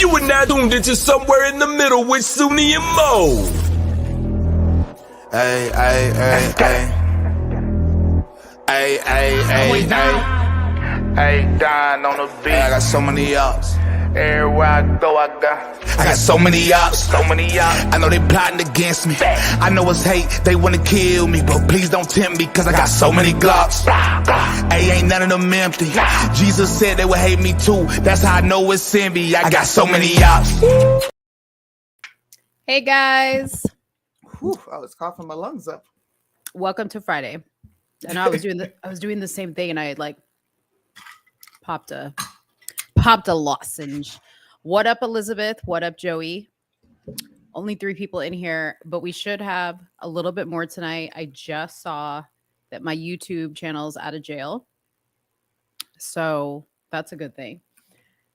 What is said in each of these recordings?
You are now tuned into Somewhere in the Middle with Soonie and Mo. Ay, ay, ay, ay. Ay, ay, ay, ay. Hey, Don on the beat. I got so many ops. Everywhere I go, I got so many ops. so many ops. I know they plotting against me. I know it's hate, they wanna kill me, but please don't tempt me, cause I got so many glocks. Hey, ain't none of them empty. Jesus said they would hate me too. That's how I know it's in me. I got so many ops. Hey guys, Whew, I was coughing my lungs up. welcome to Friday. I know I was doing the same thing, and I had like popped a lozenge. What up, Elizabeth? What up, Joey? Only 3 people in here, but we should have a little bit more tonight. I just saw that my YouTube channel's out of jail, so that's a good thing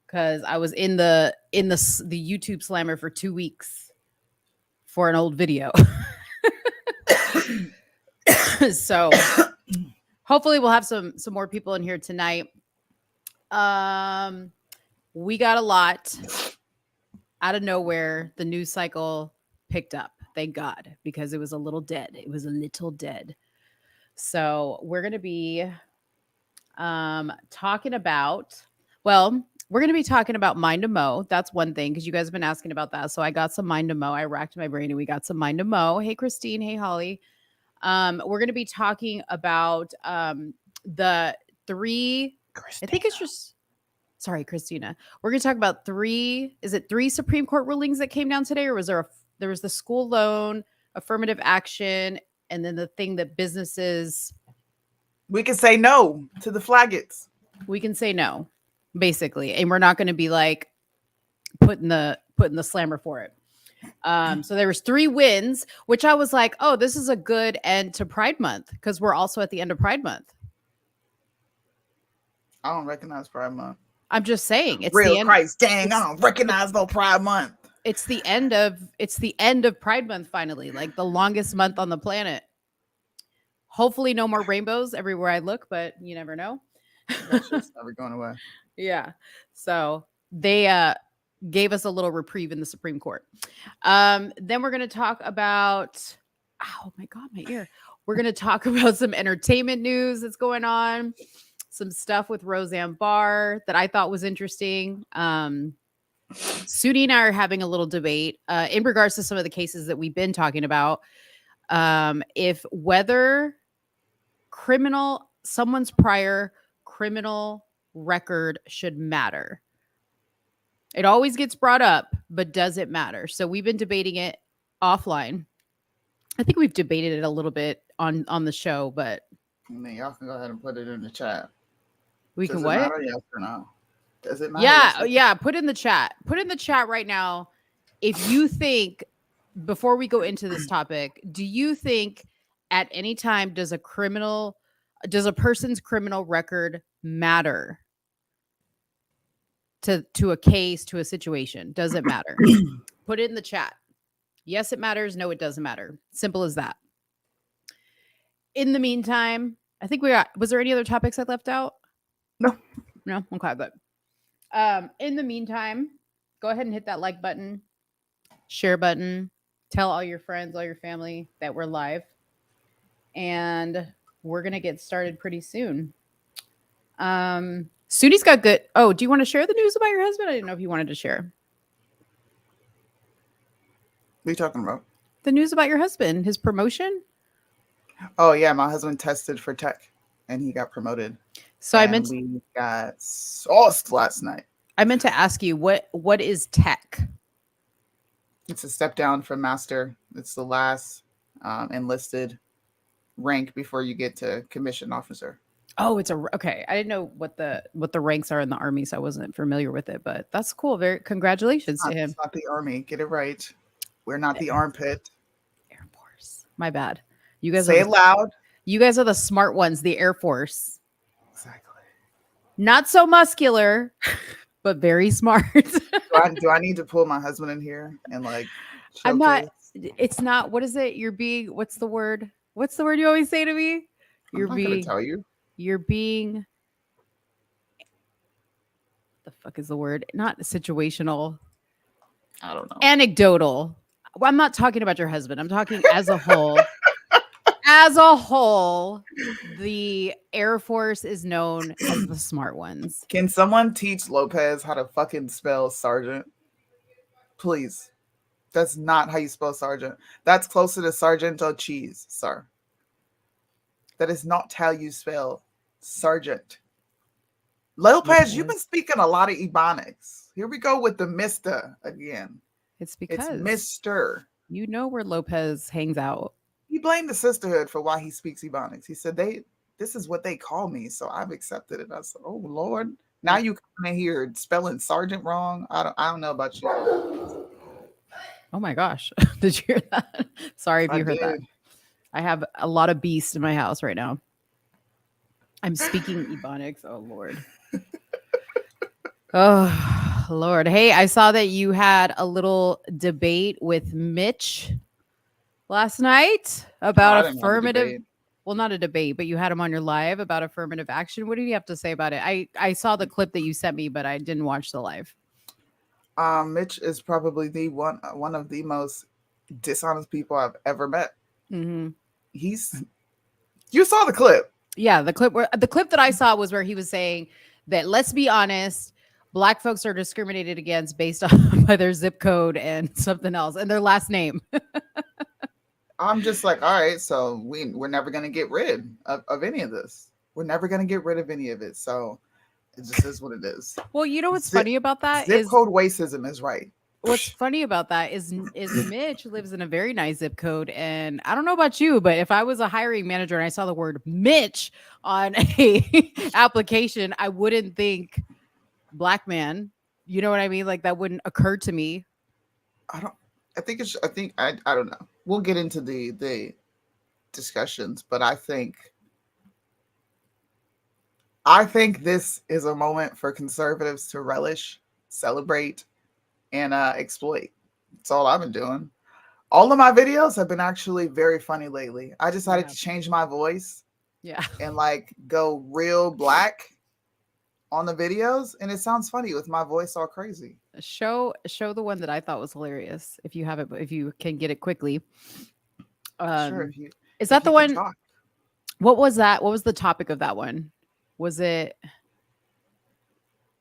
because I was in the YouTube slammer for 2 weeks for an old video. So hopefully we'll have some more people in here tonight. We got a lot out of nowhere. The news cycle picked up, thank God, because it was a little dead. So we're going to be talking about Mind to Mo. That's one thing, because you guys have been asking about that. So I got some Mind to Mo. I racked my brain and we got some Mind to Mo. Hey, Christine. Hey, Holly. We're going to be talking about the 3, Christina. I think it's just, sorry, Christina. We're going to talk about 3 Supreme Court rulings that came down today, or was there was the school loan, affirmative action, and then the thing that businesses. We can say no to the flaggets. We can say no, basically. And we're not going to be like putting the slammer for it. So there was 3 wins, which I was like, oh, this is a good end to Pride Month, because we're also at the end of Pride Month. I don't recognize Pride Month. I'm just saying, it's Real the end. Christ, dang, I don't recognize no Pride Month. It's the end of Pride Month finally, like the longest month on the planet. Hopefully no more rainbows everywhere I look, but you never know. That's just never going away. Yeah. So they gave us a little reprieve in the Supreme Court. Then we're going to talk about, oh my God, my ear. We're going to talk about some entertainment news that's going on, some stuff with Roseanne Barr that I thought was interesting. Soonie and I are having a little debate in regards to some of the cases that we've been talking about. If whether someone's prior criminal record should matter. It always gets brought up, but does it matter? So we've been debating it offline. I think we've debated it a little bit on the show, but I mean, y'all can go ahead and put it in the chat. We Does can it what? matter, yes or no? Does it matter? Yeah, yes yeah. Put in the chat. Put in the chat right now. If you think, before we go into this topic, do you think at any time does a person's criminal record matter to a case, to a situation? Does it matter? Put it in the chat. Yes, it matters. No, it doesn't matter. Simple as that. In the meantime, I think was there any other topics I left out? No. No? Okay, good. In the meantime, go ahead and hit that like button, share button, tell all your friends, all your family that we're live. And we're going to get started pretty soon. Soonie's got good. Oh, do you want to share the news about your husband? I didn't know if you wanted to share. What are you talking about? The news about your husband, his promotion? Oh, yeah, my husband tested for tech and he got promoted. So we got sauced last night. I meant to ask you, what is tech? It's a step down from master. It's the last enlisted rank before you get to commissioned officer. Oh, okay. I didn't know what the ranks are in the Army, so I wasn't familiar with it, but that's cool. Very congratulations to him. It's not the Army. Get it right. We're not the armpit. Air Force. My bad. You guys say it loud. You guys are the smart ones, the Air Force. Exactly. Not so muscular, but very smart. do I need to pull my husband in here and like showcase? I'm not. It's not. What is it? You're being. What's the word? What's the word you always say to me? I'm not gonna tell you. You're being. The fuck is the word? Not situational. I don't know. Anecdotal. Well, I'm not talking about your husband. I'm talking as a whole. As a whole, the Air Force is known as the smart ones. Can someone teach Lopez how to fucking spell sergeant? Please. That's not how you spell sergeant. That's closer to Sargento cheese, sir. That is not how you spell sergeant. Lopez, you've been speaking a lot of Ebonics. Here we go with the Mister again. It's because It's Mister. you know where Lopez hangs out. He blamed the sisterhood for why he speaks Ebonics. He said this is what they call me, so I've accepted it. I said, oh Lord, now you coming in here spelling sergeant wrong. I don't know about you. Oh my gosh. Did you hear that? Sorry if you heard that. I have a lot of beasts in my house right now. I'm speaking Ebonics. Oh Lord. Oh Lord. Hey, I saw that you had a little debate with Mitch last night about affirmative. Well, not a debate, but you had him on your live about affirmative action. What did he have to say about it? I saw the clip that you sent me, but I didn't watch the live. Mitch is probably the one of the most dishonest people I've ever met. Mm-hmm. You saw the clip. Yeah, the clip that I saw was where he was saying that, let's be honest, Black folks are discriminated against based on by their zip code and something else and their last name. I'm just like, all right, so we're never going to get rid of any of this. We're never going to get rid of any of it. So it just is what it is. Well, you know what's funny about that? Zip code racism is right. What's funny about that is Mitch lives in a very nice zip code. And I don't know about you, but if I was a hiring manager and I saw the word Mitch on a application, I wouldn't think Black man. You know what I mean? Like that wouldn't occur to me. I don't know. We'll get into the discussions, but I think this is a moment for conservatives to relish, celebrate, and exploit. That's all I've been doing. All of my videos have been actually very funny lately. I decided to change my voice. Yeah. And like go real black on the videos, and it sounds funny with my voice all crazy. Show the one that I thought was hilarious. If you have it, if you can get it quickly. Sure. Is that the one? What was that? What was the topic of that one? Was it?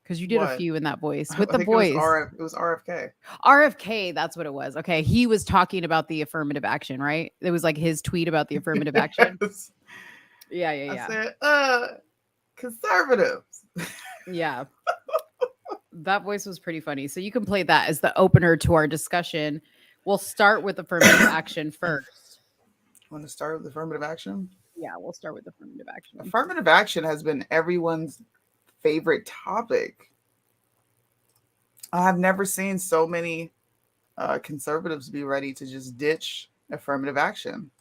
Because you did a few in that voice with the voice. It was RFK. RFK, that's what it was. Okay, he was talking about the affirmative action, right? It was like his tweet about the affirmative action. Yeah. I said, conservatives. Yeah. That voice was pretty funny. So you can play that as the opener to our discussion. We'll start with affirmative action first. Want to start with affirmative action? Yeah, we'll start with affirmative action. Affirmative action has been everyone's favorite topic. I've never seen so many conservatives be ready to just ditch affirmative action.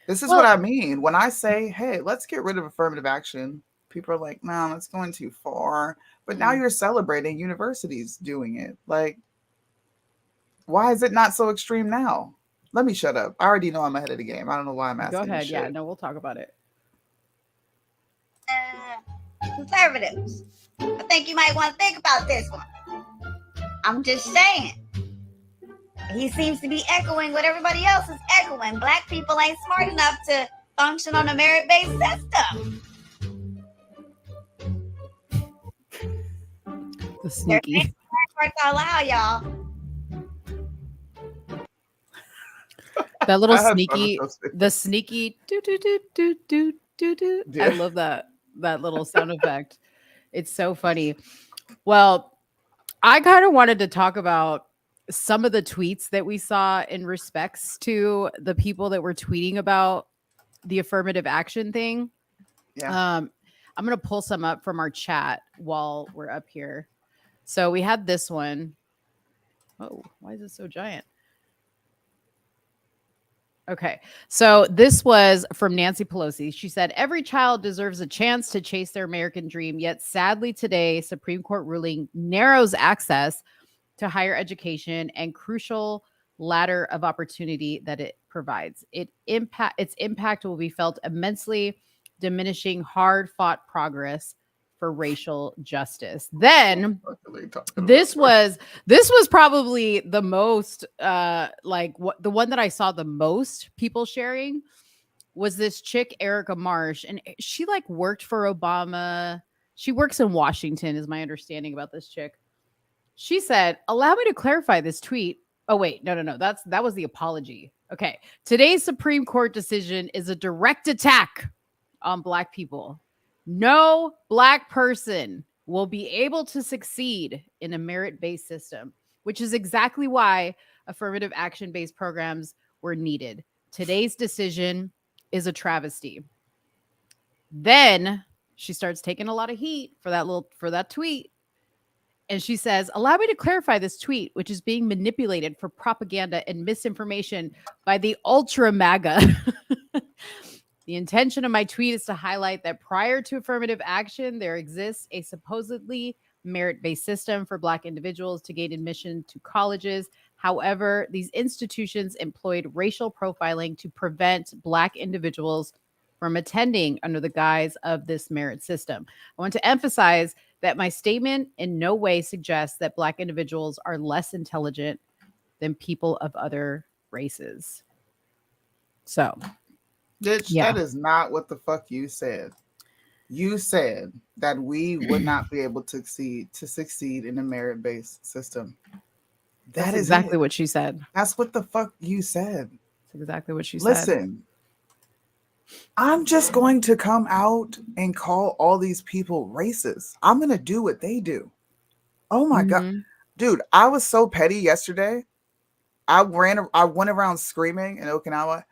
This is what I mean. When I say, hey, let's get rid of affirmative action, people are like, no, that's going too far. But now you're celebrating universities doing it. Like, why is it not so extreme now? Let me shut up. I already know I'm ahead of the game. I don't know why I'm asking. Go ahead. Yeah, no, we'll talk about it. Conservatives. I think you might want to think about this one. I'm just saying. He seems to be echoing what everybody else is echoing. Black people ain't smart enough to function on a merit-based system. The sneaky. Words out loud, y'all. That little sneaky, the sneaky do do do do do do do. I love that little sound effect. It's so funny. Well, I kind of wanted to talk about some of the tweets that we saw in respects to the people that were tweeting about the affirmative action thing. Yeah. I'm going to pull some up from our chat while we're up here. So we had this one. Oh, why is it so giant? Okay, so this was from Nancy Pelosi. She said, every child deserves a chance to chase their American dream. Yet sadly today, Supreme Court ruling narrows access to higher education and crucial ladder of opportunity that it provides. Its impact will be felt immensely, diminishing hard-fought progress for racial justice. Then What are they talking this about? was probably the most like what the one that I saw the most people sharing was this chick Erica Marsh, and she like worked for Obama. She works in Washington, is my understanding about this chick. She said, "Allow me to clarify this tweet." Oh wait, no. That was the apology. Okay. Today's Supreme Court decision is a direct attack on Black people. No Black person will be able to succeed in a merit-based system, which is exactly why affirmative action-based programs were needed. Today's decision is a travesty. Then she starts taking a lot of heat for that tweet. And she says, "Allow me to clarify this tweet, which is being manipulated for propaganda and misinformation by the ultra MAGA." The intention of my tweet is to highlight that prior to affirmative action, there exists a supposedly merit-based system for Black individuals to gain admission to colleges. However, these institutions employed racial profiling to prevent Black individuals from attending under the guise of this merit system. I want to emphasize that my statement in no way suggests that Black individuals are less intelligent than people of other races. So, Bitch, yeah. that is not what the fuck you said. You said that we would not be able to succeed in a merit-based system. That's Is exactly it. what she said. That's what the fuck you said. That's exactly what she said. Listen, I'm just going to come out and call all these people racist. I'm going to do what they do. Oh my God. Mhm. Dude, I was so petty yesterday. I went around screaming in Okinawa.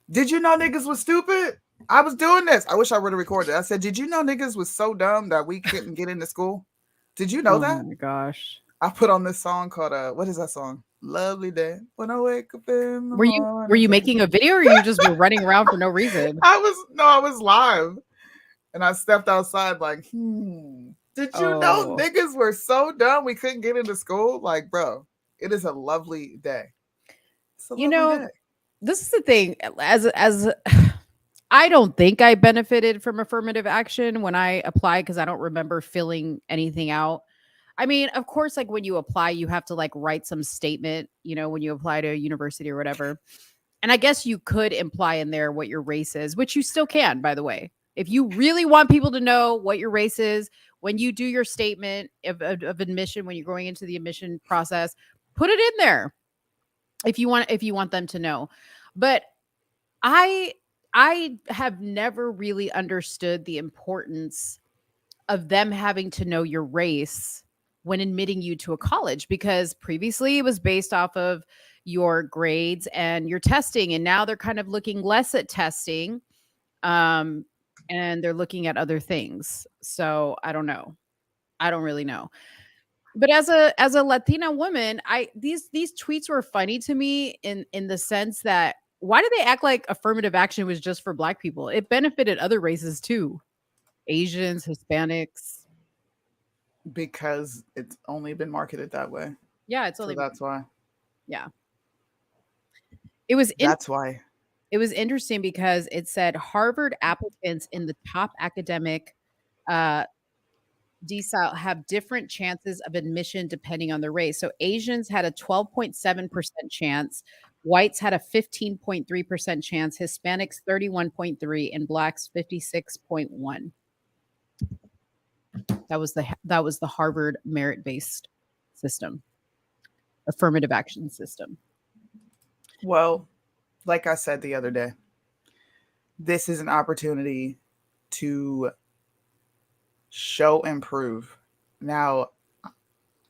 Did you know niggas was stupid? I was doing this. I wish I would have recorded. I said, did you know niggas was so dumb that we couldn't get into school? Did you know that? Oh my gosh. I put on this song called what is that song? Lovely day when I wake up in the Were morning. you making a video, or you just were running around for no reason? I was live. And I stepped outside like, did you know Oh. niggas were so dumb we couldn't get into school? Like, bro, it is a lovely day. It's a You lovely know, day. this is the thing. As I don't think I benefited from affirmative action when I applied, because I don't remember filling anything out. I mean, of course, like when you apply, you have to like write some statement, when you apply to a university or whatever. And I guess you could imply in there what your race is, which you still can, by the way. If you really want people to know what your race is, when you do your statement of admission, when you're going into the admission process, put it in there if you want them to know. But I have never really understood the importance of them having to know your race when admitting you to a college, because previously it was based off of your grades and your testing, and now they're kind of looking less at testing, and they're looking at other things. So I don't know. I don't really know. But as a Latina woman, these tweets were funny to me in the sense that, why do they act like affirmative action was just for Black people? It benefited other races too. Asians, Hispanics. Because it's only been marketed that way. Yeah, it's So only that's why. yeah. It was That's why. It was interesting because it said Harvard applicants in the top academic decile have different chances of admission depending on their race. So Asians had a 12.7% chance, whites had a 15.3% chance, Hispanics 31.3, and Blacks 56.1. That was the Harvard merit-based system, affirmative action system. Well, like I said the other day, this is an opportunity to show and prove. Now,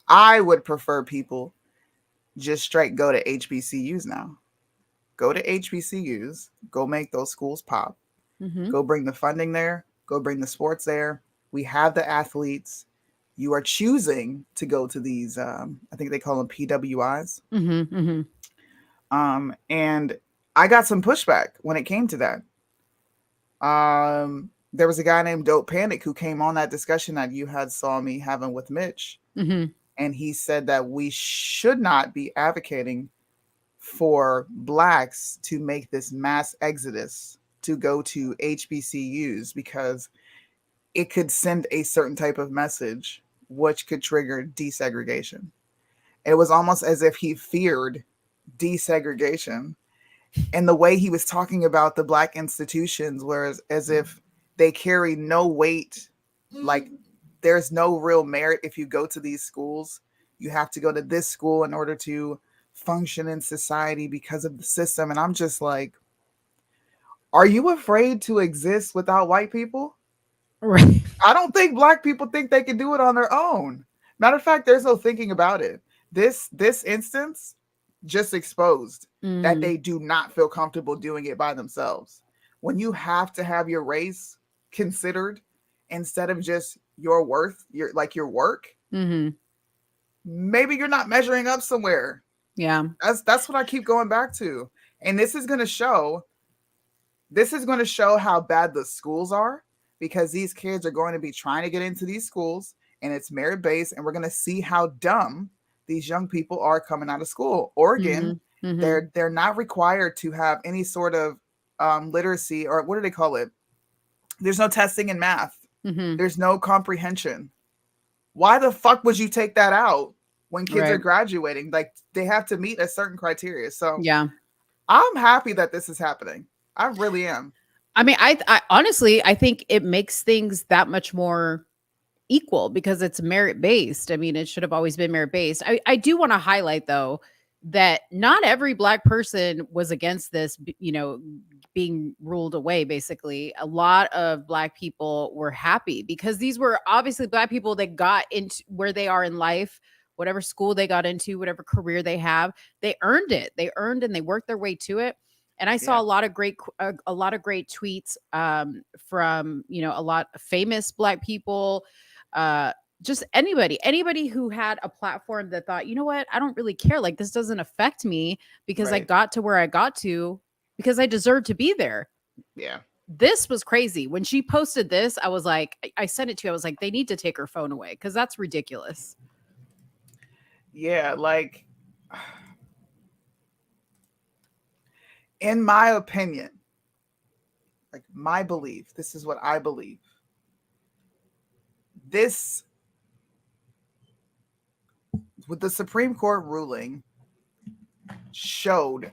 I would prefer people just straight go to HBCUs now. Go to HBCUs, go make those schools pop, go bring the funding there, go bring the sports there. We have the athletes. You are choosing to go to these, I think they call them PWIs. And I got some pushback when it came to that. There was a guy named Dope Panic who came on that discussion that you had saw me having with Mitch. And he said that we should not be advocating for Blacks to make this mass exodus to go to HBCUs, because it could send a certain type of message, which could trigger desegregation. It was almost as if he feared desegregation. And the way he was talking about the Black institutions, whereas as if they carry no weight, like there's no real merit if you go to these schools. You have to go to this school in order to function in society because of the system. And I'm just like, are you afraid to exist without white people? Right. I don't think Black people think they can do it on their own. Matter of fact, there's no thinking about it. This instance just exposed that they do not feel comfortable doing it by themselves. When you have to have your race considered instead of just your worth, your work, maybe you're not measuring up somewhere. Yeah. That's what I keep going back to. And this is going to show how bad the schools are, because these kids are going to be trying to get into these schools and it's merit based, and we're going to see how dumb these young people are coming out of school. Oregon, they're not required to have any sort of literacy, or what do they call it? There's no testing in math. There's no comprehension. Why the fuck would you take that out when kids are graduating? Like, they have to meet a certain criteria. So yeah, I'm happy that this is happening. I really am. I mean, I honestly, I think it makes things that much more equal because it's merit based. I mean, it should have always been merit based. I do want to highlight though that not every Black person was against this, you know, being ruled away. Basically, a lot of Black people were happy because these were obviously Black people that got into where they are in life, whatever school they got into, whatever career they have, they earned it. They earned and they worked their way to it. And I saw a lot of great tweets from, you know, a lot of famous Black people, just anybody who had a platform that thought, you know what, I don't really care. Like, this doesn't affect me because I got to where I got to because I deserve to be there. Yeah. This was crazy. When she posted this, I was like, I sent it to you. I was like, they need to take her phone away because that's ridiculous. Yeah. Like, in my opinion, like my belief, this is what I believe. This, with the Supreme Court ruling, showed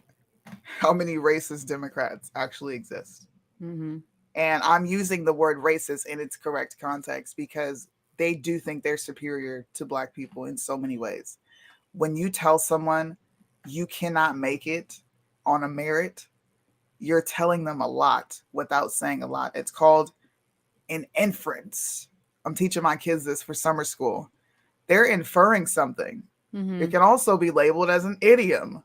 how many racist Democrats actually exist. And I'm using the word racist in its correct context because they do think they're superior to Black people in so many ways. When you tell someone you cannot make it on a merit, you're telling them a lot without saying a lot. It's called an inference. I'm teaching my kids this for summer school. They're inferring something. It can also be labeled as an idiom.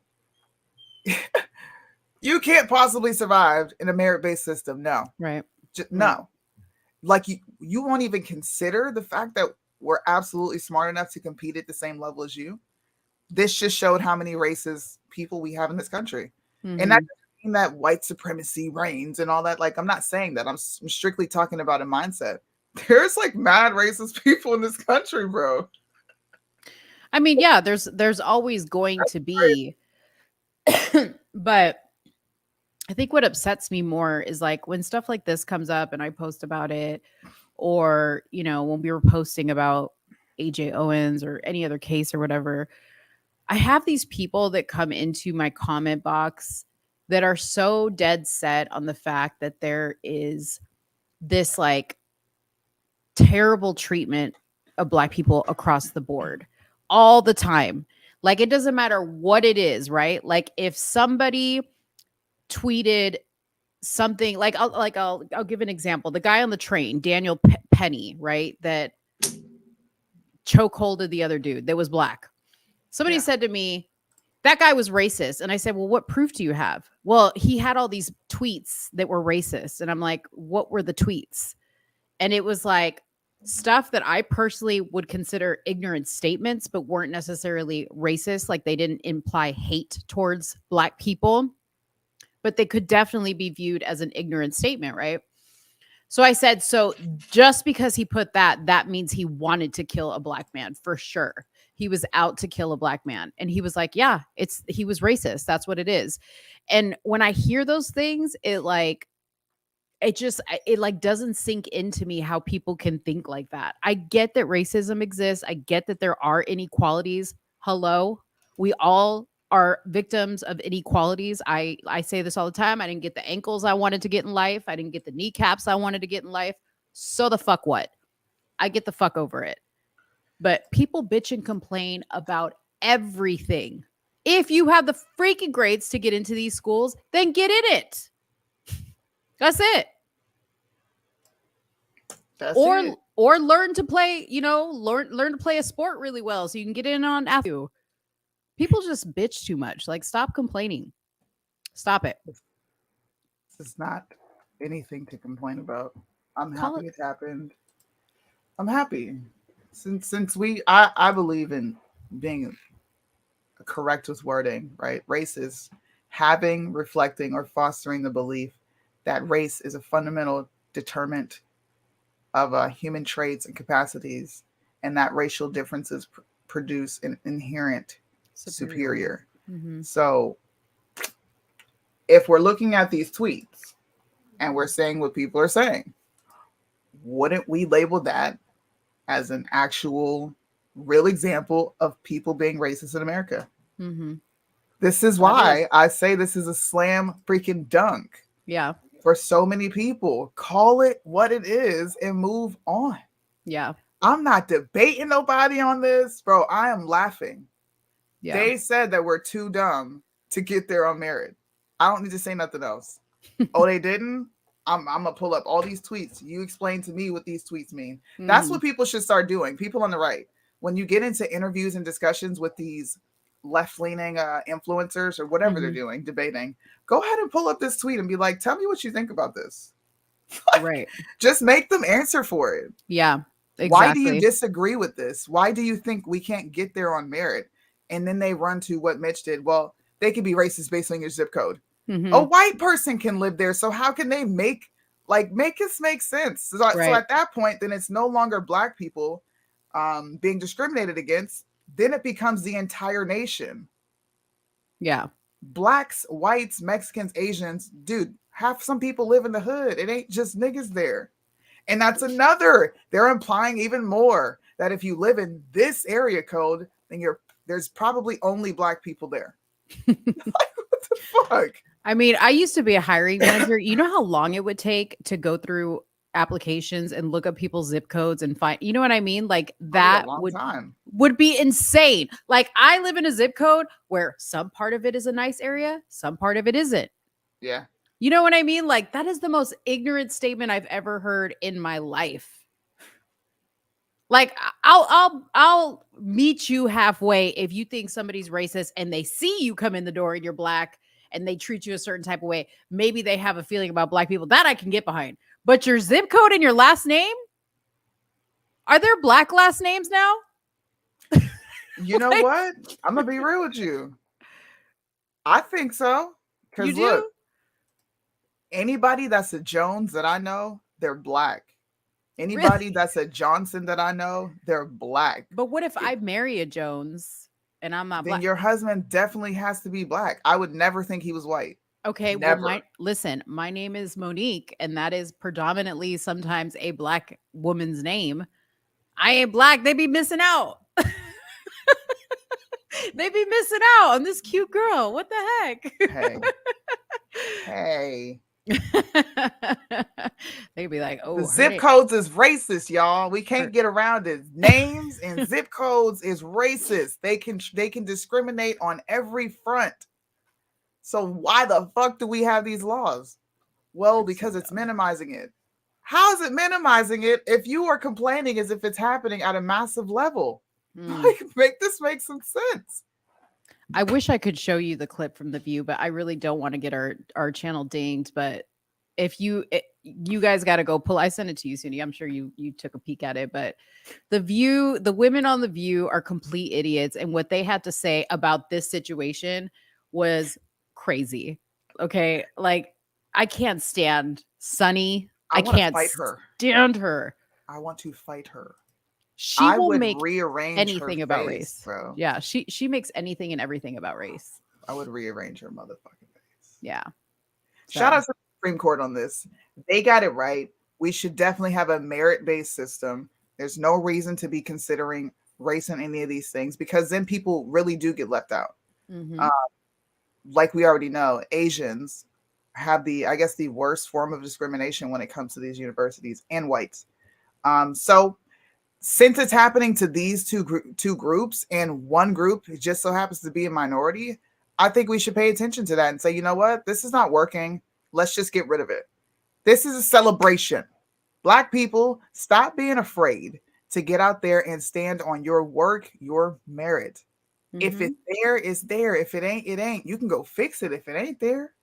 You can't possibly survive in a merit-based system. No. Right. No. Like, you won't even consider the fact that we're absolutely smart enough to compete at the same level as you. This just showed how many racist people we have in this country. And that doesn't mean that white supremacy reigns and all that. Like, I'm not saying that. I'm strictly talking about a mindset. There's like mad racist people in this country, bro. I mean, yeah, there's always going to be, but I think what upsets me more is like when stuff like this comes up and I post about it, or, you know, when we were posting about AJ Owens or any other case or whatever, I have these people that come into my comment box that are so dead set on the fact that there is this like terrible treatment of Black people across the board all the time. Like, it doesn't matter what it is, right? Like, if somebody tweeted something like, I'll give an example. The guy on the train, Daniel Penny, right? That chokeholded the other dude that was Black. Somebody said to me, that guy was racist. And I said, well, what proof do you have? Well, he had all these tweets that were racist. And I'm like, what were the tweets? And it was like stuff that I personally would consider ignorant statements, but weren't necessarily racist. Like, they didn't imply hate towards Black people, but they could definitely be viewed as an ignorant statement, right? So I said, so just because he put that, that means he wanted to kill a Black man for sure. He was out to kill a Black man. And he was like, yeah, he was racist. That's what it is. And when I hear those things, it like, it like doesn't sink into me how people can think like that. I get that racism exists. I get that there are inequalities. Hello, we all are victims of inequalities. I say this all the time. I didn't get the ankles I wanted to get in life. I didn't get the kneecaps I wanted to get in life. So the fuck what? I get the fuck over it. But people bitch and complain about everything. If you have the freaking grades to get into these schools, then get in it. That's it. Or learn to play, learn to play a sport really well so you can get in on athlete. People just bitch too much. Like, stop complaining. Stop it. This is not anything to complain about. I'm happy it happened. I'm happy. Since I believe in being correct with wording, right? Race is having, reflecting, or fostering the belief that race is a fundamental determinant of human traits and capacities, and that racial differences produce an inherent superior. Mm-hmm. So if we're looking at these tweets and we're saying what people are saying, wouldn't we label that as an actual real example of people being racist in America? Mm-hmm. This is why I say this is a slam freaking dunk. Yeah. For so many people. Call it what it is and move on. Yeah. I'm not debating nobody on this, bro. I am laughing. Yeah. They said that we're too dumb to get there on merit. I don't need to say nothing else. Oh, they didn't? I'm gonna pull up all these tweets. You explain to me what these tweets mean. Mm-hmm. That's what people should start doing. People on the right. When you get into interviews and discussions with these left-leaning influencers or whatever they're doing, debating, go ahead and pull up this tweet and be like, tell me what you think about this. Right. Just make them answer for it. Yeah, exactly. Why do you disagree with this? Why do you think we can't get there on merit? And then they run to what Mitch did. Well, they can be racist based on your zip code. Mm-hmm. A white person can live there. So how can they make this make sense? So at that point, then it's no longer black people being discriminated against. Then it becomes the entire nation. Yeah. Blacks, whites, Mexicans, Asians, dude, some people live in the hood. It ain't just niggas there. And that's another, they're implying even more that if you live in this area code, then there's probably only black people there. Like, what the fuck? I mean, I used to be a hiring manager. You know how long it would take to go through applications and look up people's zip codes and find, you know what I mean? Like that would be insane. Like, I live in a zip code where some part of it is a nice area, some part of it isn't. Yeah. You know what I mean? Like, that is the most ignorant statement I've ever heard in my life. Like, I'll meet you halfway if you think somebody's racist and they see you come in the door and you're black and they treat you a certain type of way. Maybe they have a feeling about black people that I can get behind. But your zip code and your last name? Are there black last names now? You know what? I'm going to be real with you. I think so. Because look, anybody that's a Jones that I know, they're black. Anybody that's a Johnson that I know, they're black. But what if I marry a Jones and I'm not black? Then your husband definitely has to be black. I would never think he was white. Okay, never. Well, my name is Monique, and that is predominantly sometimes a black woman's name. I ain't black. They be missing out. They be missing out on this cute girl. What the heck? Hey. They'd be like, oh, the zip codes is racist, y'all. We can't get around it. Names and zip codes is racist. They can discriminate on every front. So why the fuck do we have these laws? Well, because it's minimizing it. How is it minimizing it if you are complaining as if it's happening at a massive level? Like, make some sense. I wish I could show you the clip from The View, but I really don't want to get our channel dinged. But if you guys got to go pull, I sent it to you, Soonie. I'm sure you took a peek at it, but The View, the women on The View are complete idiots. And what they had to say about this situation was crazy. Okay. Like, I can't stand Soonie. I can't stand her. I want to fight her. She will make rearrange anything about race. Bro. Yeah, she makes anything and everything about race. I would rearrange her motherfucking face. Yeah. Shout out to Supreme Court on this. They got it right. We should definitely have a merit-based system. There's no reason to be considering race in any of these things because then people really do get left out. Mhm. Like we already know, Asians have I guess the worst form of discrimination when it comes to these universities, and whites. So since it's happening to these two groups, and one group just so happens to be a minority, I think we should pay attention to that and say, you know what, this is not working. Let's just get rid of it. This is a celebration. Black people, stop being afraid to get out there and stand on your work, your merit. If it's there, it's there. If it ain't, it ain't. You can go fix it. If it ain't there,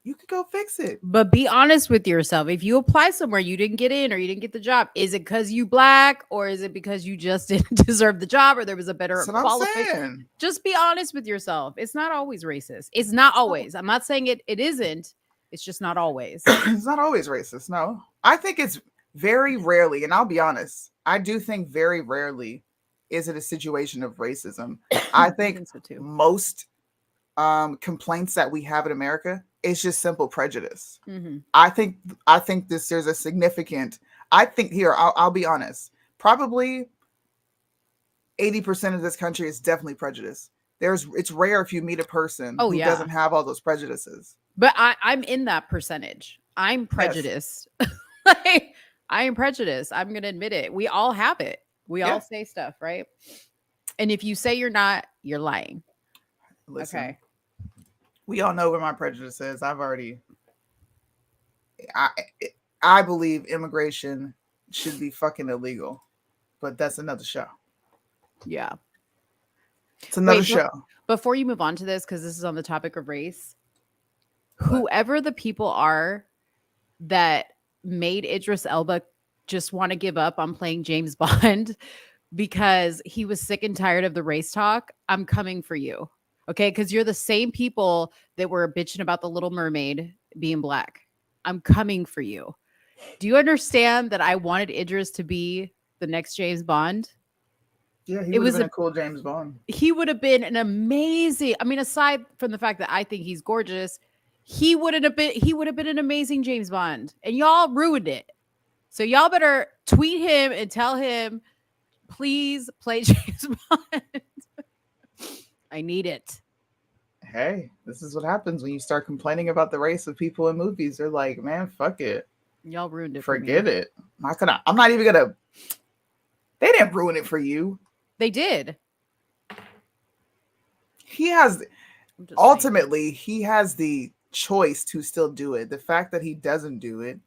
you could go fix it. But be honest with yourself. If you apply somewhere you didn't get in or you didn't get the job, is it because you black or is it because you just didn't deserve the job or there was a better qualification? Just be honest with yourself. It's not always racist. It's not always. I'm not saying it isn't. It's just not always. It's not always racist. No, I think it's very rarely, and I'll be honest, I do think very rarely is it a situation of racism. I think so too. Most complaints that we have in America is just simple prejudice. Mm-hmm. I think there's a significant. I think here I'll be honest. Probably 80% of this country is definitely prejudice. It's rare if you meet a person who doesn't have all those prejudices. But I'm in that percentage. I'm prejudiced. Yes. Like, I am prejudiced. I'm going to admit it. We all have it. We all say stuff, right? And if you say you're not, you're lying. Listen, okay. We all know where my prejudice is. I believe immigration should be fucking illegal, but that's another show. Yeah. It's another show. Before you move on to this, because this is on the topic of race, whoever the people are that made Idris Elba just want to give up on playing James Bond because he was sick and tired of the race talk, I'm coming for you. Okay, because you're the same people that were bitching about the Little Mermaid being black. I'm coming for you. Do you understand that I wanted Idris to be the next James Bond? Yeah, he would have been a cool James Bond. He would have been an amazing. I mean, aside from the fact that I think he's gorgeous, he would have been an amazing James Bond. And y'all ruined it. So y'all better tweet him and tell him, please play James Bond. I need it. Hey, this is what happens when you start complaining about the race of people in movies. They're like, man, fuck it. Y'all ruined it. Forget it. I'm not even gonna. They didn't ruin it for you. They did. He has the choice to still do it. The fact that he doesn't do it,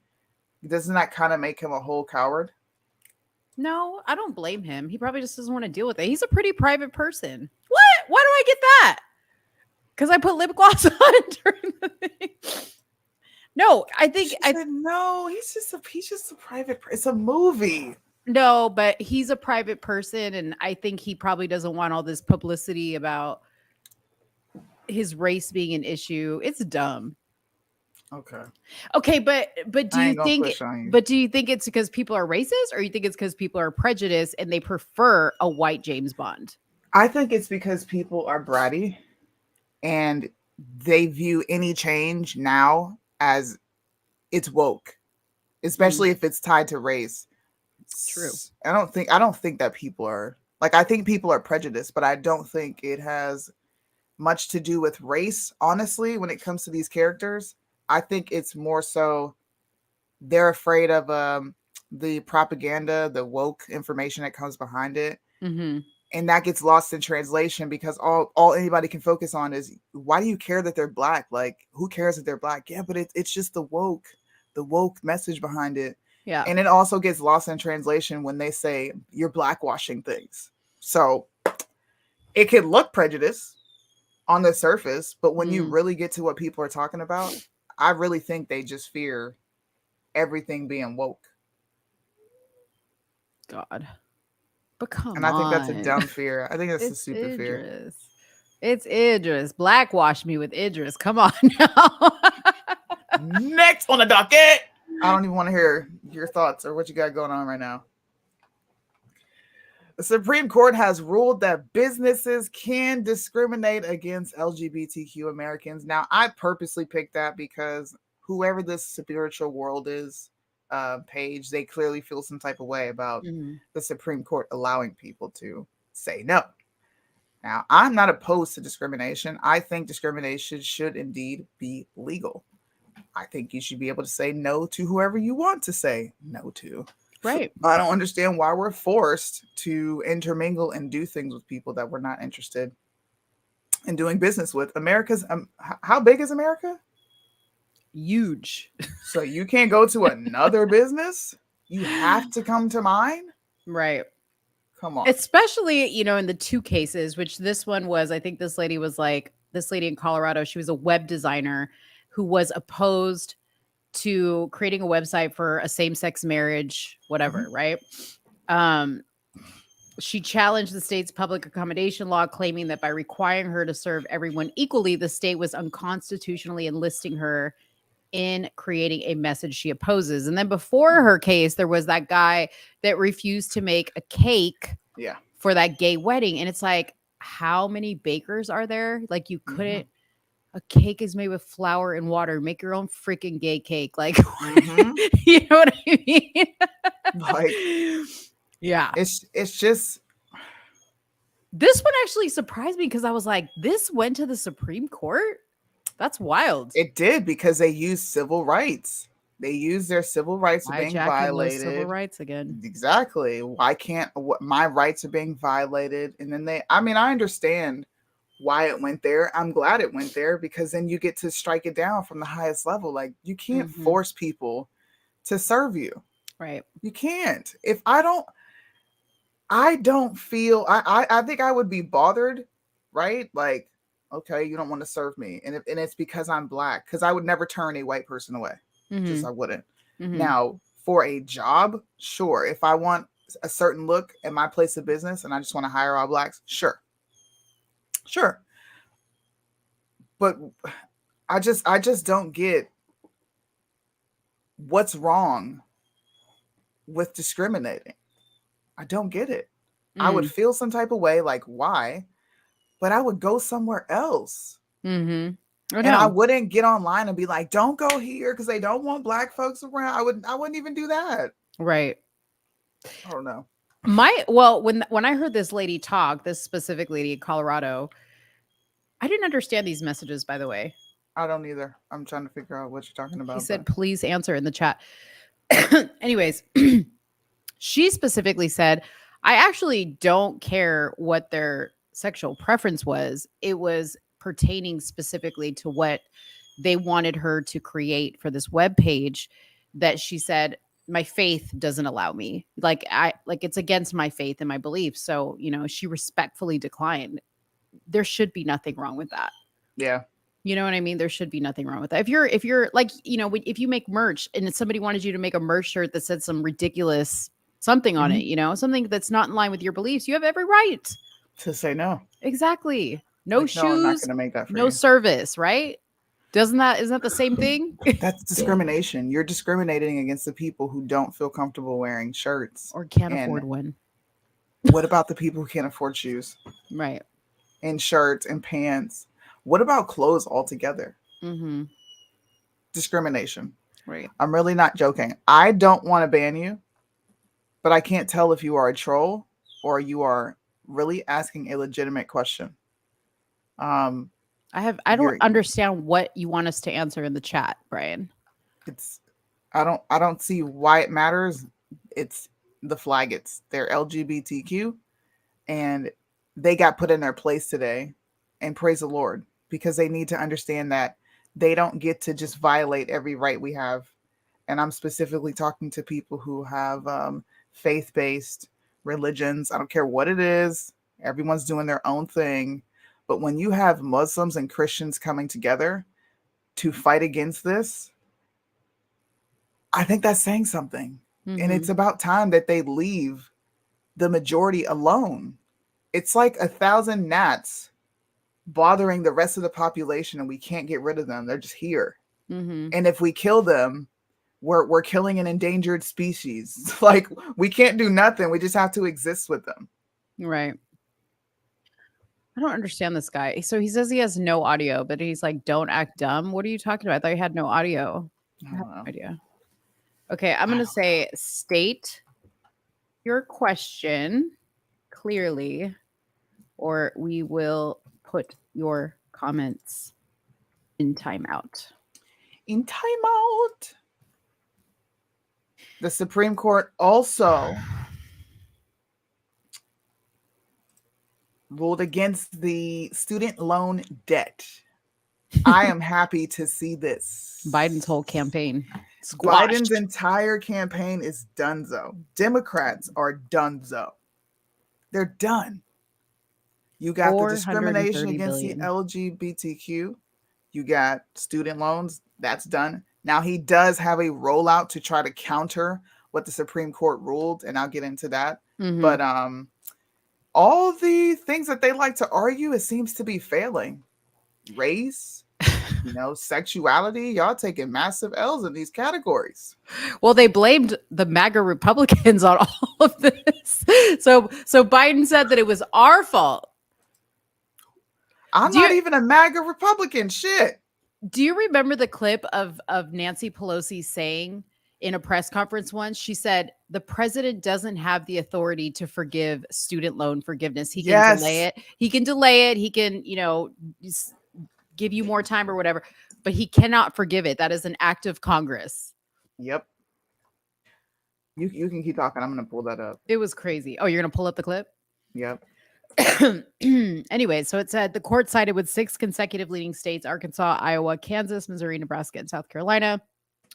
doesn't that kind of make him a whole coward? No, I don't blame him. He probably just doesn't want to deal with it. He's a pretty private person. What? Why do I get that? Because I put lip gloss on during the thing. No, I think no. He's just a private. It's a movie. No, but he's a private person, and I think he probably doesn't want all this publicity about his race being an issue. It's dumb. Okay, but do you think it's because people are racist, or you think it's because people are prejudiced and they prefer a white James Bond? I think it's because people are bratty and they view any change now as it's woke, especially if it's tied to race. True. I don't think that people are like, I think people are prejudiced, but I don't think it has much to do with race. Honestly, when it comes to these characters, I think it's more so they're afraid of the propaganda, the woke information that comes behind it. Mm-hmm. And that gets lost in translation because all anybody can focus on is, why do you care that they're black? Like, who cares that they're black? Yeah, but it's just the woke message behind it. Yeah. And it also gets lost in translation when they say you're blackwashing things. So it could look prejudice on the surface, but when you really get to what people are talking about, I really think they just fear everything being woke. God. But come on. And I think that's a dumb fear. I think that's a stupid fear. It's Idris. Blackwash me with Idris. Come on now. Next on the docket. I don't even want to hear your thoughts or what you got going on right now. The Supreme Court has ruled that businesses can discriminate against LGBTQ Americans. Now, I purposely picked that because whoever this spiritual world is, page, they clearly feel some type of way about the Supreme Court allowing people to say no. Now, I'm not opposed to discrimination. I think discrimination should indeed be legal. I think you should be able to say no to whoever you want to say no to. Right. I don't understand why we're forced to intermingle and do things with people that we're not interested in doing business with. America's how big is America? Huge. So you can't go to another business? You have to come to mine? Right. Come on. Especially, you know, in the two cases, which this one was, I think this lady in Colorado, she was a web designer who was opposed to creating a website for a same-sex marriage, whatever, right? She challenged the state's public accommodation law, claiming that by requiring her to serve everyone equally, the state was unconstitutionally enlisting her in creating a message she opposes. And then before her case, there was that guy that refused to make a cake for that gay wedding. And it's like, how many bakers are there? Like, you couldn't, a cake is made with flour and water. Make your own freaking gay cake. Like, you know what I mean? Like, yeah. It's just, this one actually surprised me because I was like, this went to the Supreme Court? That's wild. It did, because they used civil rights. They used their civil rights are being violated. Civil rights again. Exactly. Why can't my rights are being violated? And then I understand why it went there. I'm glad it went there, because then you get to strike it down from the highest level. Like, you can't force people to serve you. Right. You can't. If I don't feel, I think I would be bothered, right? Like, okay, you don't want to serve me. And it's because I'm black, because I would never turn a white person away. Just I wouldn't. Now, for a job, sure. If I want a certain look at my place of business and I just want to hire all blacks, sure. But I just don't get what's wrong with discriminating. I don't get it. I would feel some type of way, like, why? But I would go somewhere else. And I wouldn't get online and be like, don't go here because they don't want black folks around. I wouldn't even do that. Right. I don't know. When I heard this lady talk, this specific lady in Colorado, I didn't understand these messages, by the way. I don't either. I'm trying to figure out what you're talking about. He said, please answer in the chat. Anyways, she specifically said, I actually don't care what their sexual preference was. It was pertaining specifically to what they wanted her to create for this web page, that she said, my faith doesn't allow me. Like, it's against my faith and my beliefs. So, you know, she respectfully declined. There should be nothing wrong with that. Yeah. You know what I mean? There should be nothing wrong with that. If you're like, you know, if you make merch and somebody wanted you to make a merch shirt that said some ridiculous something on it, you know, something that's not in line with your beliefs, you have every right to say no. Exactly. No like, shoes, no, I'm not gonna make that for no you. Service, right? Isn't that the same thing? That's discrimination. You're discriminating against the people who don't feel comfortable wearing shirts or can't afford one. What about the people who can't afford shoes? Right. And shirts and pants. What about clothes altogether? Discrimination. Right. I'm really not joking. I don't want to ban you, but I can't tell if you are a troll or you are really asking a legitimate question. I don't understand what you want us to answer in the chat, Brian. I don't see why it matters. It's the flaggets. They're LGBTQ and they got put in their place today, and praise the Lord, because they need to understand that they don't get to just violate every right we have. And I'm specifically talking to people who have faith-based religions. I don't care what it is. Everyone's doing their own thing. But when you have Muslims and Christians coming together to fight against this, I think that's saying something. And it's about time that they leave the majority alone. It's like 1,000 gnats bothering the rest of the population and we can't get rid of them. They're just here. And if we kill them, we're killing an endangered species. Like, we can't do nothing. We just have to exist with them. Right. I don't understand this guy. So he says he has no audio, but he's like, don't act dumb. What are you talking about? I thought you had no audio. I don't know. Idea. Okay, I'm gonna say state your question clearly, or we will put your comments in timeout. In timeout. The Supreme Court also ruled against the student loan debt. I am happy to see this. Biden's whole campaign squashed. Biden's entire campaign is donezo. Democrats are donezo. They're done. You got the discrimination against the LGBTQ. You got student loans. That's done. Now he does have a rollout to try to counter what the Supreme Court ruled, and I'll get into that. Mhm. But all the things that they like to argue, it seems to be failing. Race, sexuality, y'all taking massive L's in these categories. Well, they blamed the MAGA Republicans on all of this. So Biden said that it was our fault. I'm not even a MAGA Republican. Shit. Do you remember the clip of Nancy Pelosi saying in a press conference once, she said, the president doesn't have the authority to forgive student loan forgiveness. He can delay it. He can delay it. He can, give you more time or whatever, but he cannot forgive it. That is an act of Congress. Yep. You can keep talking. I'm going to pull that up. It was crazy. Oh, you're going to pull up the clip? Yep. Anyway, so it said the court sided with 6 consecutive leading states, Arkansas, Iowa, Kansas, Missouri, Nebraska, and South Carolina,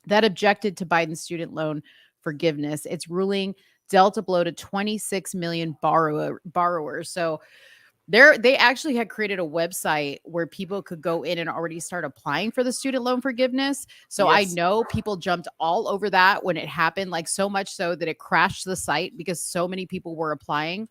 that objected to Biden's student loan forgiveness. Its ruling dealt a blow to 26 million borrowers. So they actually had created a website where people could go in and already start applying for the student loan forgiveness. So yes. I know people jumped all over that when it happened, like so much so that it crashed the site because so many people were applying.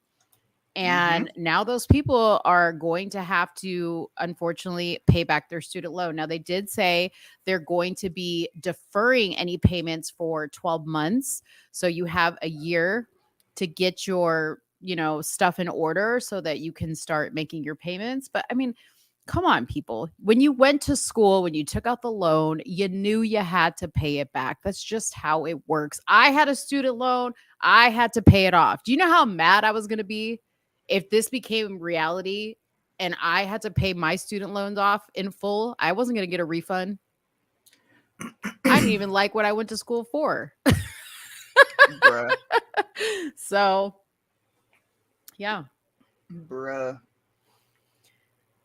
And now those people are going to have to, unfortunately, pay back their student loan. Now, they did say they're going to be deferring any payments for 12 months. So you have a year to get your, stuff in order so that you can start making your payments. But I mean, come on, people. When you went to school, when you took out the loan, you knew you had to pay it back. That's just how it works. I had a student loan. I had to pay it off. Do you know how mad I was going to be if this became reality and I had to pay my student loans off in full? I wasn't going to get a refund. I didn't even like what I went to school for. Bruh. So, yeah. Bruh.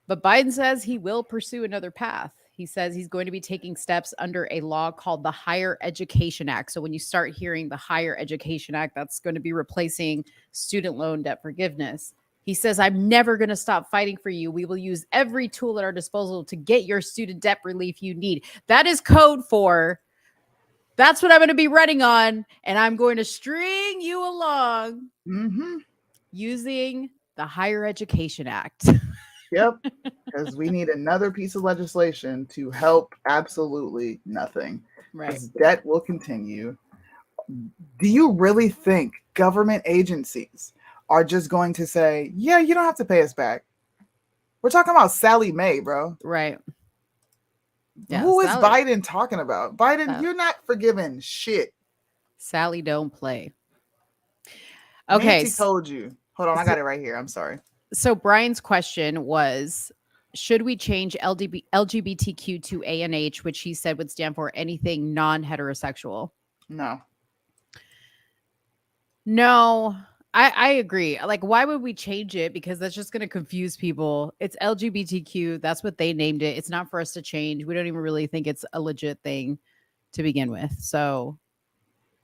But Biden says he will pursue another path. He says he's going to be taking steps under a law called the Higher Education Act. So when you start hearing the Higher Education Act, that's going to be replacing student loan debt forgiveness. He says, I'm never going to stop fighting for you. We will use every tool at our disposal to get your student debt relief you need. That is code for, that's what I'm going to be running on. And I'm going to string you along using the Higher Education Act. Yep, because we need another piece of legislation to help absolutely nothing. Right. Because debt will continue. Do you really think government agencies are just going to say, yeah, you don't have to pay us back? We're talking about Sally Mae, bro. Right. Yeah, Who is Biden talking about? Biden, you're not forgiving shit. Sally don't play. Okay. Nancy told you. Hold on, I got it right here. I'm sorry. So Brian's question was, should we change LGBTQ to ANH, which he said would stand for anything non-heterosexual? No, I agree. Like, why would we change it? Because that's just going to confuse people. It's LGBTQ. That's what they named it. It's not for us to change. We don't even really think it's a legit thing to begin with. So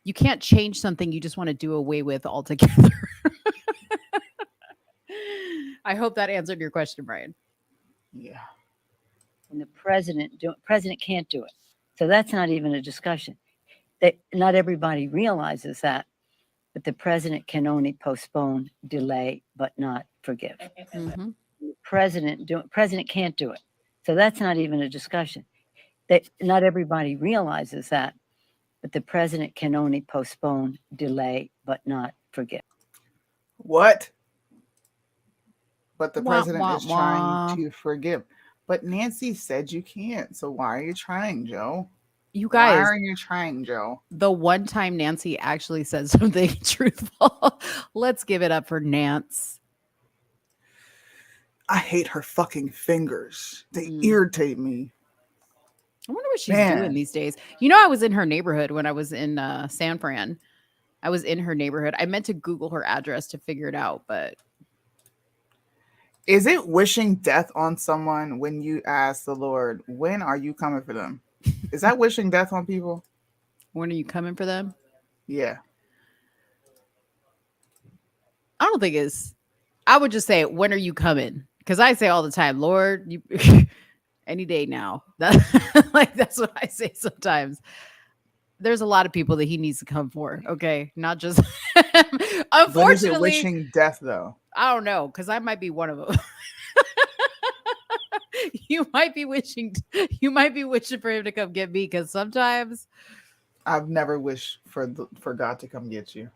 you can't change something you just want to do away with altogether. I hope that answered your question, Brian. Yeah. And the president can't do it. So that's not even a discussion. That not everybody realizes that, but the president can only postpone, delay, but not forgive. The president can't do it. So that's not even a discussion. That not everybody realizes that, but the president can only postpone, delay, but not forgive. What? But the president is trying to forgive. But Nancy said you can't. So why are you trying, Joe? You Why guys, are you trying, Joe? the one time Nancy actually said something truthful. Let's give it up for Nance. I hate her fucking fingers. They Mm. irritate me. I wonder what she's Man. doing these days. You know, I was in her neighborhood when I was in San Fran. I was in her neighborhood. I meant to Google her address to figure it out, but Is it wishing death on someone when you ask the Lord, when are you coming for them? Is that wishing death on people? when are you coming for them? Yeah. I don't think it's. I would just say, when are you coming? Because I say all the time, Lord, you any day now. That's what I say sometimes. There's a lot of people that he needs to come for. Okay, not just. Unfortunately, But is it wishing death though? I don't know, because I might be one of them. You might be wishing for him to come get me, because sometimes I've never wished for God to come get you.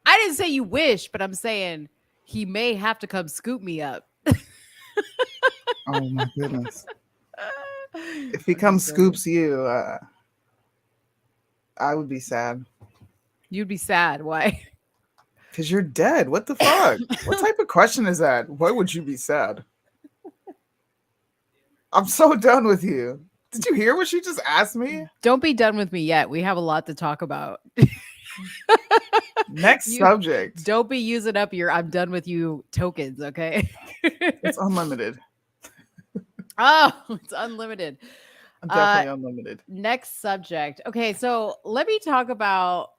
I didn't say you wish, but I'm saying he may have to come scoop me up. Oh my goodness. If he comes scoops you, I would be sad. You'd be sad. Why? Because you're dead. What the fuck? What type of question is that? Why would you be sad? I'm so done with you. Did you hear what she just asked me? Don't be done with me yet. We have a lot to talk about. Next subject. Don't be using up your I'm done with you tokens, okay? It's unlimited. Oh, it's unlimited. Definitely unlimited. Next subject. Okay, so let me talk about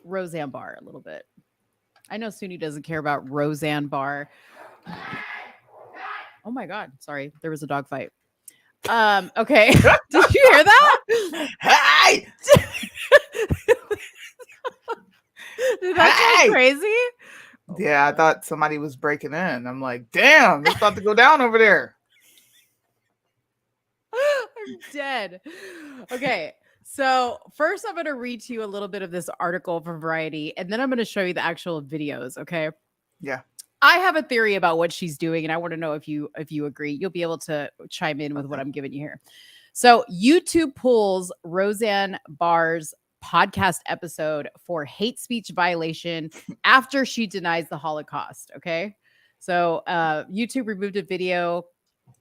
Roseanne Barr a little bit. I know Soonie doesn't care about Roseanne Barr. Oh my God. Sorry. There was a dog fight. Okay. Did you hear that? Hey! Did that sound crazy? Yeah, I thought somebody was breaking in. I'm like, damn, it's about to go down over there. I'm dead. Okay. So first I'm going to read to you a little bit of this article from Variety, and then I'm going to show you the actual videos. Okay. Yeah. I have a theory about what she's doing, and I want to know if you agree. You'll be able to chime in with what I'm giving you here. So YouTube pulls Roseanne Barr's podcast episode for hate speech violation after she denies the Holocaust. Okay. So YouTube removed a video.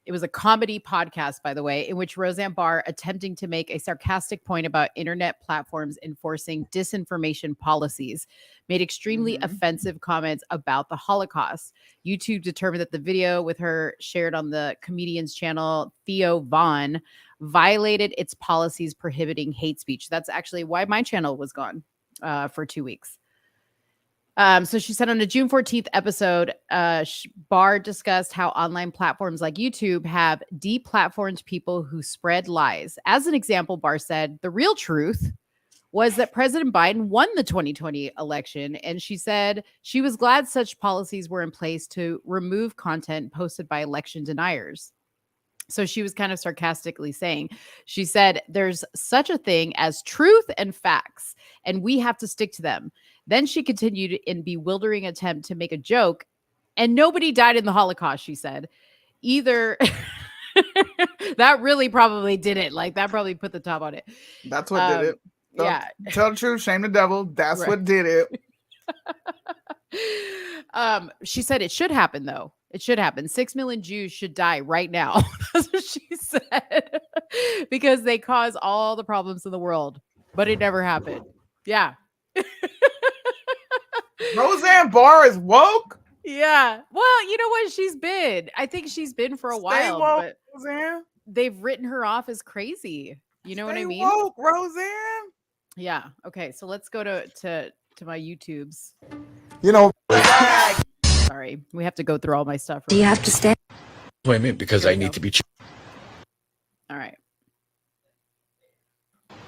It was a comedy podcast, by the way, in which Roseanne Barr, attempting to make a sarcastic point about internet platforms enforcing disinformation policies, made extremely offensive comments about the Holocaust. YouTube determined that the video with her shared on the comedian's channel, Theo Vaughn, violated its policies prohibiting hate speech. That's actually why my channel was gone for 2 weeks. So she said on a June 14th episode, Barr discussed how online platforms like YouTube have deplatformed people who spread lies. As an example, Barr said, the real truth was that President Biden won the 2020 election. And she said she was glad such policies were in place to remove content posted by election deniers. So she was kind of sarcastically saying, she said, there's such a thing as truth and facts, and we have to stick to them. Then she continued in bewildering attempt to make a joke, and nobody died in the Holocaust, she said. Either that really probably did it. Like that probably put the top on it. That's what did it. Don't Yeah. Tell the truth, shame the devil. That's Right. what did it. She said it should happen, though. It should happen. 6 million Jews should die right now. That's what she said. Because they cause all the problems in the world. But it never happened. Yeah. Roseanne Barr is woke. Yeah. Well, you know what? She's been. I think she's been for a while. Woke, But Roseanne. they've written her off as crazy. You know what I mean? Woke, Roseanne. Yeah. Okay. So let's go to my YouTubes. You know, Sorry. We have to go through all my stuff. Do you have to stay? Wait a minute, because I need to be. All right.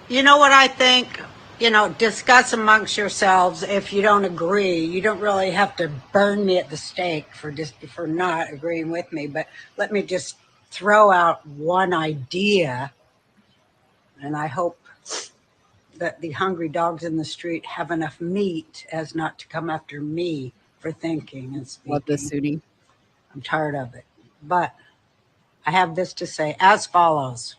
You know what I think? You know, discuss amongst yourselves. If you don't agree, you don't really have to burn me at the stake for not agreeing with me. But let me just throw out one idea, and I hope that the hungry dogs in the street have enough meat as not to come after me for thinking and speaking. Love this, Soonie. I'm tired of it. But I have this to say as follows.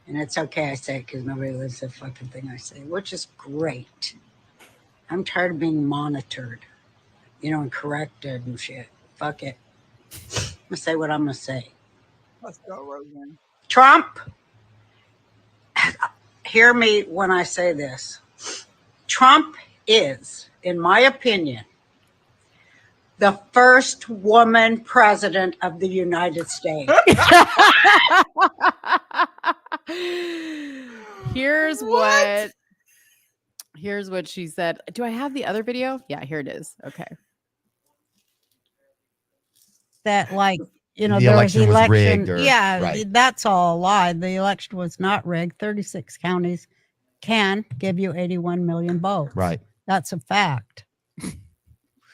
And it's okay I say it because nobody lives the fucking thing I say, which is great. I'm tired of being monitored, and corrected and shit. Fuck it. I'm going to say what I'm going to say. Let's go, Roseanne. Trump, hear me when I say this. Trump is, in my opinion, the first woman president of the United States. Here's what she said. Do I have the other video? Yeah, here it is. Okay. That The there was election was election. rigged or- Yeah, right. that's all a lie. The election was not rigged. 36 counties can give you 81 million votes. Right. That's a fact.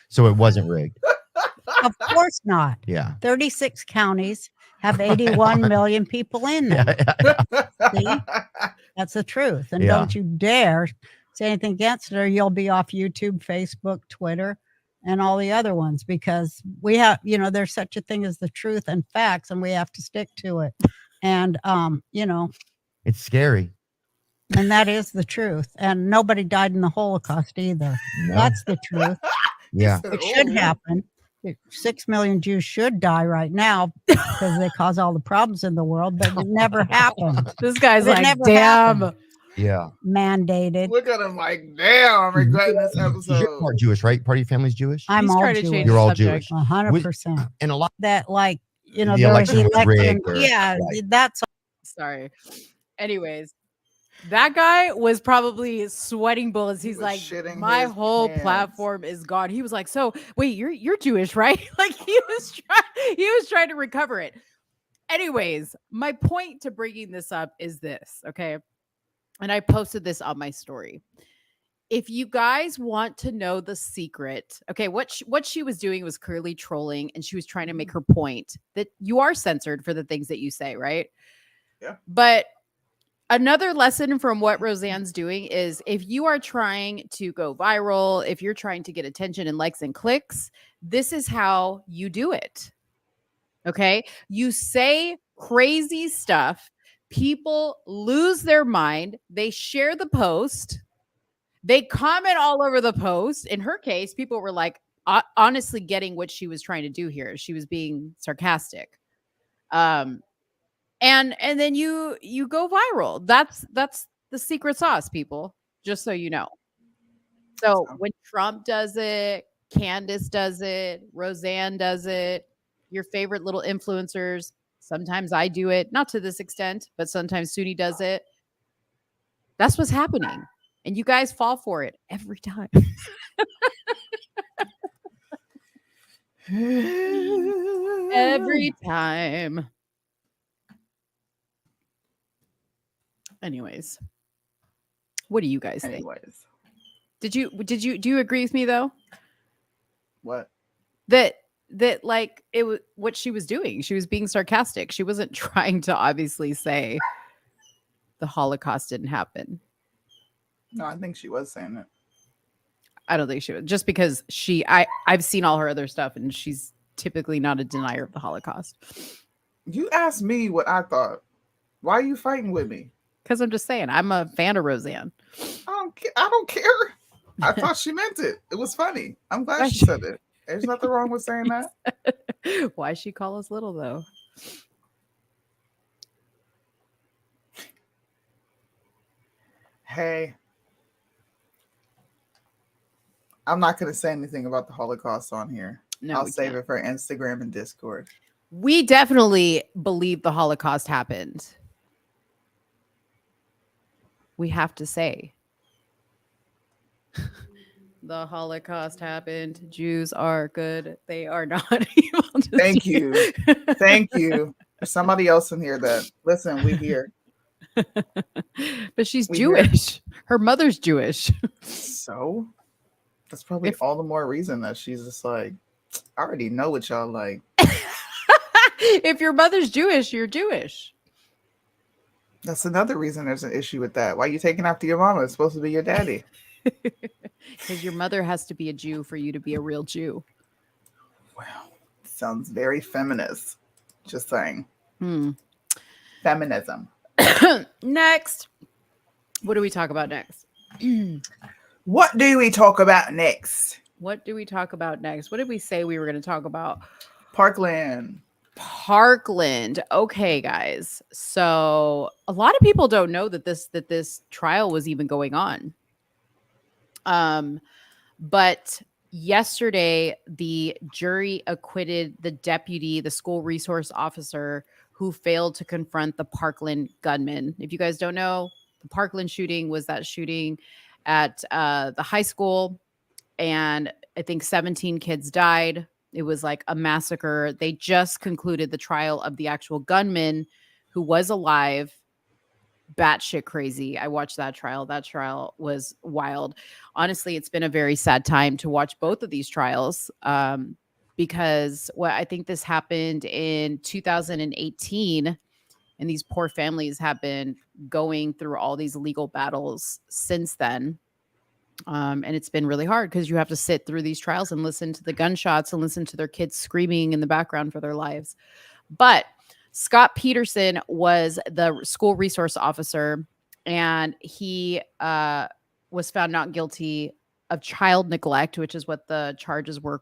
So it wasn't rigged. Of course not. Yeah. 36 counties have 81 million people in them. See? That's the truth. And Yeah. don't you dare say anything against it, or you'll be off YouTube, Facebook, Twitter, and all the other ones, because we have, there's such a thing as the truth and facts, and we have to stick to it. And, It's scary. and that is the truth. And nobody died in the Holocaust either. No. That's the truth. Yeah. It should happen. 6 million Jews should die right now because they cause all the problems in the world, but it never happened. This guy's It like, never damn. happened. Yeah. Mandated. Look at him like, damn, I'm regretting this You're episode. part Jewish, right? Part of your family's Jewish? I'm He's all trying to Jewish. change You're the all subject. Jewish. 100%. And a lot. That The there was election was election. rigged or- Yeah, right. that's Sorry. Anyways, that guy was probably sweating bullets. He He's was like, shitting my his whole pants. platform is gone. He was like, so wait, you're Jewish, right? Like he was trying to recover it. Anyways, my point to bringing this up is this, okay? And I posted this on my story. If you guys want to know the secret, okay, what she was doing was clearly trolling, and she was trying to make her point that you are censored for the things that you say, right? Yeah. But another lesson from what Roseanne's doing is if you are trying to go viral, if you're trying to get attention and likes and clicks, this is how you do it. Okay? You say crazy stuff, people lose their mind, they share the post, they comment all over the post. In her case, people were like honestly getting what she was trying to do here. She was being sarcastic. And then you go viral. That's the secret sauce, people, just so you know. So when Trump does it, Candace does it, Roseanne does it, your favorite little influencers, sometimes I do it, not to this extent, but sometimes Soonie does it. That's what's happening. And you guys fall for it every time. Every time. Anyways, what do you guys think? Anyways, Do you agree with me though? what? That like it was what she was doing. She was being sarcastic. She wasn't trying to obviously say the Holocaust didn't happen. No, I think she was saying it. I don't think she was, just because I've seen all her other stuff and she's typically not a denier of the Holocaust. You asked me what I thought. Why are you fighting with me? Because I'm just saying, I'm a fan of Roseanne. I don't care. I thought she meant it. It was funny. I'm glad she said it. There's nothing wrong with saying that. Why she call us little though? Hey, I'm not going to say anything about the Holocaust on here. No, I'll we save can't. it for Instagram and Discord. We definitely believe the Holocaust happened. We have to say the Holocaust happened. Jews are good. They are not evil. Thank you. Thank you. There's somebody else in here that, listen, we here. But she's We here. Jewish. Her mother's Jewish. So that's probably all the more reason that she's just like, I already know what y'all like. If your mother's Jewish, you're Jewish. That's another reason there's an issue with that. Why you taking after your mama? It's supposed to be your daddy. Because your mother has to be a Jew for you to be a real Jew. Wow. Sounds very feminist. Just saying. Hmm. Feminism. Next. What do we talk about next? What do we talk about next? What do we talk about next? What did we say we were going to talk about? Parkland. Parkland. Okay, guys. So a lot of people don't know that this trial was even going on. But yesterday the jury acquitted the school resource officer who failed to confront the Parkland gunman. If you guys don't know, the Parkland shooting was that shooting at the high school, and I think 17 kids died. It was like a massacre. They just concluded the trial of the actual gunman who was alive. Batshit crazy. I watched that trial. That trial was wild. Honestly, it's been a very sad time to watch both of these trials because I think this happened in 2018, and these poor families have been going through all these legal battles since then. And it's been really hard because you have to sit through these trials and listen to the gunshots and listen to their kids screaming in the background for their lives. But Scot Peterson was the school resource officer, and he was found not guilty of child neglect, which is what the charges were.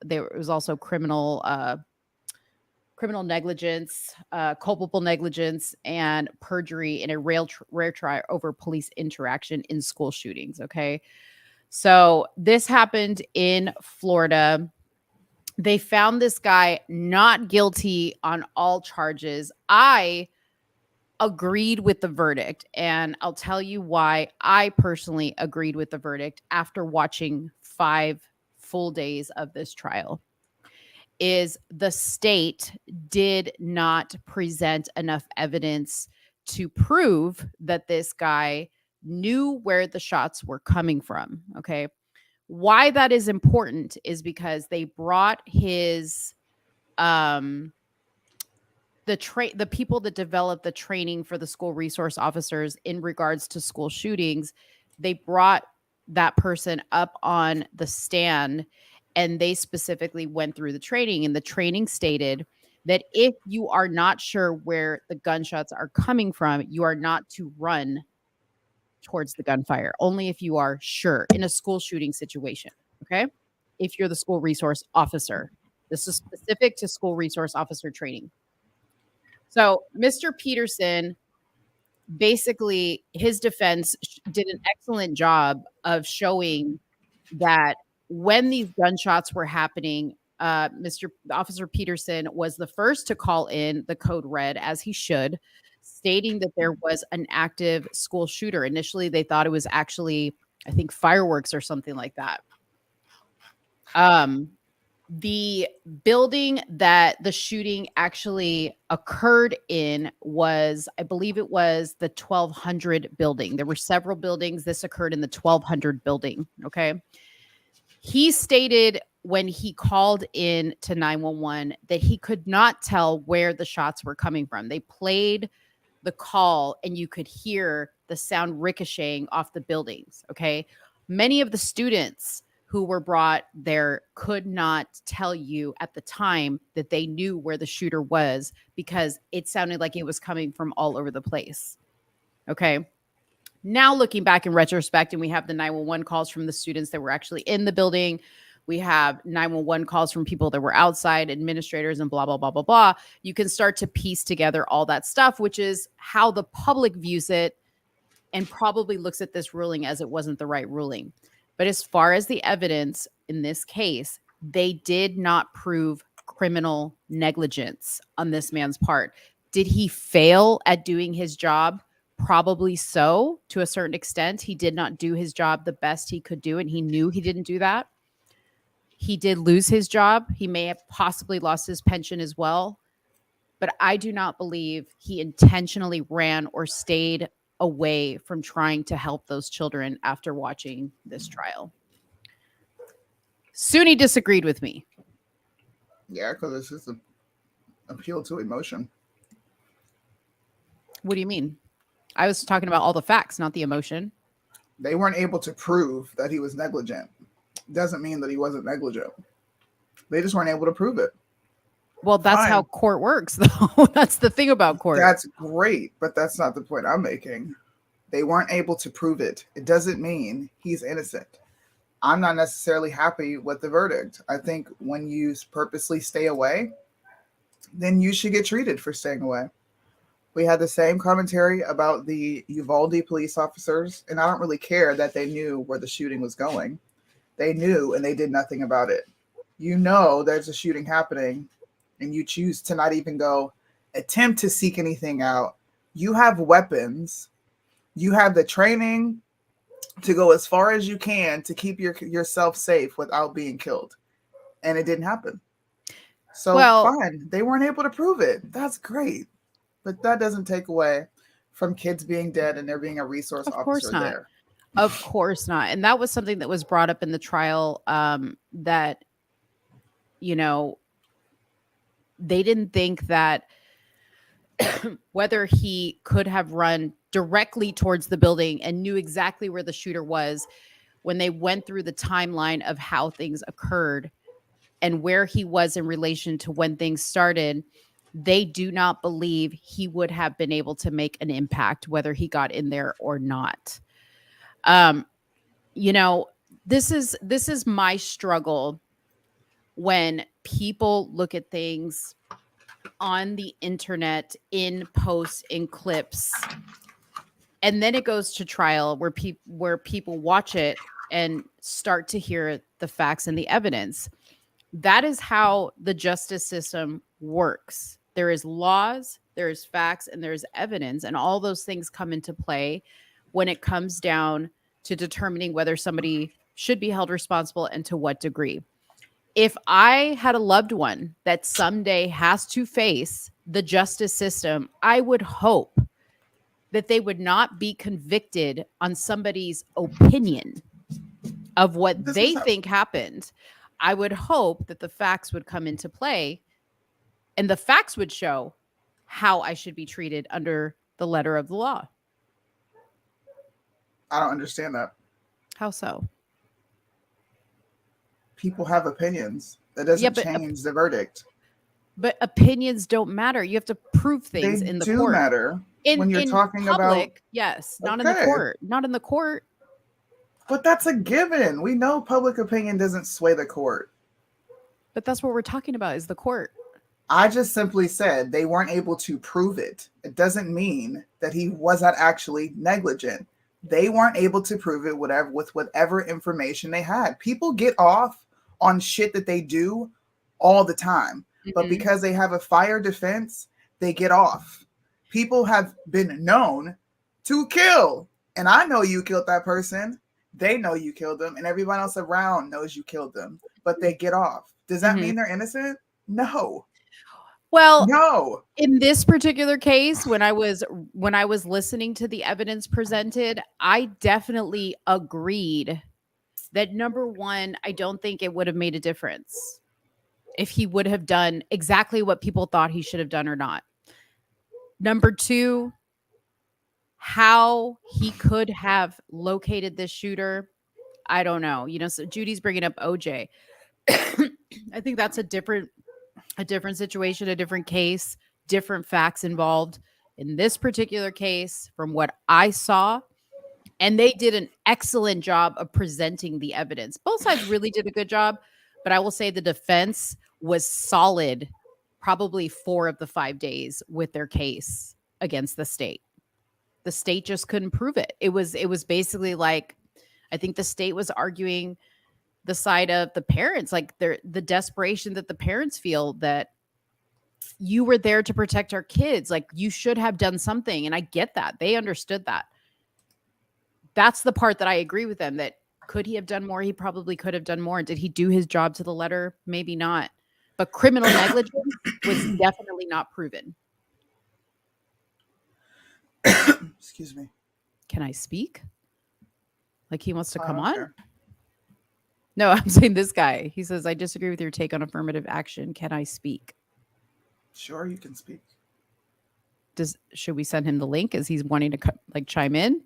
There was also criminal negligence, culpable negligence, and perjury in a rare trial over police interaction in school shootings. Okay. So this happened in Florida. They found this guy not guilty on all charges. I agreed with the verdict, and I'll tell you why I personally agreed with the verdict after watching 5 full days of this trial. Is the state did not present enough evidence to prove that this guy knew where the shots were coming from. Okay. Why that is important is because they brought his the people that developed the training for the school resource officers in regards to school shootings. They brought that person up on the stand, and they specifically went through the training, and the training stated that if you are not sure where the gunshots are coming from, you are not to run towards the gunfire, only if you are sure in a school shooting situation. Okay. If you're the school resource officer, this is specific to school resource officer training. So Mr. Peterson, basically his defense did an excellent job of showing that when these gunshots were happening, Officer Peterson was the first to call in the code red, as he should, stating that there was an active school shooter. Initially, they thought it was actually, I think, fireworks or something like that. The building that the shooting actually occurred in was, I believe it was the 1200 building. There were several buildings. This occurred in the 1200 building. Okay. He stated when he called in to 911 that he could not tell where the shots were coming from. They played the call and you could hear the sound ricocheting off the buildings. Okay. Many of the students who were brought there could not tell you at the time that they knew where the shooter was because it sounded like it was coming from all over the place. Okay. Now looking back in retrospect, and we have the 911 calls from the students that were actually in the building. We have 911 calls from people that were outside, administrators, and blah, blah, blah, blah, blah. You can start to piece together all that stuff, which is how the public views it and probably looks at this ruling as it wasn't the right ruling. But as far as the evidence in this case, they did not prove criminal negligence on this man's part. Did he fail at doing his job? Probably so, to a certain extent. He did not do his job the best he could do, and he knew he didn't do that. He did lose his job. He may have possibly lost his pension as well. But I do not believe he intentionally ran or stayed away from trying to help those children after watching this trial. Soonie disagreed with me. Yeah, because this is an appeal to emotion. What do you mean? I was talking about all the facts, not the emotion. They weren't able to prove that he was negligent. Doesn't mean that he wasn't negligent. They just weren't able to prove it. Well, that's how Fine. court works, though. That's the thing about court. That's great, but that's not the point I'm making. They weren't able to prove it. It doesn't mean he's innocent. I'm not necessarily happy with the verdict. I think when you purposely stay away, then you should get treated for staying away. We had the same commentary about the Uvalde police officers, and I don't really care that they knew where the shooting was going. They knew and they did nothing about it. You know there's a shooting happening, and you choose to not even go attempt to seek anything out. You have weapons. You have the training to go as far as you can to keep yourself safe without being killed. And it didn't happen. So fine, they weren't able to prove it. That's great. But that doesn't take away from kids being dead and there being a resource officer there. Of course not. And that was something that was brought up in the trial, that, you know, they didn't think that whether he could have run directly towards the building and knew exactly where the shooter was when they went through the timeline of how things occurred and where he was in relation to when things started. They do not believe he would have been able to make an impact, whether he got in there or not. You know, this is my struggle when people look at things on the internet, in posts, in clips, and then it goes to trial where people watch it and start to hear the facts and the evidence. That is how the justice system works. There is laws, there is facts, and there's evidence, and all those things come into play when it comes down to determining whether somebody should be held responsible and to what degree. If I had a loved one that someday has to face the justice system, I would hope that they would not be convicted on somebody's opinion of what they think happened. I would hope that the facts would come into play and the facts would show how I should be treated under the letter of the law. I don't understand that. How so? People have opinions. That doesn't change the verdict. But opinions don't matter. You have to prove things in the court. They do matter when you're talking public, about. Yes, not in the court. Not in the court. But that's a given. We know public opinion doesn't sway the court. But that's what we're talking about is the court. I just simply said they weren't able to prove it. It doesn't mean that he was not actually negligent. They weren't able to prove it with whatever information they had. People get off on shit that they do all the time. But because they have a fire defense, they get off. People have been known to kill. And I know you killed that person. They know you killed them. And everyone else around knows you killed them. But they get off. Does that mean they're innocent? No. Well, no. In this particular case, when I was listening to the evidence presented, I definitely agreed that number one, I don't think it would have made a difference if he would have done exactly what people thought he should have done or not. Number two, how he could have located this shooter, I don't know. You know, so Judy's bringing up OJ. I think that's a different situation, a different case, different facts involved. In this particular case, from what I saw, and they did an excellent job of presenting the evidence. Both sides really did a good job, but I will say the defense was solid probably 4 of the 5 days with their case against the state. The state just couldn't prove it. It was basically like, I think the state was arguing the side of the parents, like the desperation that the parents feel that you were there to protect our kids. Like you should have done something. And I get that. They understood that. That's the part that I agree with them, that could he have done more? He probably could have done more. Did he do his job to the letter? Maybe not. But criminal negligence was definitely not proven. Excuse me. Can I speak? Like he wants to come on? Care. No, I'm saying this guy. He says, I disagree with your take on affirmative action. Can I speak? Sure, you can speak. Should we send him the link? Is he's wanting to chime in?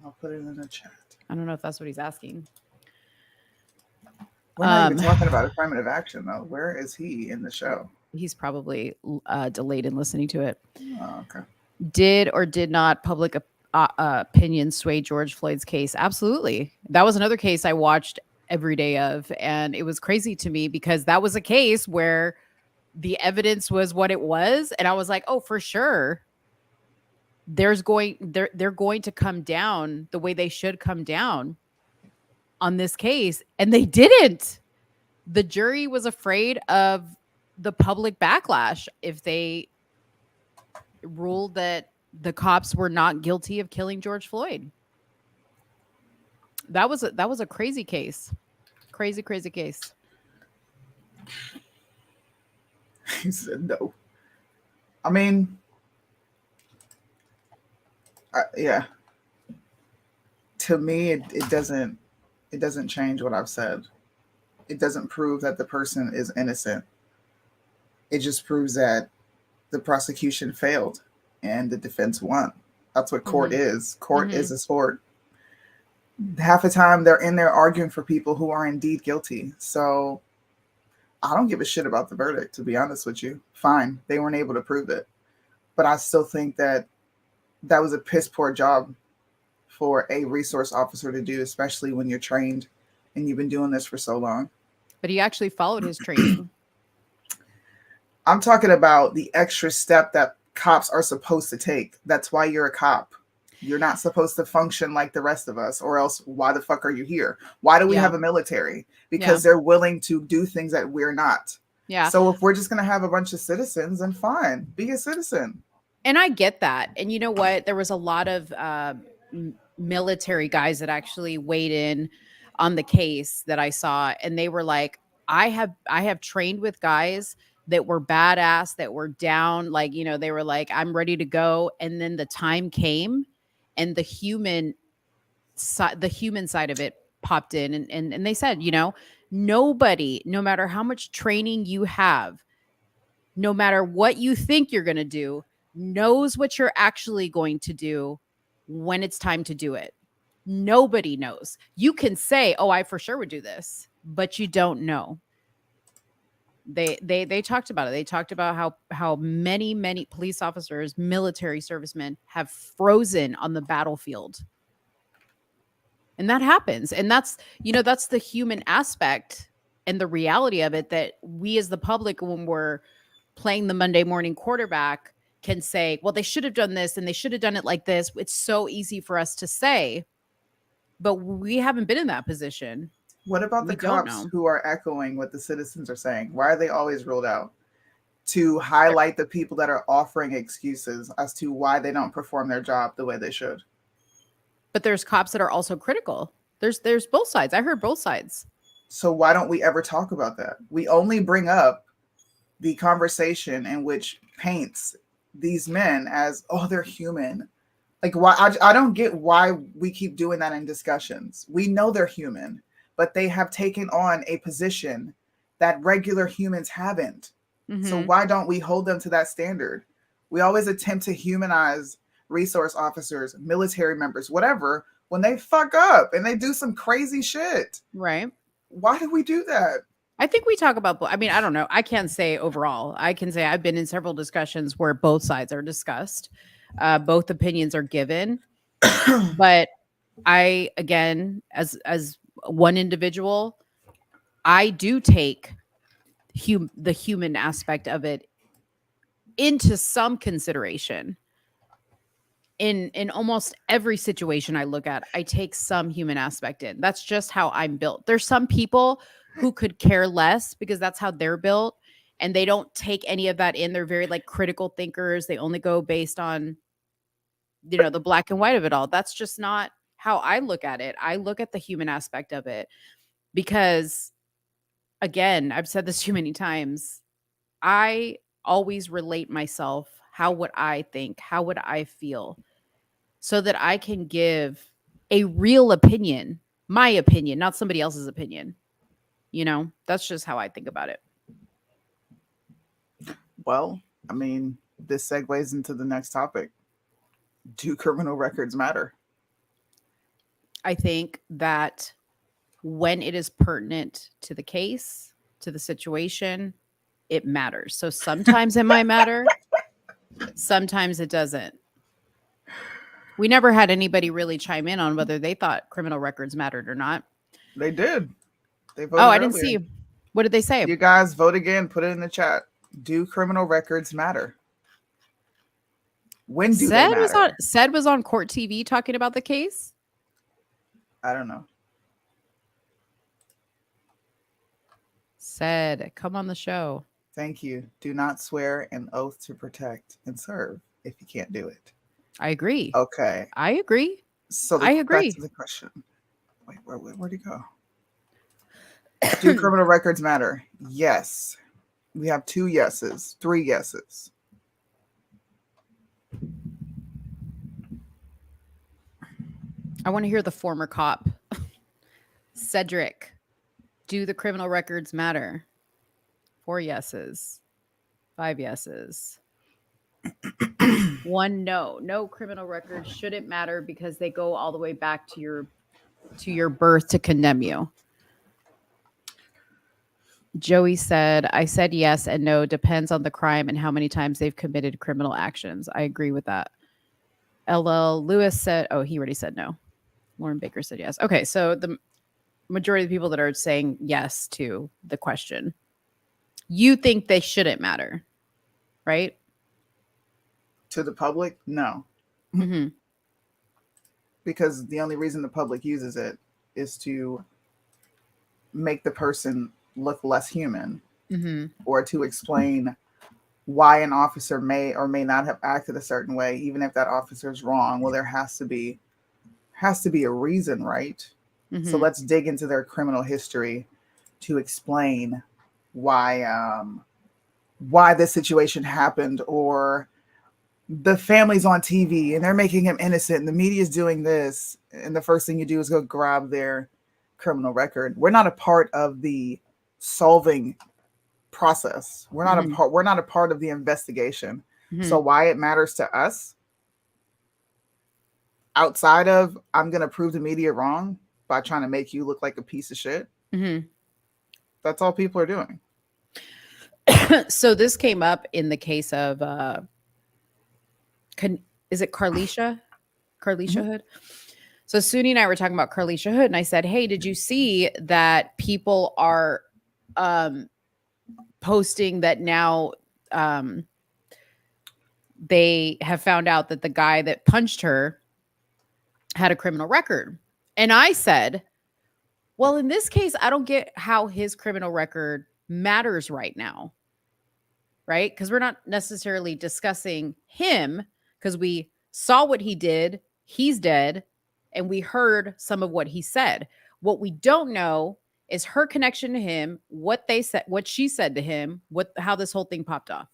I'll put it in the chat. I don't know if that's what he's asking. We're not even talking about affirmative action, though. Where is he in the show? He's probably delayed in listening to it. Oh, okay. Did or did not public opinion sway George Floyd's case? Absolutely. That was another case I watched every day of, and it was crazy to me because that was a case where the evidence was what it was, and I was like, oh, for sure they're going to come down the way they should come down on this case, and they didn't. The jury was afraid of the public backlash if they ruled that the cops were not guilty of killing George Floyd. That was a crazy case. Crazy case. He said no. I mean, yeah. To me, it doesn't change what I've said. It doesn't prove that the person is innocent. It just proves that the prosecution failed and the defense won. That's what court is. Court is a sport. Half the time they're in there arguing for people who are indeed guilty. So I don't give a shit about the verdict, to be honest with you. Fine, they weren't able to prove it. But I still think that was a piss poor job for a resource officer to do, especially when you're trained and you've been doing this for so long. But he actually followed his training. I'm talking about the extra step that cops are supposed to take. That's why you're a cop. You're not supposed to function like the rest of us, or else why the fuck are you here? Why do we have a military? Because they're willing to do things that we're not. Yeah. So if we're just going to have a bunch of citizens, then fine, be a citizen. And I get that. And you know what? There was a lot of military guys that actually weighed in on the case that I saw. And they were like, I have trained with guys that were badass, that were down. Like, you know, they were like, I'm ready to go. And then the time came and the human side of it popped in. And they said, you know, nobody, no matter how much training you have, no matter what you think you're going to do, knows what you're actually going to do when it's time to do it. Nobody knows. You can say, oh, I for sure would do this, but you don't know. They talked about it. They talked about how many police officers, military servicemen have frozen on the battlefield. And that happens. And that's, you know, that's the human aspect and the reality of it, that we as the public, when we're playing the Monday morning quarterback, can say, well, they should have done this and they should have done it like this. It's so easy for us to say, but we haven't been in that position. What about the cops who are echoing what the citizens are saying? Why are they always ruled out? To highlight the people that are offering excuses as to why they don't perform their job the way they should. But there's cops that are also critical. There's both sides. I heard both sides. So why don't we ever talk about that? We only bring up the conversation in which paints these men as, oh, they're human. Like, why? I don't get why we keep doing that in discussions. We know they're human, but they have taken on a position that regular humans haven't. Mm-hmm. So why don't we hold them to that standard? We always attempt to humanize resource officers, military members, whatever, when they fuck up and they do some crazy shit. Right. Why do we do that? I think we talk about, I mean, I don't know. I can't say overall. I can say I've been in several discussions where both sides are discussed. Both opinions are given. But I, again, as one individual, I do take the human aspect of it into some consideration. In almost every situation I look at, I take some human aspect in. That's just how I'm built. There's some people who could care less because that's how they're built, and they don't take any of that in. They're very like critical thinkers. They only go based on, you know, the black and white of it all. That's just not how I look at it. I look at the human aspect of it because, again, I've said this too many times. I always relate myself. How would I think? How would I feel? So that I can give a real opinion, my opinion, not somebody else's opinion. You know, that's just how I think about it. Well, I mean, this segues into the next topic. Do criminal records matter? I think that when it is pertinent to the case, to the situation, it matters. So sometimes it might matter, sometimes it doesn't. We never had anybody really chime in on whether they thought criminal records mattered or not. They did. They voted. Oh, I didn't earlier. see. What did they say? You guys vote again. Put it in the chat. Do criminal records matter? When do they matter? Said was on Court TV talking about the case. I don't know. Said, come on the show. Thank you. Do not swear an oath to protect and serve if you can't do it. I agree. Okay. I agree. So I agree. Back to the question. Wait, where'd he go? Do criminal records matter? Yes. We have 2 yeses, 3 yeses. I want to hear the former cop. Cedric, do the criminal records matter? 4 yeses. 5 yeses. 1 no. No criminal records shouldn't matter because they go all the way back to your birth to condemn you. Joey said, I said yes and no. Depends on the crime and how many times they've committed criminal actions. I agree with that. LL Lewis said, oh, he already said no. Lauren Baker said yes. Okay, so the majority of the people that are saying yes to the question, you think they shouldn't matter, right? To the public? No. Mm-hmm. Because the only reason the public uses it is to make the person look less human, Mm-hmm. or to explain why an officer may or may not have acted a certain way, even if that officer is wrong. Well, there has to be a reason, right? Mm-hmm. So let's dig into their criminal history to explain why this situation happened, or the family's on TV and they're making him innocent and the media's doing this, and the first thing you do is go grab their criminal record. We're not a part of the solving process. We're not a part of the investigation. Mm-hmm. So why it matters to us, outside of I'm going to prove the media wrong by trying to make you look like a piece of shit. Mm-hmm. That's all people are doing. So this came up in the case of is it Carlisha Mm-hmm. Hood? So Soonie and I were talking about Carlisha Hood, and I said, hey, did you see that people are posting that now they have found out that the guy that punched her had a criminal record? And I said, well, in this case, I don't get how his criminal record matters right now, right? Because we're not necessarily discussing him, because we saw what he did, he's dead, and we heard some of what he said. What we don't know is her connection to him, what they said, what she said to him, how this whole thing popped off.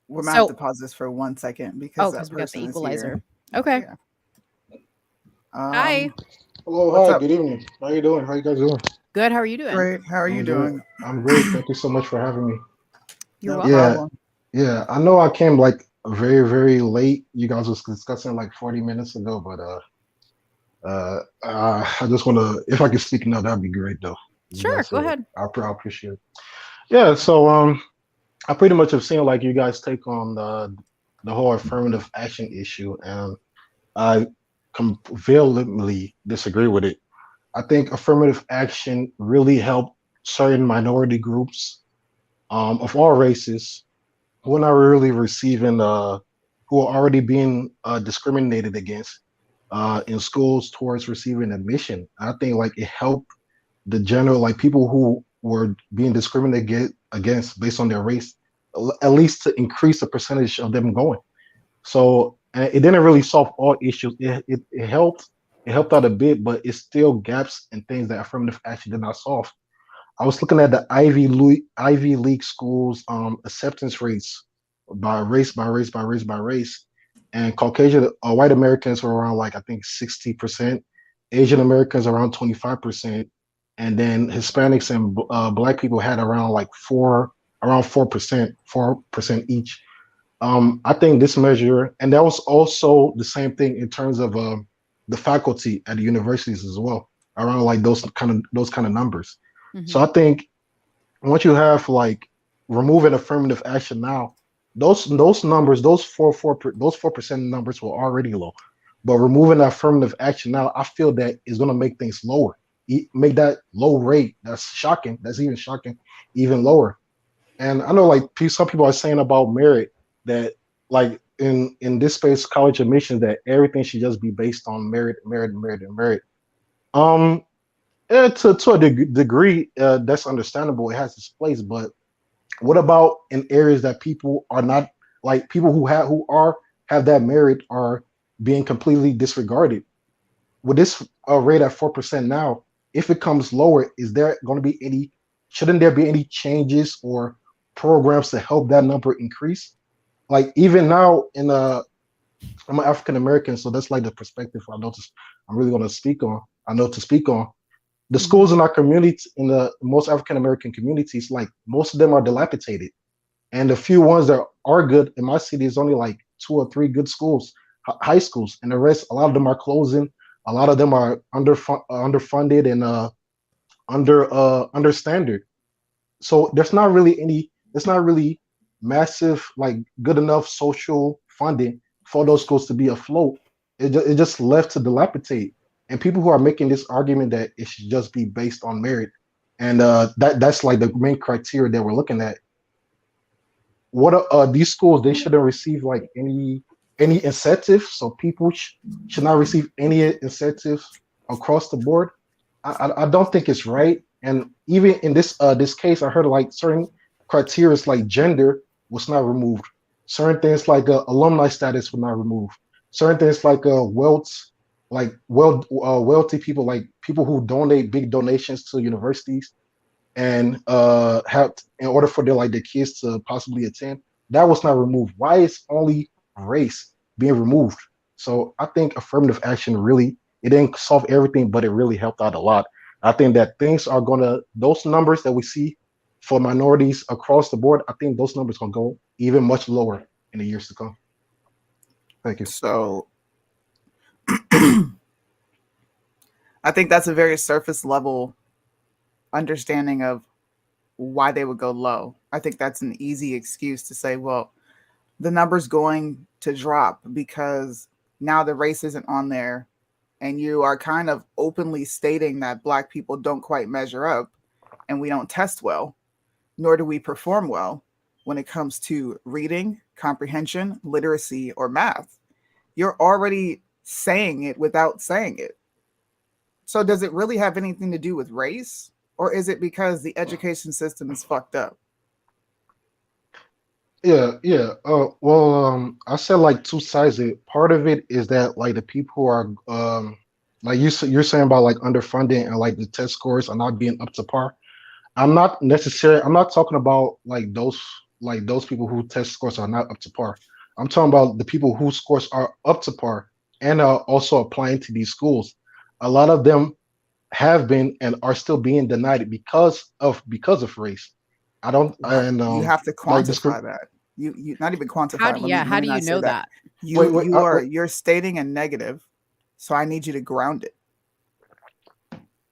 We're going to have to pause this for 1 second because that we got the person equalizer. is here. Okay. Yeah. Hi. Hello, What's hi, up? good evening. How you doing? How you guys doing? Good. How are you doing? Great. How are you I'm doing? good. I'm great. Thank you so much for having me. You're No welcome. problem. Yeah, I know I came like very, very late. You guys was discussing like 40 minutes ago, but I just want to, if I could speak now, that'd be great though. Sure. Go ahead. I appreciate it. Yeah, so I pretty much have seen like you guys take on the whole affirmative action issue, and I vehemently disagree with it. I think affirmative action really helped certain minority groups of all races who are not really receiving, who are already being discriminated against in schools towards receiving admission. I think like it helped the general, like people who were being discriminated against based on their race, at least to increase the percentage of them going. So it didn't really solve all issues. It helped. It helped out a bit, but it's still gaps and things that affirmative action did not solve. I was looking at the Ivy League schools acceptance rates by race, and Caucasian white Americans were around like I think 60%, Asian Americans around 25%, and then Hispanics and Black people had around like 4% each. I think this measure, and that was also the same thing in terms of the faculty at the universities as well. around like those kind of numbers. So I Mhm. think once you have like removing affirmative action now, those numbers, those 4% numbers were already low. But removing affirmative action now, I feel that is gonna make things lower. Make that low rate that's shocking, that's even shocking, even lower. And I know like some people are saying about merit that like in this space, college admissions, that everything should just be based on merit, merit, merit, and merit. Um, to a degree, that's understandable. It has its place, but what about in areas that people are not like people who have that merit are being completely disregarded? With this rate at 4% now, if it comes lower, is there going to be any? Shouldn't there be any changes or programs to help that number increase? Like even now, I'm an African American, so that's like the perspective I notice. I'm really going to speak on. I know to speak on the Mhm. schools in our community, in the most African American communities, like most of them are dilapidated, and the few ones that are good in my city is only like 2 or 3 good schools, high schools, and the rest, a lot of them are closing. A lot of them are underfunded and under standard. So there's not really massive like good enough social funding for those schools to be afloat. It just left to dilapidate. And people who are making this argument that it should just be based on merit, and that's like the main criteria that we're looking at. What are these schools? They shouldn't receive like any incentive, so people should not receive any incentives across the board. I don't think it's right. And even in this case, I heard like certain criteria like gender was not removed. Certain things like alumni status were not removed. Certain things like wealth, wealthy people, like people who donate big donations to universities and have in order for their kids to possibly attend. That was not removed. Why is only race being removed? So I think affirmative action really, it didn't solve everything, but it really helped out a lot. I think that things are gonna, those numbers that we see for minorities across the board, I think those numbers gonna go even much lower in the years to come. Thank you. So I think that's a very surface level understanding of why they would go low. I think that's an easy excuse to say, well, the number's going to drop because now the race isn't on there, and you are kind of openly stating that Black people don't quite measure up and we don't test well, nor do we perform well when it comes to reading, comprehension, literacy, or math. You're already saying it without saying it. So does it really have anything to do with race? Or is it because the education system is fucked up? Yeah, yeah. I said like two sides of it. Part of it is that like the people who are like you're saying about like underfunding and like the test scores are not being up to par. I'm not talking about like those people who test scores are not up to par. I'm talking about the people whose scores are up to par and are also applying to these schools. A lot of them have been and are still being denied because of race. I don't and You have to like this. quantify that. You not even How quantify. do yeah, Let how me do you not say know that. that? Wait, wait. You're stating a negative, so I need you to ground it.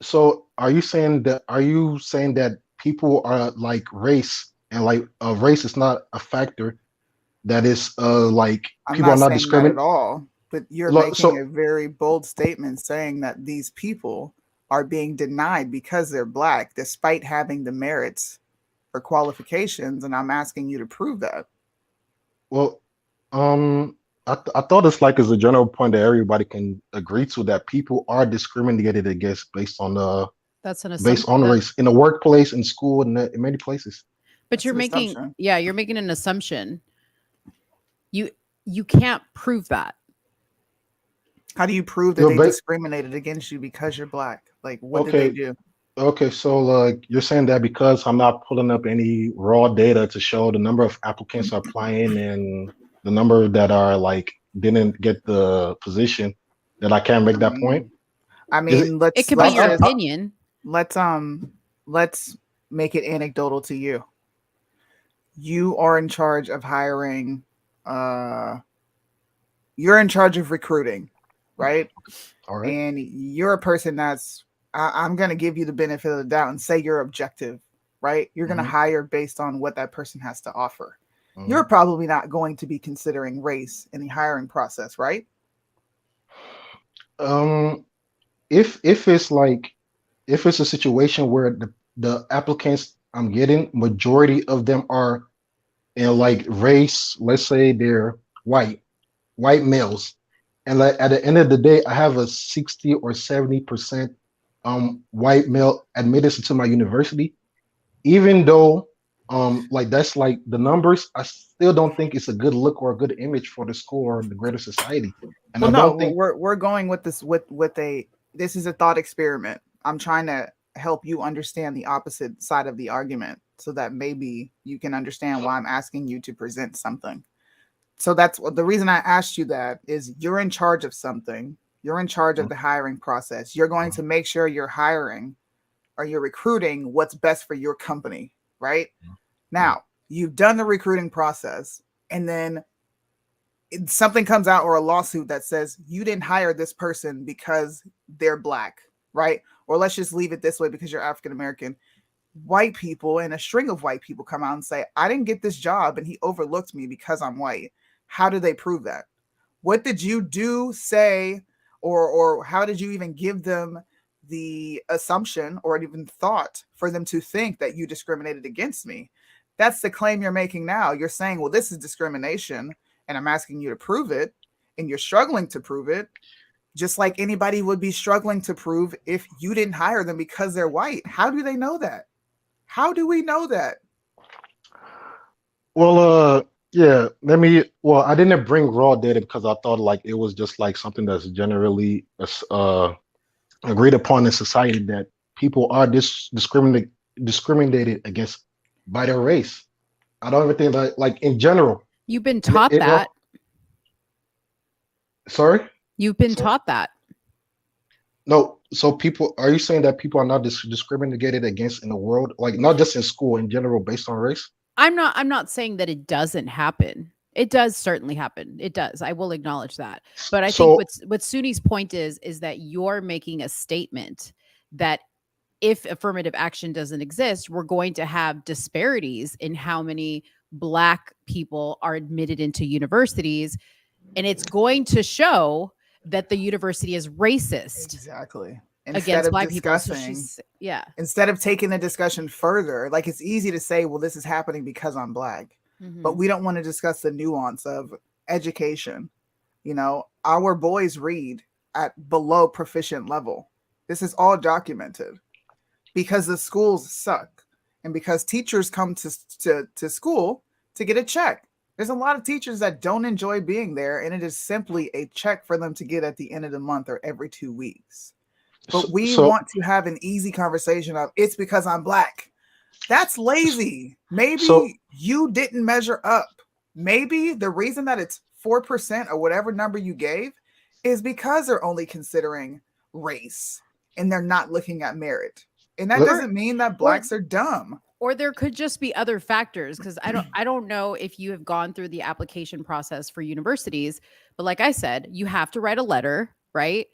So are you saying that people are like race and like race is not a factor that is like I'm people are not not saying that at discriminate? all, but you're making a So very bold statement saying that these people are being denied because they're Black, despite having the merits or qualifications, and I'm asking you to prove that. well, I thought it's like as a general point that everybody can agree to that people are discriminated against That's an based assumption. on race in the workplace, in school, and in many places. But That's you're an making assumption. yeah, you're making an assumption. You you can't prove that. How do you prove that You're they ba- discriminated against you because you're Black? Like, what did they okay. do? Okay, so like you're saying that because I'm not pulling up any raw data to show the number of applicants are applying and the number that are like didn't get the position, that I can't make I that point. mean, I Is it? mean, It let's could be let's your just opinion. let's um let's make it anecdotal to you. You are in charge of hiring. Uh, you're in charge of recruiting, right? All right. And you're a person that's I'm going to give you the benefit of the doubt and say you're objective, right? You're going to hire based on what that person has to offer. You're probably not going to be considering race in the hiring process, right? If it's a situation where the applicants I'm getting, majority of them are in like race, let's say they're white males, and like at the end of the day, I have a 60 or 70% white male admitted to my university, even though like that's like the numbers, I still don't think it's a good look or a good image for the school or the greater society. And Well, I no, don't think we're going with this with this is a thought experiment. I'm trying to help you understand the opposite side of the argument so that maybe you can understand why I'm asking you to present something. So that's the reason I asked you that is you're in charge of something. You're in charge of the hiring process. You're going to make sure you're hiring or you're recruiting what's best for your company, right? Now, you've done the recruiting process and then something comes out or a lawsuit that says you didn't hire this person because they're black, right? Or let's just leave it this way because you're African American. White people and a string of white people come out and say, I didn't get this job and he overlooked me because I'm white. How do they prove that? What did you do, say, or how did you even give them the assumption or even thought for them to think that you discriminated against me? That's the claim you're making now. You're saying, well, this is discrimination, and I'm asking you to prove it, and you're struggling to prove it, just like anybody would be struggling to prove if you didn't hire them because they're white. How do they know that? How do we know that? Well, yeah, I didn't bring raw data because I thought like it was just like something that's generally agreed upon in society that people are discriminated against by their race. I don't even think that like in general. You've been taught that. Sorry? You've been taught that. No, so are you saying that people are not discriminated against in the world, like not just in school in general based on race? I'm not saying that it doesn't happen. It does certainly happen. It does. I will acknowledge that. But I think what Soonie's point is that you're making a statement that if affirmative action doesn't exist, we're going to have disparities in how many Black people are admitted into universities. And it's going to show that the university is racist. Exactly. Against Black people. So instead of taking the discussion further, like it's easy to say, well, this is happening because I'm Black, but we don't want to discuss the nuance of education. You know, our boys read at below proficient level. This is all documented because the schools suck and because teachers come to school to get a check. There's a lot of teachers that don't enjoy being there, and it is simply a check for them to get at the end of the month or every 2 weeks. But we want to have an easy conversation of it's because I'm Black. That's lazy. Maybe you didn't measure up. Maybe the reason that it's 4% or whatever number you gave is because they're only considering race and they're not looking at merit. And that doesn't mean that Blacks are dumb. Or there could just be other factors because I don't know if you have gone through the application process for universities, but like I said, you have to write a letter, right?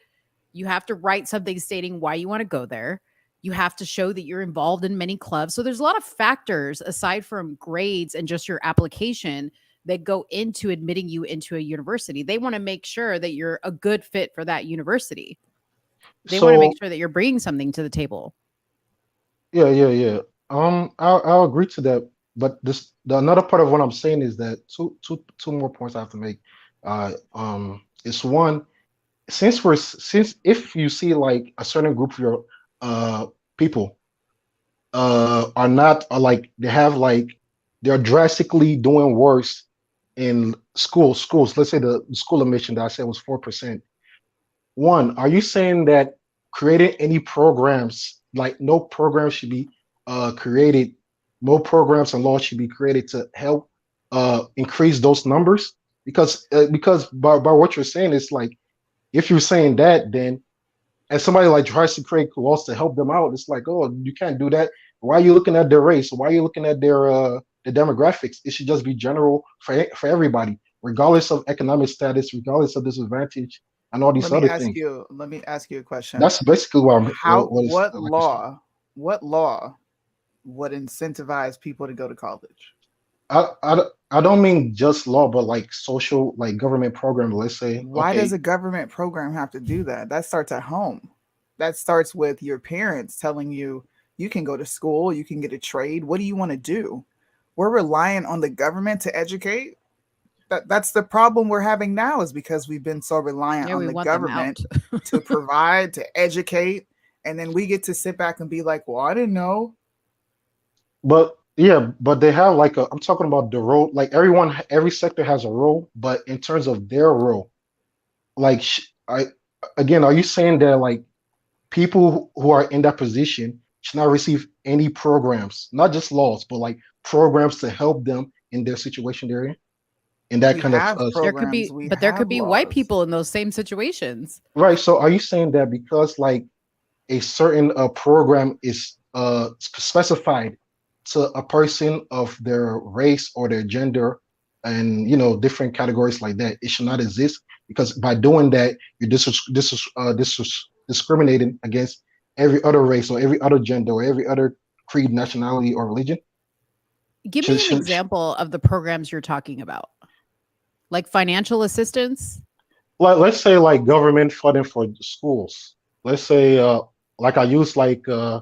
You have to write something stating why you want to go there. You have to show that you're involved in many clubs. So there's a lot of factors aside from grades and just your application that go into admitting you into a university. They want to make sure that you're a good fit for that university. They want to make sure that you're bringing something to the table. Yeah. I'll agree to that. But another part of what I'm saying is that two more points I have to make. Is one, since if you see like a certain group of your people they're drastically doing worse in schools. Let's say the school admission that I said was 4%. One, are you saying that creating any programs, like no programs should be created, no programs and laws should be created to help increase those numbers? Because by what you're saying, it's like if you're saying that, then and somebody like tries to create laws to help them out, it's like, oh, you can't do that. Why are you looking at their race? Why are you looking at their the demographics? It should just be general for everybody, regardless of economic status, regardless of disadvantage. and all these Let me other ask things. you. Let me ask you a question. That's basically what I'm How? what is What like you said. law? What law would incentivize people to go to college? I don't mean just law, but like social, like government program. Let's say, Why does okay, a government program have to do that? That starts at home. That starts with your parents telling you you can go to school, you can get a trade. What do you want to do? We're relying on the government to educate. That's the problem we're having now, is because we've been so reliant Yeah, on we the want them out. government to provide, to educate, and then we get to sit back and be like, well, I didn't know. but yeah, but they have like a. I'm talking about the role. Like everyone, every sector has a role, but in terms of their role, like I again, are you saying that like people who are in that position should not receive any programs, not just laws, but like programs to help them in their situation they're in that We kind of have There could programs, be, we but there could have be white laws. people in those same situations. right. So are you saying that because like a certain program is specified to a person of their race or their gender and different categories like that, it should not exist because by doing that you're discriminating against every other race or every other gender or every other creed, nationality, or religion? Give Should, me an should, example of the programs you're talking about, like financial assistance. let's say like government funding for schools. Let's say like I use like uh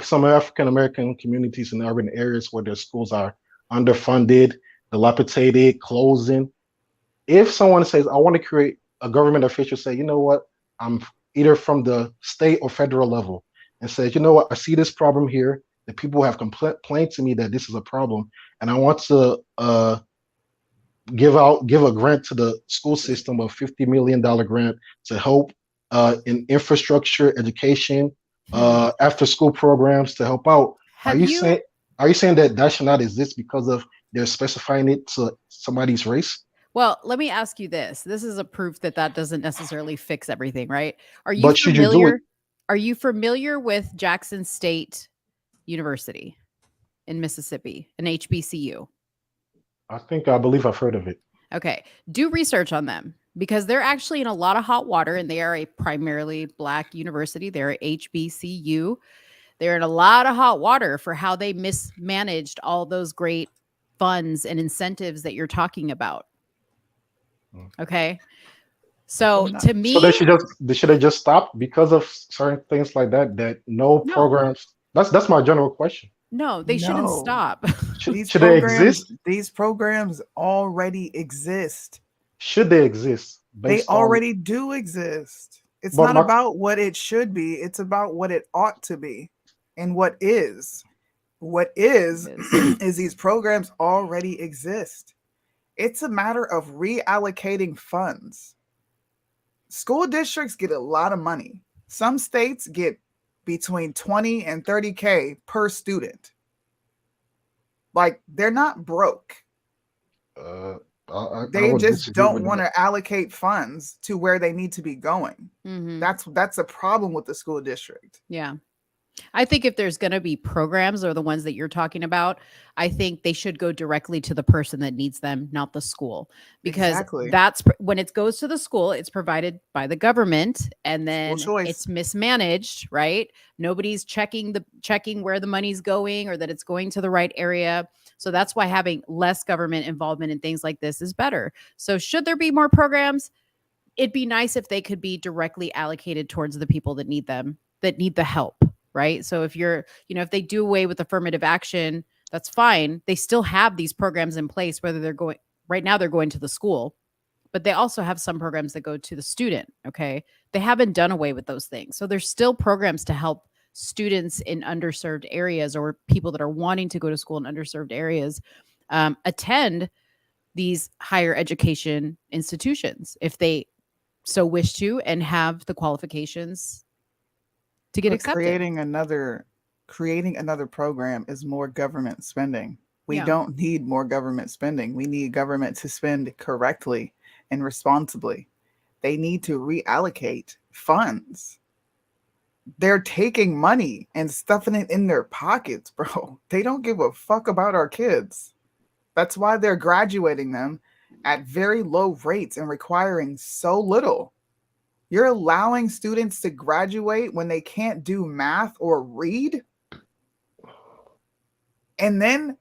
some African American communities in urban areas where their schools are underfunded, dilapidated, closing. If someone says, I want to create a government official, say, you know what, I'm either from the state or federal level, and says, you know what, I see this problem here. The people have complained to me that this is a problem, and I want to give a grant to the school system of $50 million grant to help in infrastructure, education, after school programs to help out. Are Have you you? saying that should not exist because of they're specifying it to somebody's race? Well, let me ask you this. This is a proof that that doesn't necessarily fix everything, right? Are you But should you do it? familiar? Are you familiar with Jackson State University in Mississippi, an HBCU? I believe I've heard of it. Okay, do research on them because they're actually in a lot of hot water and they are a primarily Black university. They're a HBCU. They're in a lot of hot water for how they mismanaged all those great funds and incentives that you're talking about. Okay. So to So me, they should have just stopped because of certain things like that. That no no, programs. That's my general question. no, they shouldn't No. stop. These Should they exist? programs already exist. Should they exist They based on? already do exist. It's But not my about what it should be, it's about what it ought to be. And what is is these programs already exist. It's a matter of reallocating funds. School districts get a lot of money. Some states get between 20 and 30K per student. Like, they're not broke. I They would just disagree don't with want that. to allocate funds to where they need to be going. Mhm. That's a problem with the school district. Yeah. I think if there's going to be programs or the ones that you're talking about, I think they should go directly to the person that needs them, not the school, because Exactly. that's when it goes to the school, it's provided by the government and then choice. it's mismanaged, right? Nobody's checking where the money's going or that it's going to the right area. So that's why having less government involvement in things like this is better. So should there be more programs? It'd be nice if they could be directly allocated towards the people that need them, that need the help. Right. So if if they do away with affirmative action, that's fine. They still have these programs in place, whether they're going right now, they're going to the school, but they also have some programs that go to the student. Okay. They haven't done away with those things. So there's still programs to help students in underserved areas or people that are wanting to go to school in underserved areas attend these higher education institutions if they so wish to and have the qualifications to get But accepted. creating another program is more government spending. We Yeah. don't need more government spending. We need government to spend correctly and responsibly. They need to reallocate funds. They're taking money and stuffing it in their pockets, bro. They don't give a fuck about our kids. That's why they're graduating them at very low rates and requiring so little. You're allowing students to graduate when they can't do math or read. And then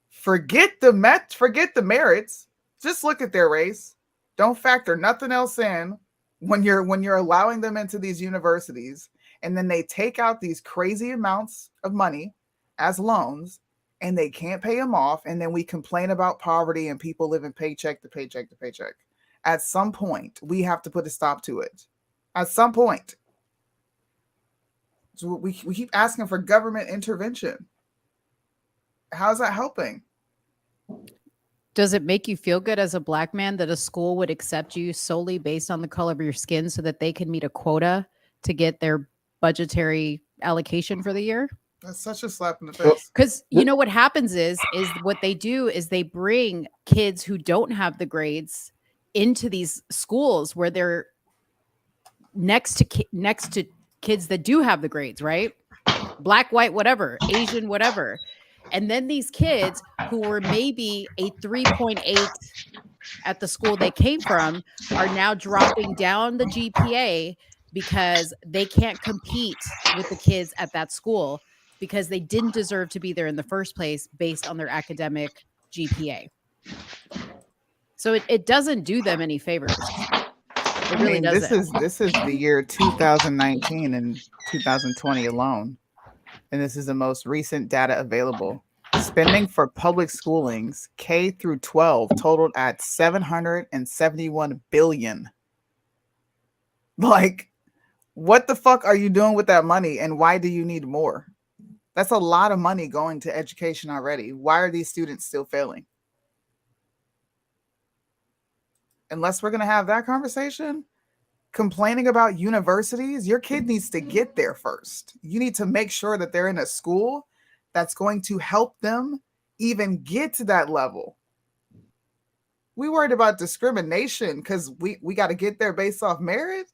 forget the merits. Just look at their race. Don't factor nothing else in when you're allowing them into these universities, and then they take out these crazy amounts of money as loans and they can't pay them off, and then we complain about poverty and people living paycheck to paycheck to paycheck. At some point, we have to put a stop to it. At some point. So we keep asking for government intervention. How's that helping? Does it make you feel good as a Black man that a school would accept you solely based on the color of your skin so that they can meet a quota to get their budgetary allocation for the year? That's such a slap in the face. Because you know what happens is what they do is they bring kids who don't have the grades into these schools where they're next to kids that do have the grades, right? Black, white, whatever, Asian, whatever. And then these kids who were maybe a 3.8 at the school they came from are now dropping down the GPA because they can't compete with the kids at that school because they didn't deserve to be there in the first place based on their academic GPA. So it doesn't do them any favors. It really doesn't. This is the year 2019 and 2020 alone. And this is the most recent data available. Spending for public schoolings, K through 12, totaled at $771 billion. Like, what the fuck are you doing with that money, and why do you need more? That's a lot of money going to education already. Why are these students still failing? Unless we're going to have that conversation, complaining about universities, your kid needs to get there first. You need to make sure that they're in a school that's going to help them even get to that level. We worried about discrimination because we got to get there based off merit?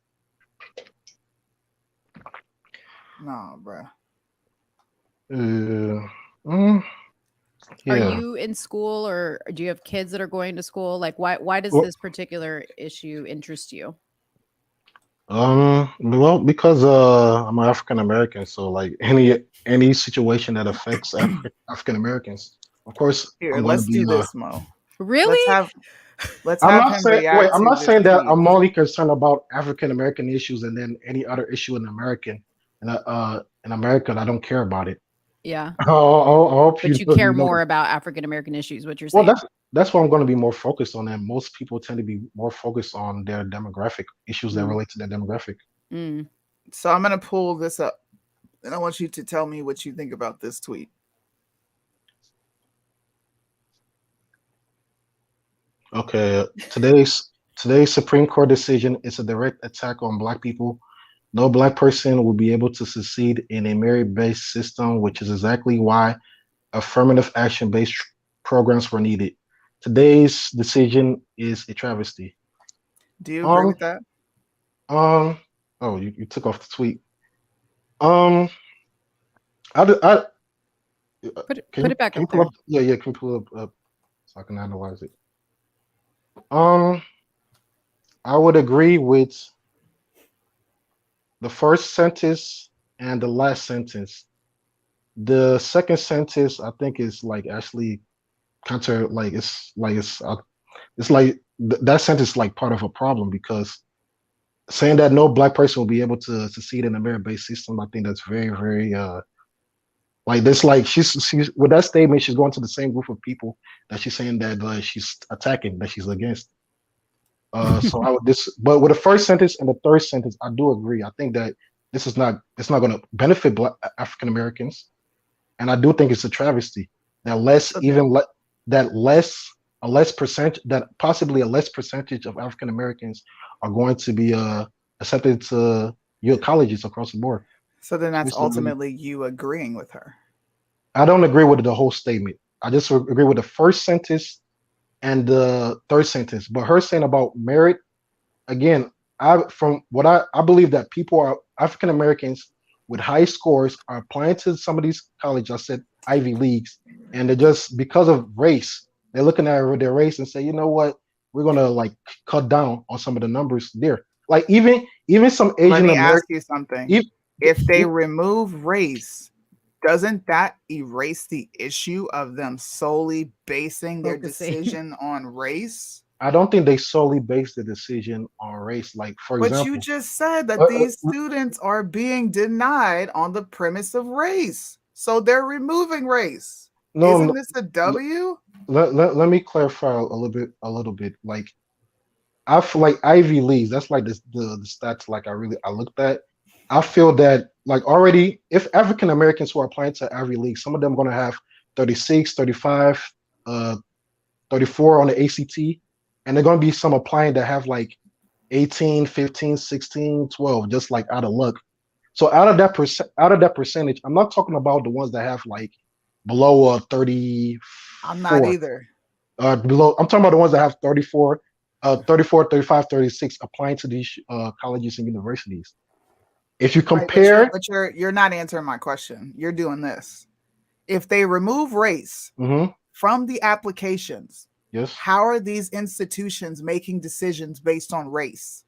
No, bro. Are you in school, or do you have kids that are going to school? Like, why does this particular issue interest you? Well, because I'm an African American, so like any situation that affects African Americans, of course. Here, let's do this, Mo. Really? Let's have him react. Wait, I'm not saying that I'm only concerned about African American issues and then any other issue in America that I don't care about it. Yeah. But you care more about African American issues, what you're saying. Well, that's what I'm going to be more focused on, and most people tend to be more focused on their demographic issues that relate to their demographic. So I'm going to pull this up, and I want you to tell me what you think about this tweet. Okay, today's Supreme Court decision is a direct attack on Black people. No Black person will be able to succeed in a merit-based system, which is exactly why affirmative action-based programs were needed. Today's decision is a travesty. Do you agree with that? Oh, you took off the tweet. Put it back up there. Yeah, can you pull it up so I can analyze it? I would agree with the first sentence and the last sentence. The second sentence, I think, is like actually counter. That sentence is like part of a problem, because saying that no Black person will be able to succeed in a merit-based system, I think that's very, very like this. Like she's with that statement, she's going to the same group of people that she's saying that she's attacking, that she's against. So but with the first sentence and the third sentence, I do agree. I think that it's not going to benefit Black African Americans, and I do think it's a travesty that possibly a less percentage of African Americans are going to be accepted to your colleges across the board. So then that's ultimately you agreeing with her. I don't agree with the whole statement. I just agree with the first sentence and the third sentence. But her saying about merit, again, I believe that people are African Americans with high scores are applying to some of these colleges. I said Ivy Leagues, and they're just, because of race, they're looking at their race and say, you know what, we're gonna like cut down on some of the numbers there. Like even some Let Asian me ask American, you something. If they remove race, doesn't that erase the issue of them solely basing their Focusing. decision on race? I don't think they solely base the decision on race. Like for But example, you just said that these students are being denied on the premise of race. So they're removing race. no, Isn't no, this a W? let me clarify a little bit. Like I feel like Ivy Leagues, that's like the stats like I looked at. I feel that like already if African Americans who are applying to Ivy League, some of them are gonna have 36, 35, 34 on the ACT, and they're gonna be some applying that have like 18, 15, 16, 12, just like out of luck. So out of that percentage, I'm not talking about the ones that have like below 34. I'm not either. Below, I'm talking about the ones that have 34, 34, 35, 36 applying to these colleges and universities. If you compare, but you're not answering my question. You're doing this. If they remove race from the applications, yes, how are these institutions making decisions based on race?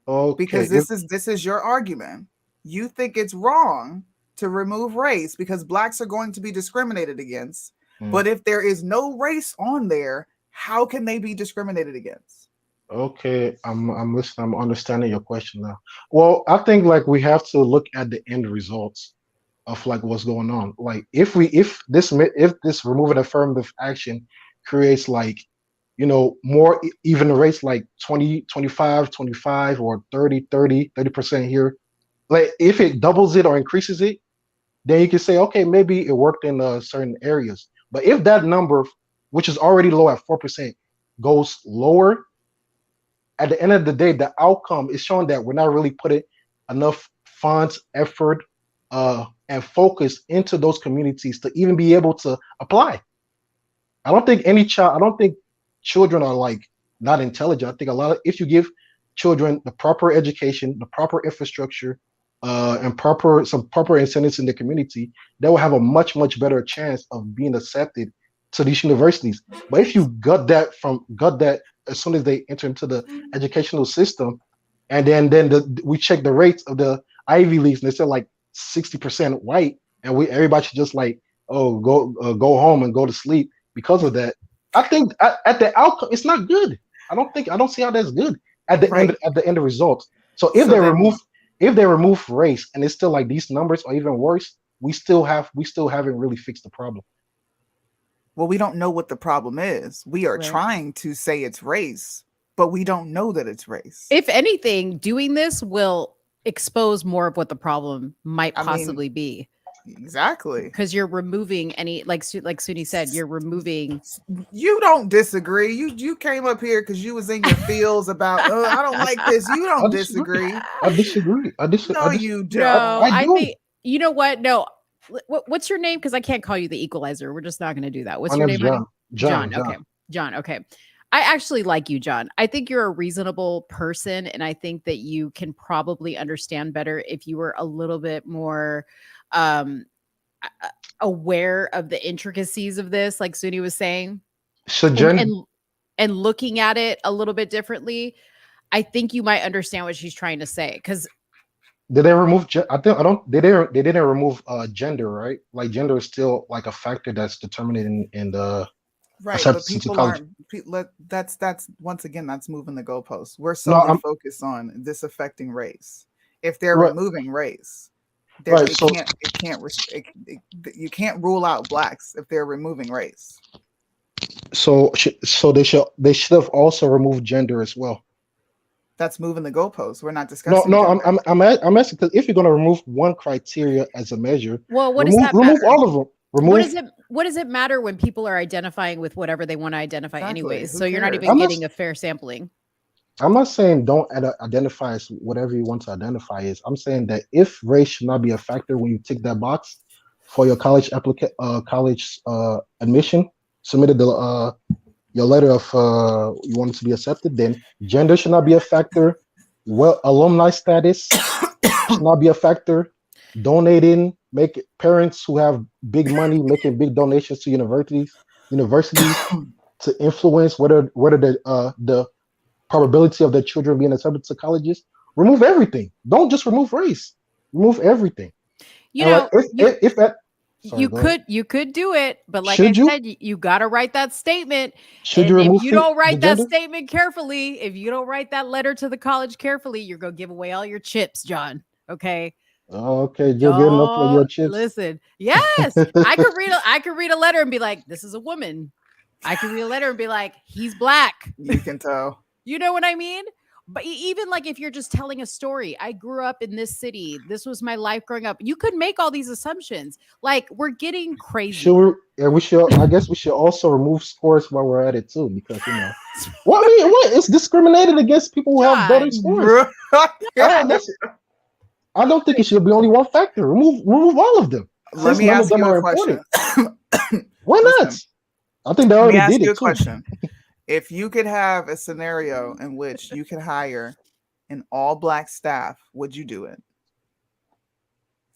okay, Because this is your argument. You think it's wrong to remove race because blacks are going to be discriminated against. But if there is no race on there, how can they be discriminated against? Okay, I'm listening. I'm understanding your question now. Well, I think like we have to look at the end results of like what's going on. Like if this removing affirmative action creates like more even rates like 20, 25, 25 or 30, 30% here. Like if it doubles it or increases it, then you can say, okay, maybe it worked in certain areas. But if that number, which is already low at 4%, goes lower, at the end of the day, the outcome is showing that we're not really putting enough funds, effort, and focus into those communities to even be able to apply. I don't think children are like not intelligent. I think if you give children the proper education, the proper infrastructure, and some proper incentives in the community, they will have a much better chance of being accepted to these universities. But if you gut that as soon as they enter into the educational system, and then we check the rates of the Ivy Leagues, and they said like 60% white, and everybody should just like go home and go to sleep because of that. I think at the outcome, it's not good. I don't see how that's good at the end of results. So if they remove race and it's still like these numbers or even worse, we still haven't really fixed the problem. Well, we don't know what the problem is. We are trying to say it's race, but we don't know that it's race. If anything, doing this will expose more of what the problem might possibly be. Exactly. Because you're removing any, like Soonie said, you're removing. You don't disagree. You came up here because you was in your feels about, I don't like this. You don't disagree. I disagree. No, you don't. No, I think, you know what? No. What's your name? Because I can't call you the equalizer. We're just not going to do that. What's your name? John. Okay. John. Okay. I actually like you, John. I think you're a reasonable person. And I think that you can probably understand better if you were a little bit more aware of the intricacies of this, like Soonie was saying. So and looking at it a little bit differently, I think you might understand what she's trying to say. Because did they remove? They didn't remove gender, right? Like gender is still like a factor that's determined in the right. But people aren't. That's once again that's moving the goalposts. We're solely focused on this affecting race. If they're removing race, you can't rule out blacks if they're removing race. So they should have also removed gender as well. That's moving the goalposts. We're not discussing. No, I'm asking because if you're going to remove one criteria as a measure, well, what does that matter? Remove all of them. What does it matter when people are identifying with whatever they want to identify anyways? So you're not even getting a fair sampling. I'm not saying don't identify as whatever you want to identify as. I'm saying that if race should not be a factor when you tick that box for your college admission, submitted your letter of you want to be accepted, then gender should not be a factor. Well, alumni status should not be a factor. Donating, parents who have big money making big donations to universities to influence whether the probability of their children being accepted to colleges, remove everything. Don't just remove race. Remove everything. You And know, if that sorry, go ahead. you could do it, but like Should I you? said, you got to write that statement. Should And you if remove you the don't write that gender? statement carefully, if you don't write that letter to the college carefully, you're gonna give away all your chips, John. Okay. Oh, okay, you're good enough for your Don't chips. listen. Yes, I could read a letter and be like, "This is a woman." I could read a letter and be like, "He's black." You can tell. You know what I mean? But even like if you're just telling a story, I grew up in this city. This was my life growing up. You could make all these assumptions. Like we're getting crazy. Should we? Yeah, we should. I guess we should also remove scores while we're at it too, because Well, I mean, what? It's discriminated against people who have better scores. I don't think it should be only one factor. Remove all of them. Let me ask you a question. Why not? I think they Let already me ask did you it a too. question. If you could have a scenario in which you could hire an all-black staff, would you do it?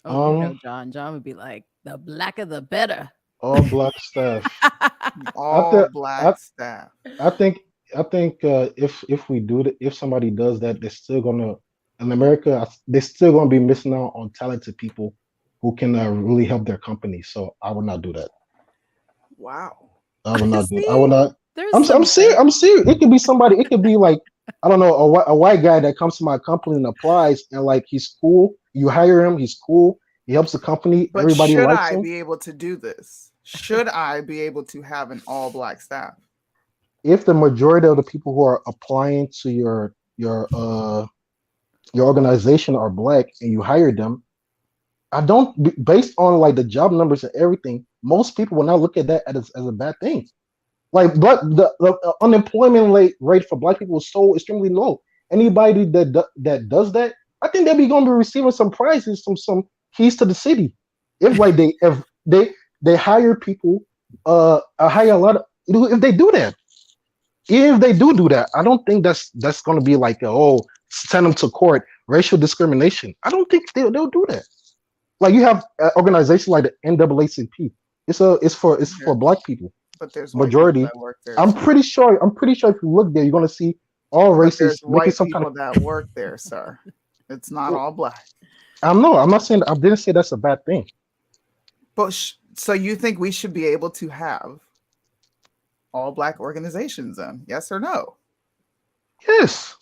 Oh, you know, John would be like, the blacker the better. All black staff. All black staff. I think if we do that, if somebody does that, they're still gonna in America. They're still gonna be missing out on talented people who can really help their company. So I would not do that. Wow. I would not do it. I would not. I'm some serious. I'm serious. It could be somebody. It could be like I don't know a white guy that comes to my company and applies, and like he's cool. You hire him. He's cool. He helps the company. But Everybody should likes I him. be able to do this? Should I be able to have an all-black staff? If the majority of the people who are applying to your organization are black and you hire them, I don't based on like the job numbers and everything, most people will not look at that as a bad thing. Like, but the unemployment rate for black people is so extremely low. Anybody that does that, I think they'll be going to be receiving some prizes, some keys to the city. If like they hire people, hire a lot of if they do that. Even if they do that, I don't think that's going to be like send them to court, racial discrimination. I don't think they'll do that. Like you have organizations like the NAACP. It's for black people. But there's majority. White people that work there. I'm pretty sure if you look there, you're going to see all races. There's white some people kind of, that work there, sir. It's not all black. I'm not saying. I didn't say that's a bad thing. But so you think we should be able to have all black organizations then? Yes or no? Yes.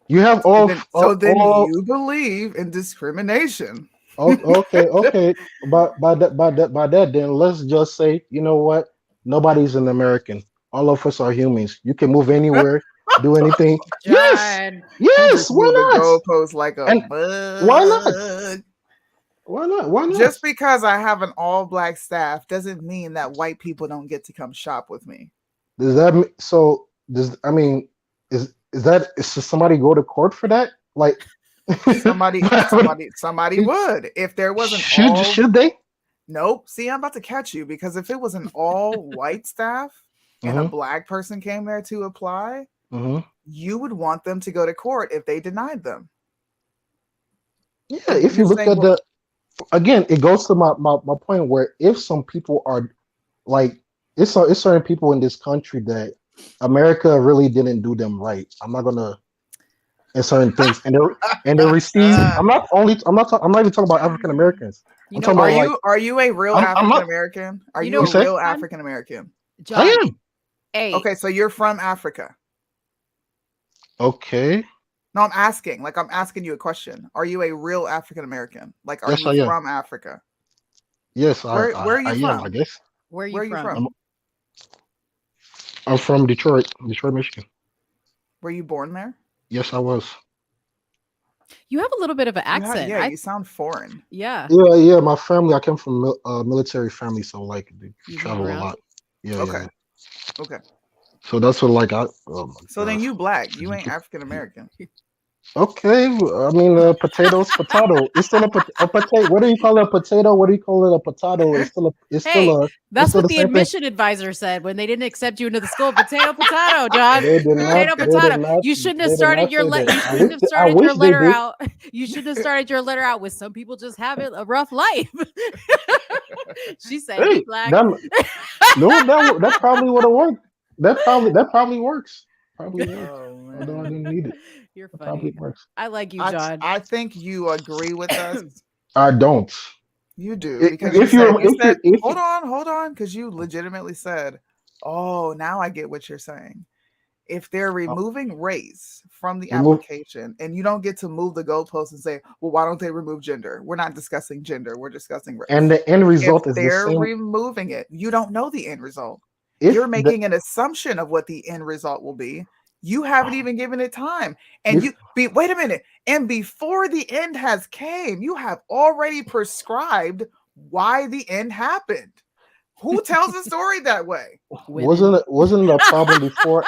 You have all. Then you believe in discrimination. Okay. By that, then let's just say, you know what? Nobody's an American. All of us are humans. You can move anywhere, do anything. Yes. Why not? Goalpost like a bug. Why not? Why not? Just because I have an all-black staff doesn't mean that white people don't get to come shop with me. Does that mean so? Does somebody go to court for that? Like somebody would if there wasn't. Should they? Nope. See, I'm about to catch you because if it was an all-white staff and a black person came there to apply, you would want them to go to court if they denied them. Yeah, if you look at again, it goes to my point where if some people are like, it's certain people in this country that America really didn't do them right. I'm not gonna in certain things, and they receive. I'm not even talking about African Americans. Are you a real African American? Are you a real African American? I am. Hey. Okay, so you're from Africa. Okay. No, I'm asking you a question. Are you a real African American? Like, are Yes, you I am. from Africa? Yes, where are you from? I guess. Where are you from? I'm from Detroit, Michigan. Were you born there? Yes, I was. You have a little bit of an accent. You sound foreign. Yeah. Yeah. My family, I came from a military family, so like they travel a lot. Yeah. Okay. Okay. So that's what like so then you black. You ain't African American. Okay, I mean, potatoes, potato. It's still a potato. Whether you call it a potato, whether you call it a potato, Hey, it's that's still what the the same thing. admission advisor said when they didn't accept you into the school. Potato, potato, dog. They did not. Potato, They did potato. not. You shouldn't have They did started not your say that. You shouldn't have I started your wish they letter did. out. You shouldn't have started your letter out with some people just have it a rough life. She said, "He Hey, black." that no, that probably would have worked. That probably works. Probably works. Oh Although I man. didn't need it. You're It probably funny. works. I like you, John. I think you agree with us. I don't. You do, because If you said if hold on, because you legitimately said, "Oh, now I get what you're saying." If they're removing race from the remove application and you don't get to move the goalposts and say, "Well, why don't they remove gender?" We're not discussing gender, we're discussing race. and the end If result is the they're same. removing it, you don't know the end result. If You're the making an assumption of what the end result will be. You haven't even given it time. And wait a minute. And before the end has came, you have already prescribed why the end happened. Who tells the story that way? wasn't it a problem before?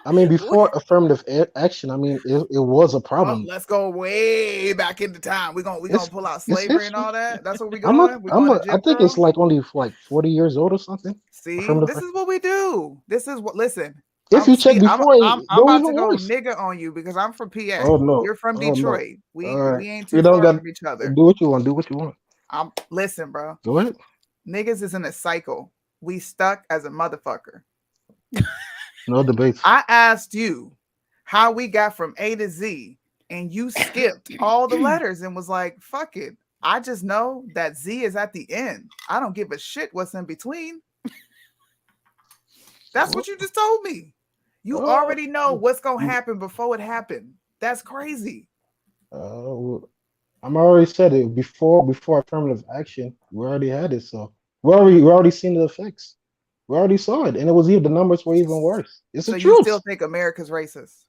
I mean, before affirmative action, I mean, it was a Oh, problem. let's go way back into time. We're gonna pull out It's slavery and history. all that. That's where we I'm going. We're going to Jim I think it's Crow. like only like 40 years old or something. See, this is what we do. This is what. Listen, If you check before, I'm about to go nigga on you because I'm from PA. Oh no, You're from oh no. Detroit. We Right. ain't We too don't far got from each other. do what you want. Do what you want. Listen, bro. Go ahead. Niggas is in a cycle. We stuck as a motherfucker. No debates. I asked you how we got from A to Z, and you skipped all the letters and was like, "Fuck it. I just know that Z is at the end. I don't give a shit what's in between." That's what you just told me. You already know what's gonna happen before it happened. That's crazy. I'm already said it before affirmative action. We already had it, so we already seen the effects. We already saw it, and it was even the numbers were even worse. It's So the you truth. still think America's racist?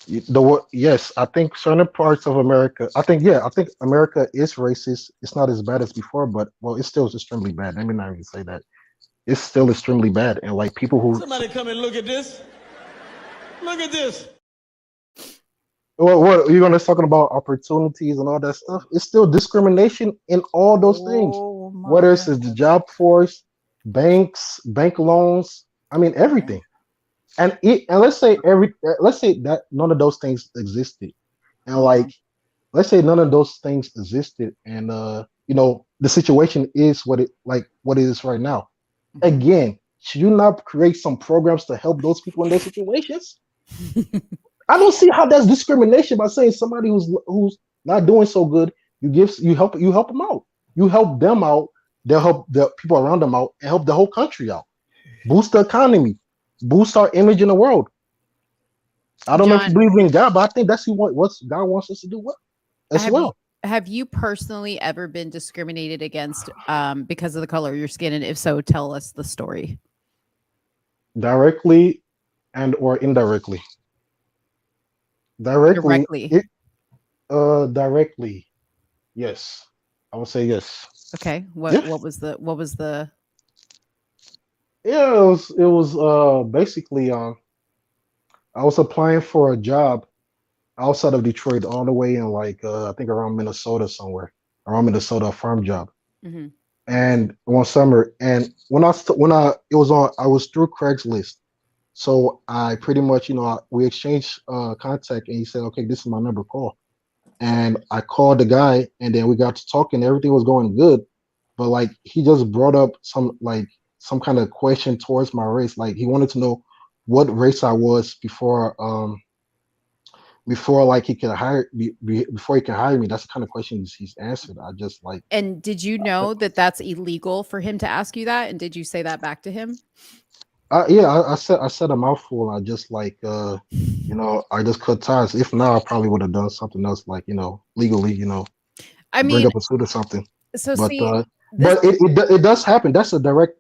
Yes, I think certain parts of America. I think America is racist. It's not as bad as before, but well, it's still extremely bad. Let me not even say that. It's still extremely bad, and like people who Somebody come and look at this. Look at this. what you're gonna talking about opportunities and all that stuff. It's still discrimination in all those things. Whether it's the job force, banks, bank loans. I mean everything. And let's say that none of those things existed, and like let's say none of those things existed, and the situation is what it is right now. Again, should you not create some programs to help those people in those situations? I don't see how that's discrimination by saying somebody who's not doing so good, you help them out. You help them out, they'll help the people around them out and help the whole country out. Boost the economy, boost our image in the world. I don't know if you believe in God, but I think that's what God wants us to do as well. Have you personally ever been discriminated against because of the color of your skin? And if so, tell us the story. Directly and or indirectly. Directly. Directly. Yes. I would say yes. Okay. What was the Yeah, it was basically I was applying for a job outside of Detroit, all the way in like I think around Minnesota somewhere, around Minnesota, a farm job. Mm-hmm. And one summer, and I was through Craigslist, so I pretty much we exchanged contact, and he said, "Okay, this is my number, call." And I called the guy, and then we got to talking. Everything was going good, but like he just brought up some kind of question towards my race. Like he wanted to know what race I was before like he could hire before he can hire me. That's the kind of questions he's answered. I just like. And did you know that that's illegal for him to ask you that? And did you say that back to him? I said a mouthful. I just like I just cut ties. If not, I probably would have done something else, like legally, I mean, bring up a suit or something. So but see, but it does happen. That's a direct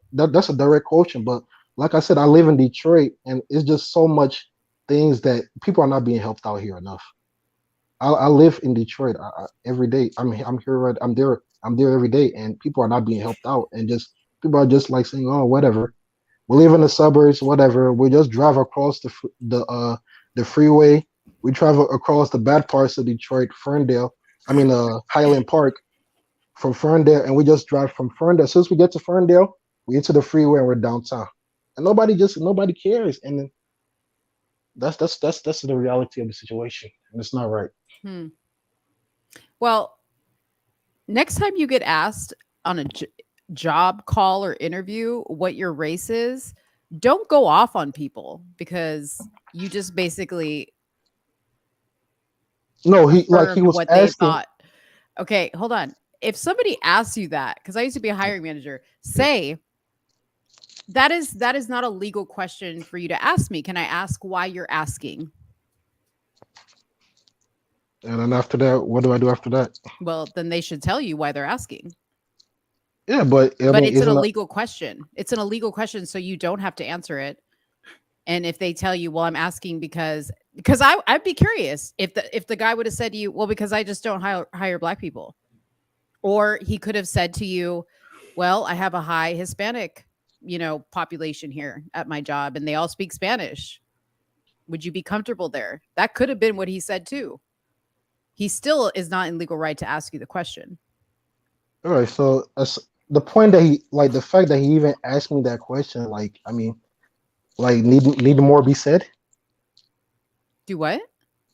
quotient. But like I said, I live in Detroit, and it's just so much things that people are not being helped out here enough. I live in Detroit every day. I'm here. I'm there every day, and people are not being helped out. And just people are just like saying, "Oh, whatever. We live in the suburbs. Whatever. We just drive across the freeway, we travel across the bad parts of Detroit, Highland Park, from Ferndale, and we just drive from Ferndale. As soon as we get to Ferndale, we get to the freeway and we're downtown, and nobody cares. And then that's the reality of the situation, and it's not right. Well, next time you get asked on a job call or interview what your race is, don't go off on people, because you just basically he was what asking. they thought. Okay, hold on. If somebody asks you that, because I used to be a hiring manager, say that is not a legal question for you to ask me. Can I ask why you're asking? And then after that, what do I do after that? Well, then they should tell you why they're asking. Yeah, but It's an illegal question. It's an illegal question, so you don't have to answer it. And if they tell you, well, I'm asking because I'd be curious if the guy would have said to you, well, because I just don't hire Black people. Or he could have said to you, well, I have a high Hispanic, population here at my job, and they all speak Spanish. Would you be comfortable there? That could have been what he said too. He still is not in legal right to ask you the question. All right. So the point that the fact that he even asked me that question, need more be said? Do what?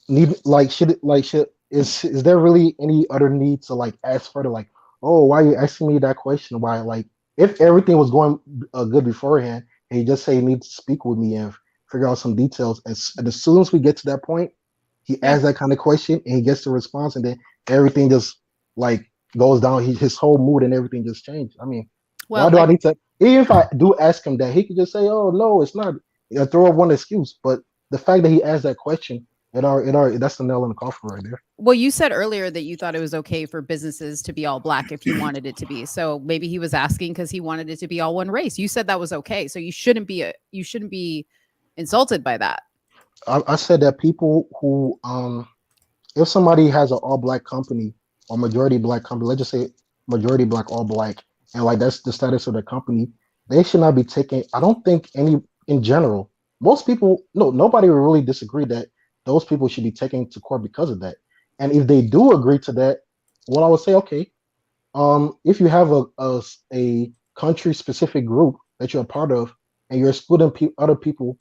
Is there really any other need to ask further? Oh, why are you asking me that question? Why, if everything was going good beforehand, and he just say he needs to speak with me and figure out some details, and as soon as we get to that point, he asks that kind of question and he gets the response, and then everything just goes down. His whole mood and everything just changed. Why do I need to? Even if I do ask him that, he could just say, "Oh no, it's not." Throw up one excuse. But the fact that he asked that question, that's the nail in the coffin right there. Well, you said earlier that you thought it was okay for businesses to be all Black if you wanted it to be. So maybe he was asking because he wanted it to be all one race. You said that was okay, so you shouldn't be insulted by that. I said that people who, if somebody has an all Black company or majority Black company, let's just say majority Black, all Black, and that's the status of the company, they should not be taking. I don't think in general, most people, nobody will really disagree that those people should be taken to court because of that. And if they do agree to that, well, I would say, okay, if you have a country specific group that you're a part of, and you're excluding other people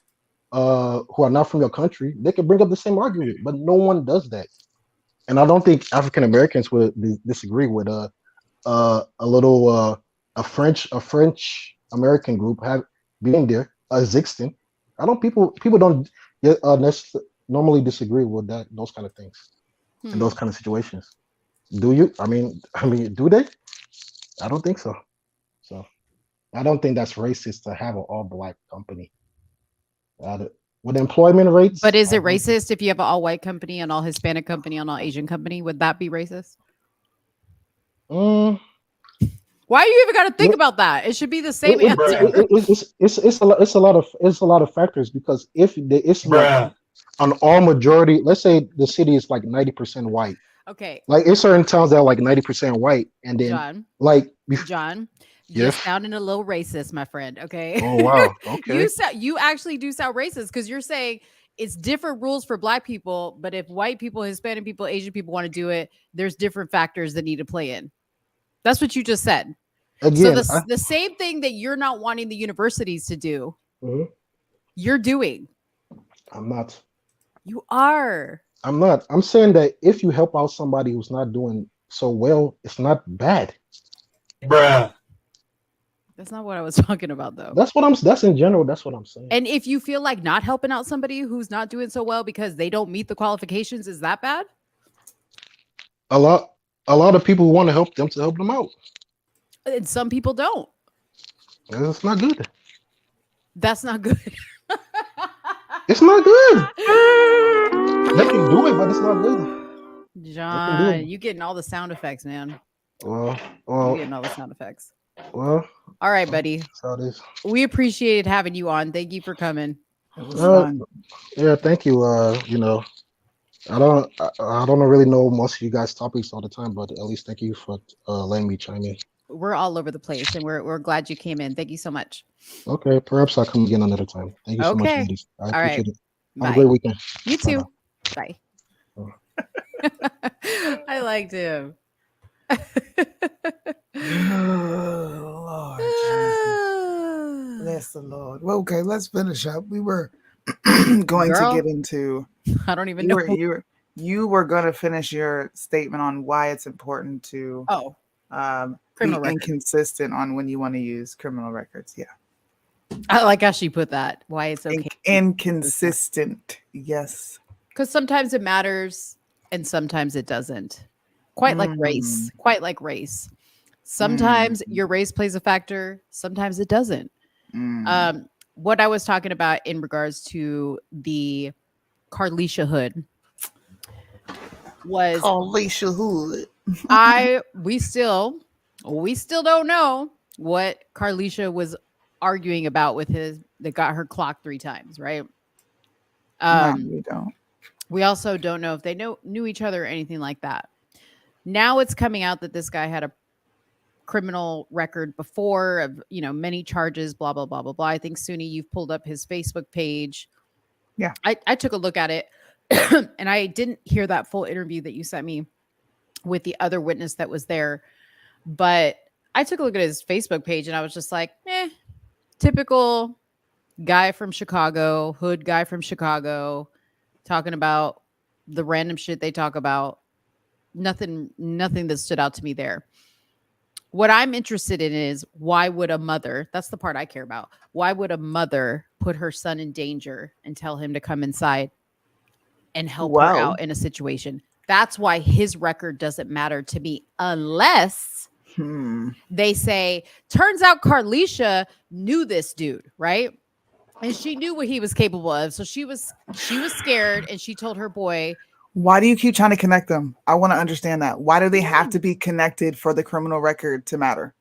who are not from your country, they can bring up the same argument, but no one does that. And I don't think African Americans would disagree with a French American group being there existing. I don't people don't normally disagree with those kind of things in those kind of situations. Do you? I mean, do they? I don't think so. So I don't think that's racist to have an all Black company. With employment rates. But is it racist if you have an all white company, an all Hispanic company, an all Asian company? Would that be racist? Why you even got to think about that? It should be the same answer. It's a lot of factors, because if it's an all majority, let's say the city is 90% white. Okay. It's certain towns that are 90% white, and then John, yes, you're sounding a little racist, my friend. Okay. Oh wow. Okay. You actually do sound racist, because you're saying it's different rules for Black people, but if white people, Hispanic people, Asian people want to do it, there's different factors that need to play in. That's what you just said. Again, so the same thing that you're not wanting the universities to do, you're doing. I'm not. You are. I'm not. I'm saying that if you help out somebody who's not doing so well, it's not bad. That's not what I was talking about, though. That's in general. That's what I'm saying. And if you feel like not helping out somebody who's not doing so well because they don't meet the qualifications, is that bad? A lot of people who want to help them out. And some people don't. That's not good. That's not good. It's not good. They can do it, but it's not good. John, you getting all the sound effects, man. Well, you getting all the sound effects. Well, all right, buddy. That's how it is. We appreciated having you on. Thank you for coming. Yeah, thank you. I don't really know most of you guys' topics all the time, but at least thank you for letting me chime in. We're all over the place, and we're glad you came in. Thank you so much. Okay, perhaps I'll come again another time. Thank you so much, ladies. I appreciate it. Have a great weekend. You too. Bye-bye. Bye. I liked him. Oh, Lord Jesus. Bless the Lord. Well, okay, let's finish up. We were going Girl, to get into. I don't even You know. were you were going to finish your statement on why it's important to Oh, be criminal record. inconsistent on when you want to use criminal records. Yeah, I like how she put that. Why it's okay. inconsistent. Yes. Because sometimes it matters and sometimes it doesn't. Quite like race. Quite like race. Sometimes your race plays a factor. Sometimes it doesn't. What I was talking about in regards to the Carlisha Hood was Alicia Hood. we still don't know what Carlisha was arguing about with his that got her clocked 3 times, right? No, we don't. We also don't know if they knew each other or anything like that. Now it's coming out that this guy had a criminal record before of, many charges, blah, blah, blah, blah, blah. I think Soonie, you've pulled up his Facebook page. Yeah. I took a look at it and I didn't hear that full interview that you sent me with the other witness that was there. But I took a look at his Facebook page and I was just like, typical guy from Chicago, hood guy from Chicago, talking about the random shit they talk about. Nothing that stood out to me there. What I'm interested in is why would a mother, that's the part I care about. Why would a mother put her son in danger and tell him to come inside and help her out in a situation? That's why his record doesn't matter to me unless they say, turns out Carlisha knew this dude, right? And she knew what he was capable of. So she was scared and she told her boy. Why do you keep trying to connect them? I want to understand that. Why do they have to be connected for the criminal record to matter?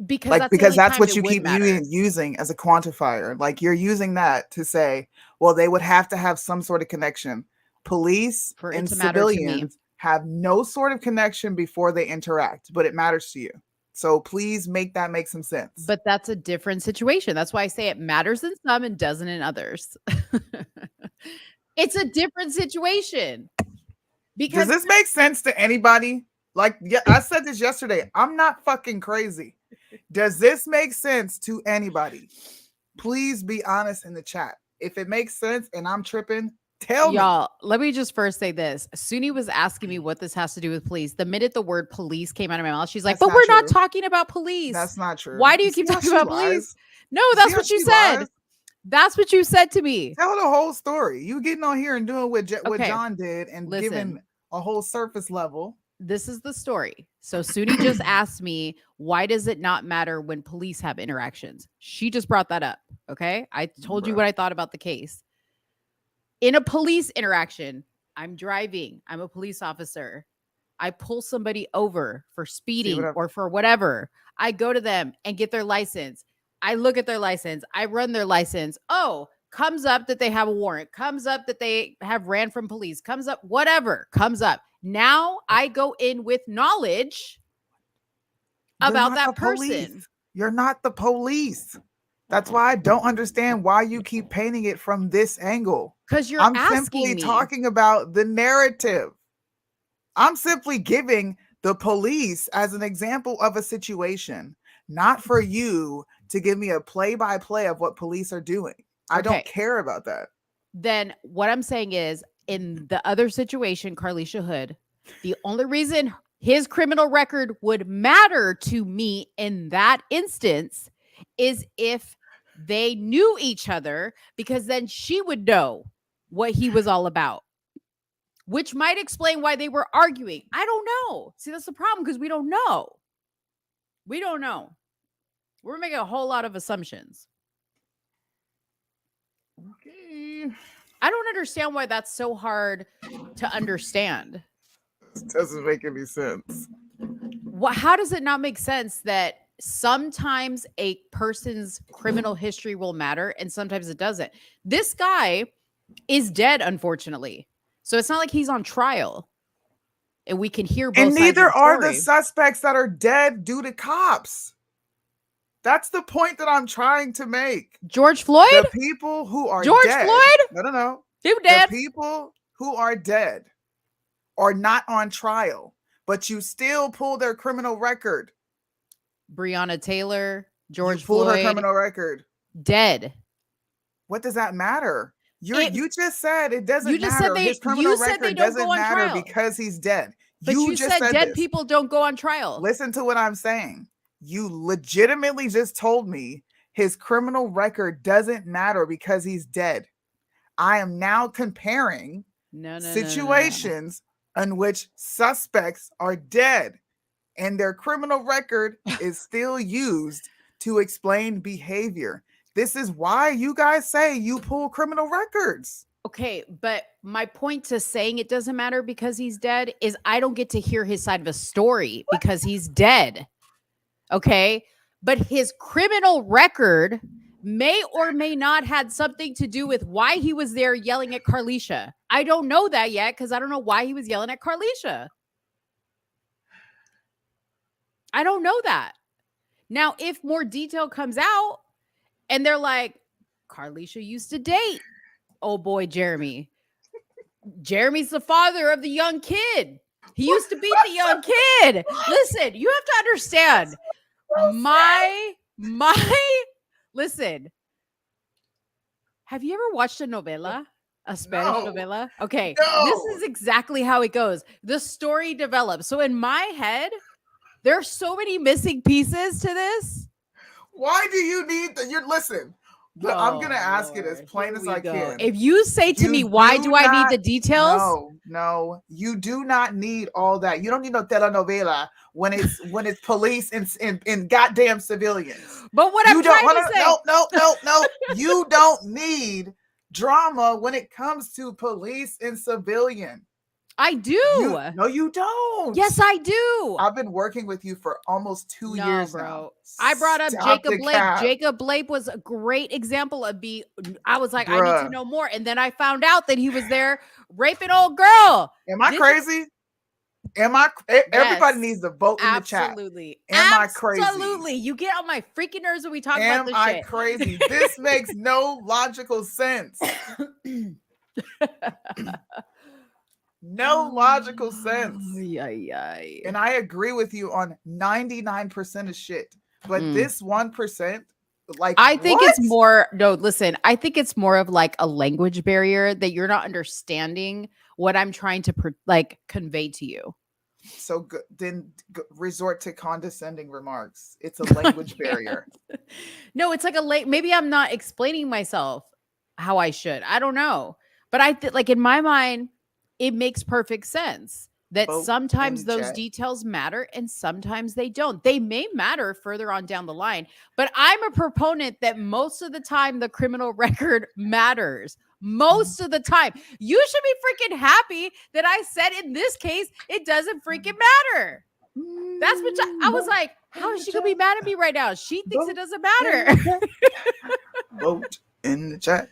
Because that's what you keep using as a quantifier. Like you're using that to say, well, they would have to have some sort of connection. Police and civilians have no sort of connection before they interact, but it matters to you. So please make that make some sense. But that's a different situation. That's why I say it matters in some and doesn't in others. It's a different situation. Because does this make sense to anybody? Like, yeah, I said this yesterday. I'm not fucking crazy. Does this make sense to anybody? Please be honest in the chat. If it makes sense and I'm tripping, tell me. Y'all, let me just first say this. Soonie was asking me what this has to do with police. The minute the word police came out of my mouth, she's like, but we're not talking about police. That's not true. Why do you keep talking about police? No, that's what you said. That's what you said to me. Tell the whole story. You getting on here and doing what John did and giving a whole surface level. This is the story. So Soonie just asked me, why does it not matter when police have interactions? She just brought that up. Okay. I told you what I thought about the case. In a police interaction, I'm driving. I'm a police officer. I pull somebody over for speeding or for whatever. I go to them and get their license. I look at their license. I run their license. Oh, comes up that they have a warrant. Comes up that they have ran from police. Comes up, whatever comes up. Now I go in with knowledge about that person. You're not the police. That's why I don't understand why you keep painting it from this angle. Because I'm simply talking about the narrative. I'm simply giving the police as an example of a situation, not for you to give me a play-by-play of what police are doing. I don't care about that. Then what I'm saying is, in the other situation, Carlisha Hood, the only reason his criminal record would matter to me in that instance is if they knew each other, because then she would know what he was all about, which might explain why they were arguing. I don't know. See, that's the problem, because we don't know. We don't know. We're making a whole lot of assumptions. Okay. I don't understand why that's so hard to understand. It doesn't make any sense. How does it not make sense that sometimes a person's criminal history will matter and sometimes it doesn't? This guy is dead, unfortunately. So it's not like he's on trial. And we can hear both sides. And neither of the are the story. suspects that are dead due to cops. That's the point that I'm trying to make. George Floyd? The people who are George dead. Floyd? No. He dead. The people who are dead or not on trial, but you still pull their criminal record. Breonna Taylor, George You pulled her Floyd, criminal record. dead. What does that matter? It- You just said it doesn't You just said matter. His you criminal said they record don't go doesn't on matter trial. because he's dead. But you just said dead this. people don't go on trial. Listen to what I'm saying. You legitimately just told me his criminal record doesn't matter because he's dead. I am now comparing situations in which suspects are dead and their criminal record is still used to explain behavior. This is why you guys say you pull criminal records. Okay, but my point to saying it doesn't matter because he's dead is I don't get to hear his side of a story because he's dead. Okay, but his criminal record may or may not had something to do with why he was there yelling at Carlisha. I don't know that yet because I don't know why he was yelling at Carlisha. I don't know that. Now, if more detail comes out and they're like, Carlisha used to date oh boy, Jeremy. Jeremy's the father of the young kid. He used to beat the young kid. Listen, you have to understand listen. Have you ever watched a novela? A Spanish novela? Okay. This is exactly how it goes. The story develops. So in my head, there are so many missing pieces to this. Why do you need listen? I'm gonna ask it as plain as I can. If you say to me, why do I need the details? No, you do not need all that. You don't need no telenovela when it's police and goddamn civilians. But what I'm trying to say, no, you don't need drama when it comes to police and civilian. I do. No, you don't. Yes, I do. I've been working with you for almost 2 years now. I brought up Jacob Blake. Jacob Blake was a great example of I was like, I need to know more. And then I found out that he was there raping old girl. Am I crazy? Everybody needs to vote in the chat. Absolutely. Am I crazy? Absolutely. You get on my freaking nerves when we talk about this shit. Am I crazy? This makes no logical sense. No logical sense. And I agree with you on 99% of shit. But this 1%, I think it's more, I think it's more of like a language barrier that you're not understanding what I'm trying to convey to you. So then resort to condescending remarks. It's a language barrier. No, it's like maybe I'm not explaining myself how I should. I don't know. But in my mind, it makes perfect sense that sometimes those details matter and sometimes they don't. They may matter further on down the line, but I'm a proponent that most of the time the criminal record matters. Most of the time. You should be freaking happy that I said in this case, it doesn't freaking matter. That's what I was like, how is she going to be mad at me right now? She thinks it doesn't matter. Vote in the chat.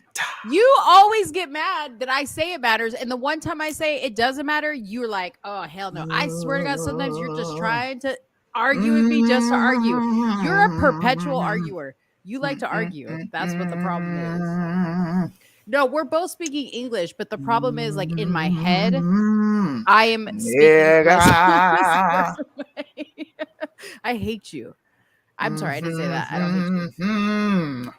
You always get mad that I say it matters, and the one time I say it doesn't matter, you're like, oh hell no. I swear to God, sometimes you're just trying to argue with me just to argue. You're a perpetual arguer. You like to argue. That's what the problem is. No, we're both speaking English, but the problem is in my head, I am speaking I hate you. I'm sorry, I didn't say that. I don't hate you.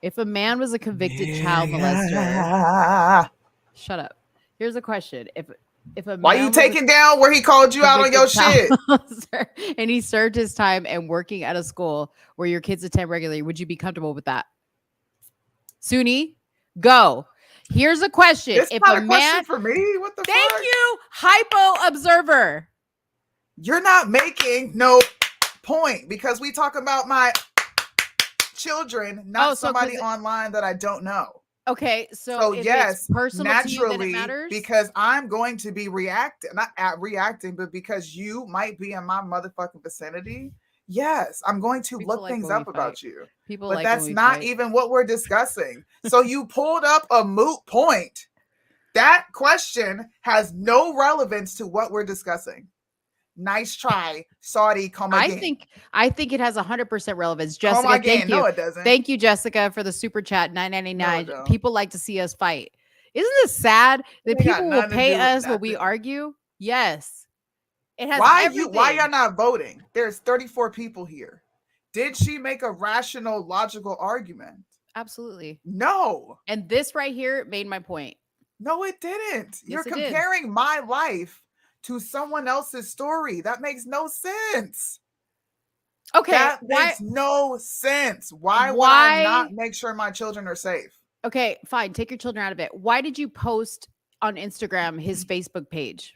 If a man was a convicted child molester, shut up. Here's a question: If a man why you taking down where he called you out on your shit, and he served his time and working at a school where your kids attend regularly, would you be comfortable with that? Soonie, go. Here's a question: It's not a question for me. What the fuck? Thank you, hypo observer. You're not making no point because we talk about my children, not somebody online that I don't know. Okay, so yes, personal naturally, to you, then it matters? Because I'm going to be reacting, but because you might be in my motherfucking vicinity, yes, I'm going to look things up about you. But that's not even what we're discussing. So you pulled up a moot point. That question has no relevance to what we're discussing. Nice try, Saudi. Come again. I think it has 100% relevance. Jessica, thank you. No, it doesn't. Thank you, Jessica, for the super chat. $9.99. People like to see us fight. Isn't this sad that They got people will nothing to pay do with us when we nothing. argue? Yes. It has Why everything. y'all not voting? There's 34 people here. Did she make a rational, logical argument? Absolutely. No. And this right here made my point. No, it didn't. You're Yes, it did. comparing my life to someone else's story. That makes no sense. Okay. That why? makes no sense. Why would Why- I not make sure my children are safe? Okay, fine. Take your children out of it. Why did you post on Instagram his Facebook page?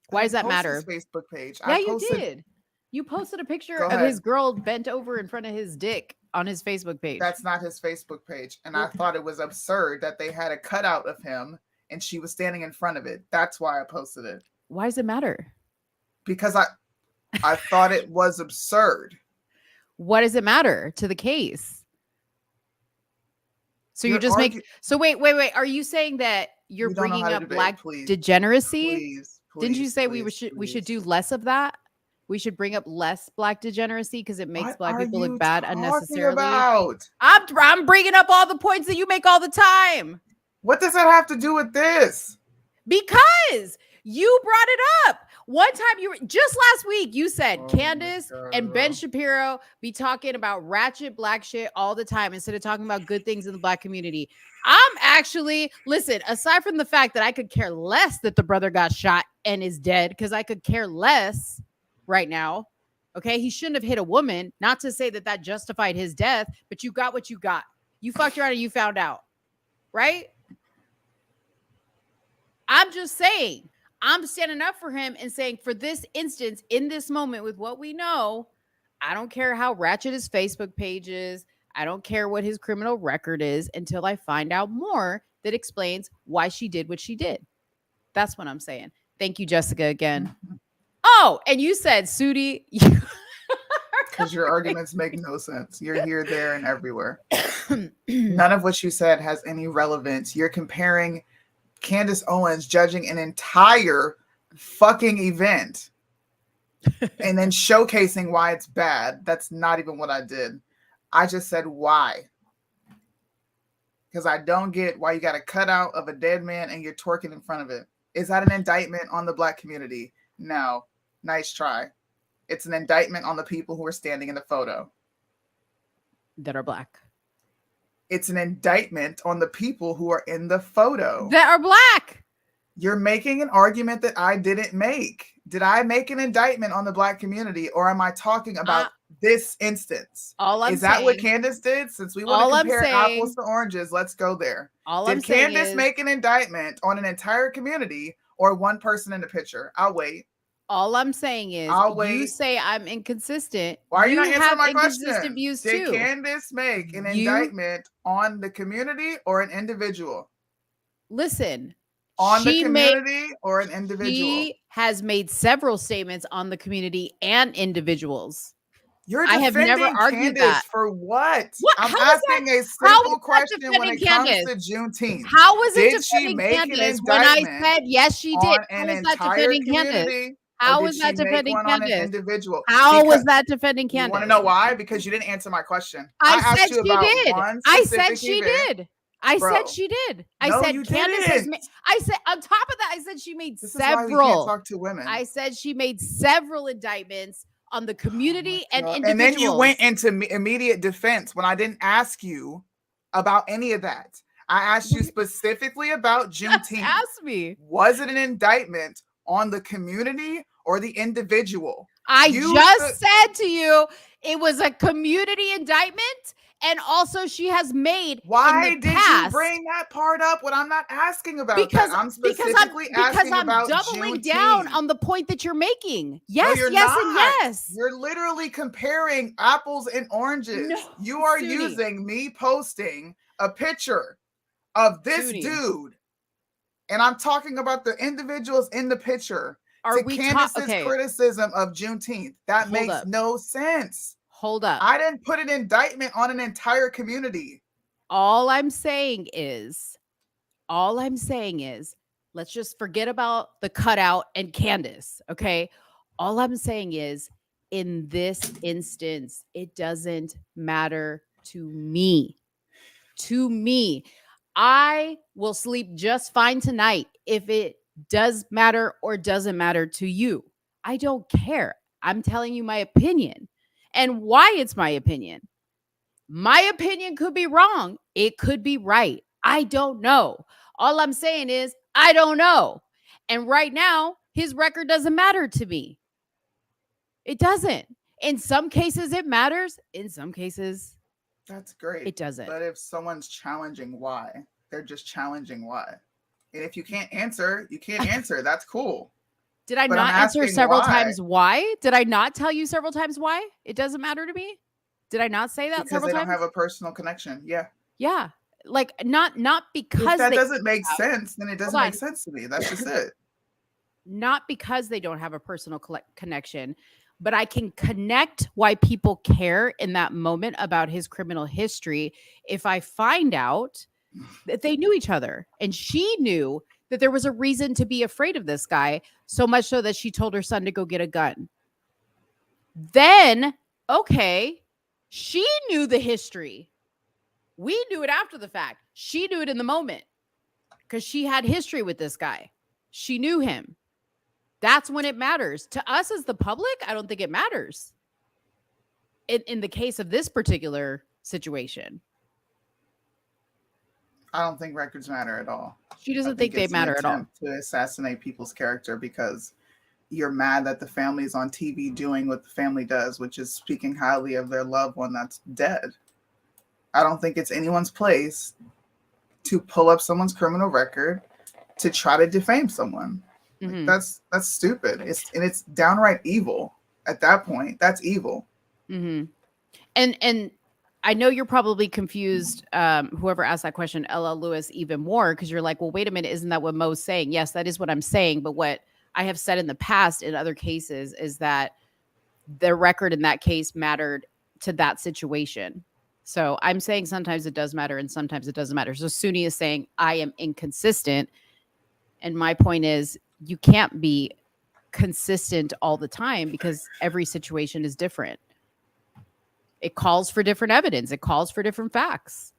Why does that Post matter? his Facebook page. Yeah, I you posted, did. You posted a picture Go of his ahead. girl bent over in front of his dick on his Facebook page. That's not his Facebook page. And I thought it was absurd that they had a cutout of him and she was standing in front of it. That's why I posted it. Why does it matter? Because I thought it was absurd. What does it matter to the case? So you're You're just making. argu- So wait. Are you saying that you're We don't know bringing how to up debate, black please. degeneracy? Please, Didn't you please, say please, we should please. do less of that? We should bring up less black degeneracy because it makes What black are people you look bad talking unnecessarily. about? I'm bringing up all the points that you make all the time What does that have to do with this? because you brought it up. One time just last week, you said Oh my Candace and Ben God. Shapiro be talking about ratchet black shit all the time instead of talking about good things in the black community. I'm actually, listen, aside from the fact that I could care less that the brother got shot and is dead, because I could care less right now. Okay. He shouldn't have hit a woman. Not to say that that justified his death, but you got what you got. You fucked around and you found out. Right? I'm just saying. I'm standing up for him and saying, for this instance, in this moment, with what we know, I don't care how ratchet his Facebook page is. I don't care what his criminal record is until I find out more that explains why she did what she did. That's what I'm saying. Thank you, Jessica, again. Oh, and you said, Soonie. Because your arguments make no sense. You're here, there, and everywhere. None of what you said has any relevance. You're comparing Candace Owens judging an entire fucking event and then showcasing why it's bad. That's not even what I did. I just said why. Because I don't get why you got a cutout of a dead man and you're twerking in front of it. Is that an indictment on the black community? No. Nice try. It's an indictment on the people who are standing in the photo. That are black. It's an indictment on the people who are in the photo. That are black. You're making an argument that I didn't make. Did I make an indictment on the black community, or am I talking about this instance? Is that what Candace did? Since we want to compare apples to oranges, let's go there. Did Candace make an indictment on an entire community or one person in the picture? I'll wait. All I'm saying is, you say I'm inconsistent. Why are you not answering my inconsistent question? views Did too. Candace make an indictment on the community or an individual? Listen, on the community or an individual? She has made several statements on the community and individuals. I have never argued that. For what? I'm asking a simple question when it comes to Juneteenth. How was it did she defending make Candace an when I indictment said yes, she did? on How an was that entire defending Candace? community? How Or was did that she make defending one on an Candace? individual? How was Because that defending you want Candace? to know why? Because you didn't answer my question. I asked said you she about did. one I specific said she event. did. I Bro, said she did. I no, said you Candace has didn't. made. I said on top of that, I said she made This is why we can't several. talk to women. I said she made several indictments on the community and God. individuals. And then you went into immediate defense when I didn't ask you about any of that. I asked you specifically about Juneteenth. Ask me. Was it an indictment on the community or the individual? I just said to you, it was a community indictment. And also, she has made. Why did you bring that part up when I'm not asking about that? I'm specifically asking about doubling Juneteenth. down on the point that you're making. Yes, no, yes, not. and yes. You're literally comparing apples and oranges. No, you are Soonie. using me posting a picture of this Soonie. dude, and I'm talking about the individuals in the picture. Are to we Candace's criticism of Juneteenth? That Hold makes up. no sense. Hold up. I didn't put an indictment on an entire community. All I'm saying is, let's just forget about the cutout and Candace, okay? All I'm saying is, in this instance, it doesn't matter to me. To me, I will sleep just fine tonight if it does matter or doesn't matter to you. I don't care. I'm telling you my opinion and why it's my opinion. My opinion could be wrong. It could be right. I don't know. All I'm saying is, I don't know. And right now, his record doesn't matter to me. It doesn't. In some cases, it matters. In some cases, That's great. it doesn't. But if someone's challenging why, they're just challenging why. And if you can't answer, you can't answer. That's cool. Did I But I'm not answer asking several why. times why? Did I not tell you several times why? It doesn't matter to me. Did I not say that Because several they don't times? have a personal connection. Yeah. Yeah. Like not because If that they doesn't make have- sense, then it doesn't Hold make on. sense to me. That's just it. Not because they don't have a personal connection, but I can connect why people care in that moment about his criminal history if I find out that they knew each other and she knew that there was a reason to be afraid of this guy, so much so that she told her son to go get a gun. Then, okay, she knew the history. We knew it after the fact. She knew it in the moment because she had history with this guy. She knew him. That's when it matters. To us as the public, I don't think it matters. In the case of this particular situation, I don't think records matter at all. she doesn't I think they it's an matter at all. attempt to assassinate people's character because you're mad that the family's on TV doing what the family does, which is speaking highly of their loved one that's dead. I don't think it's anyone's place to pull up someone's criminal record to try to defame someone. Mhm. That's stupid. It's downright evil at that point. That's evil. Mm-hmm. And I know you're probably confused, whoever asked that question, LL Lewis, even more, because you're like, well, wait a minute, isn't that what Mo's saying? Yes, that is what I'm saying. But what I have said in the past in other cases is that the record in that case mattered to that situation. So I'm saying sometimes it does matter and sometimes it doesn't matter. So Soonie is saying I am inconsistent. And my point is you can't be consistent all the time because every situation is different. It calls for different evidence. It calls for different facts.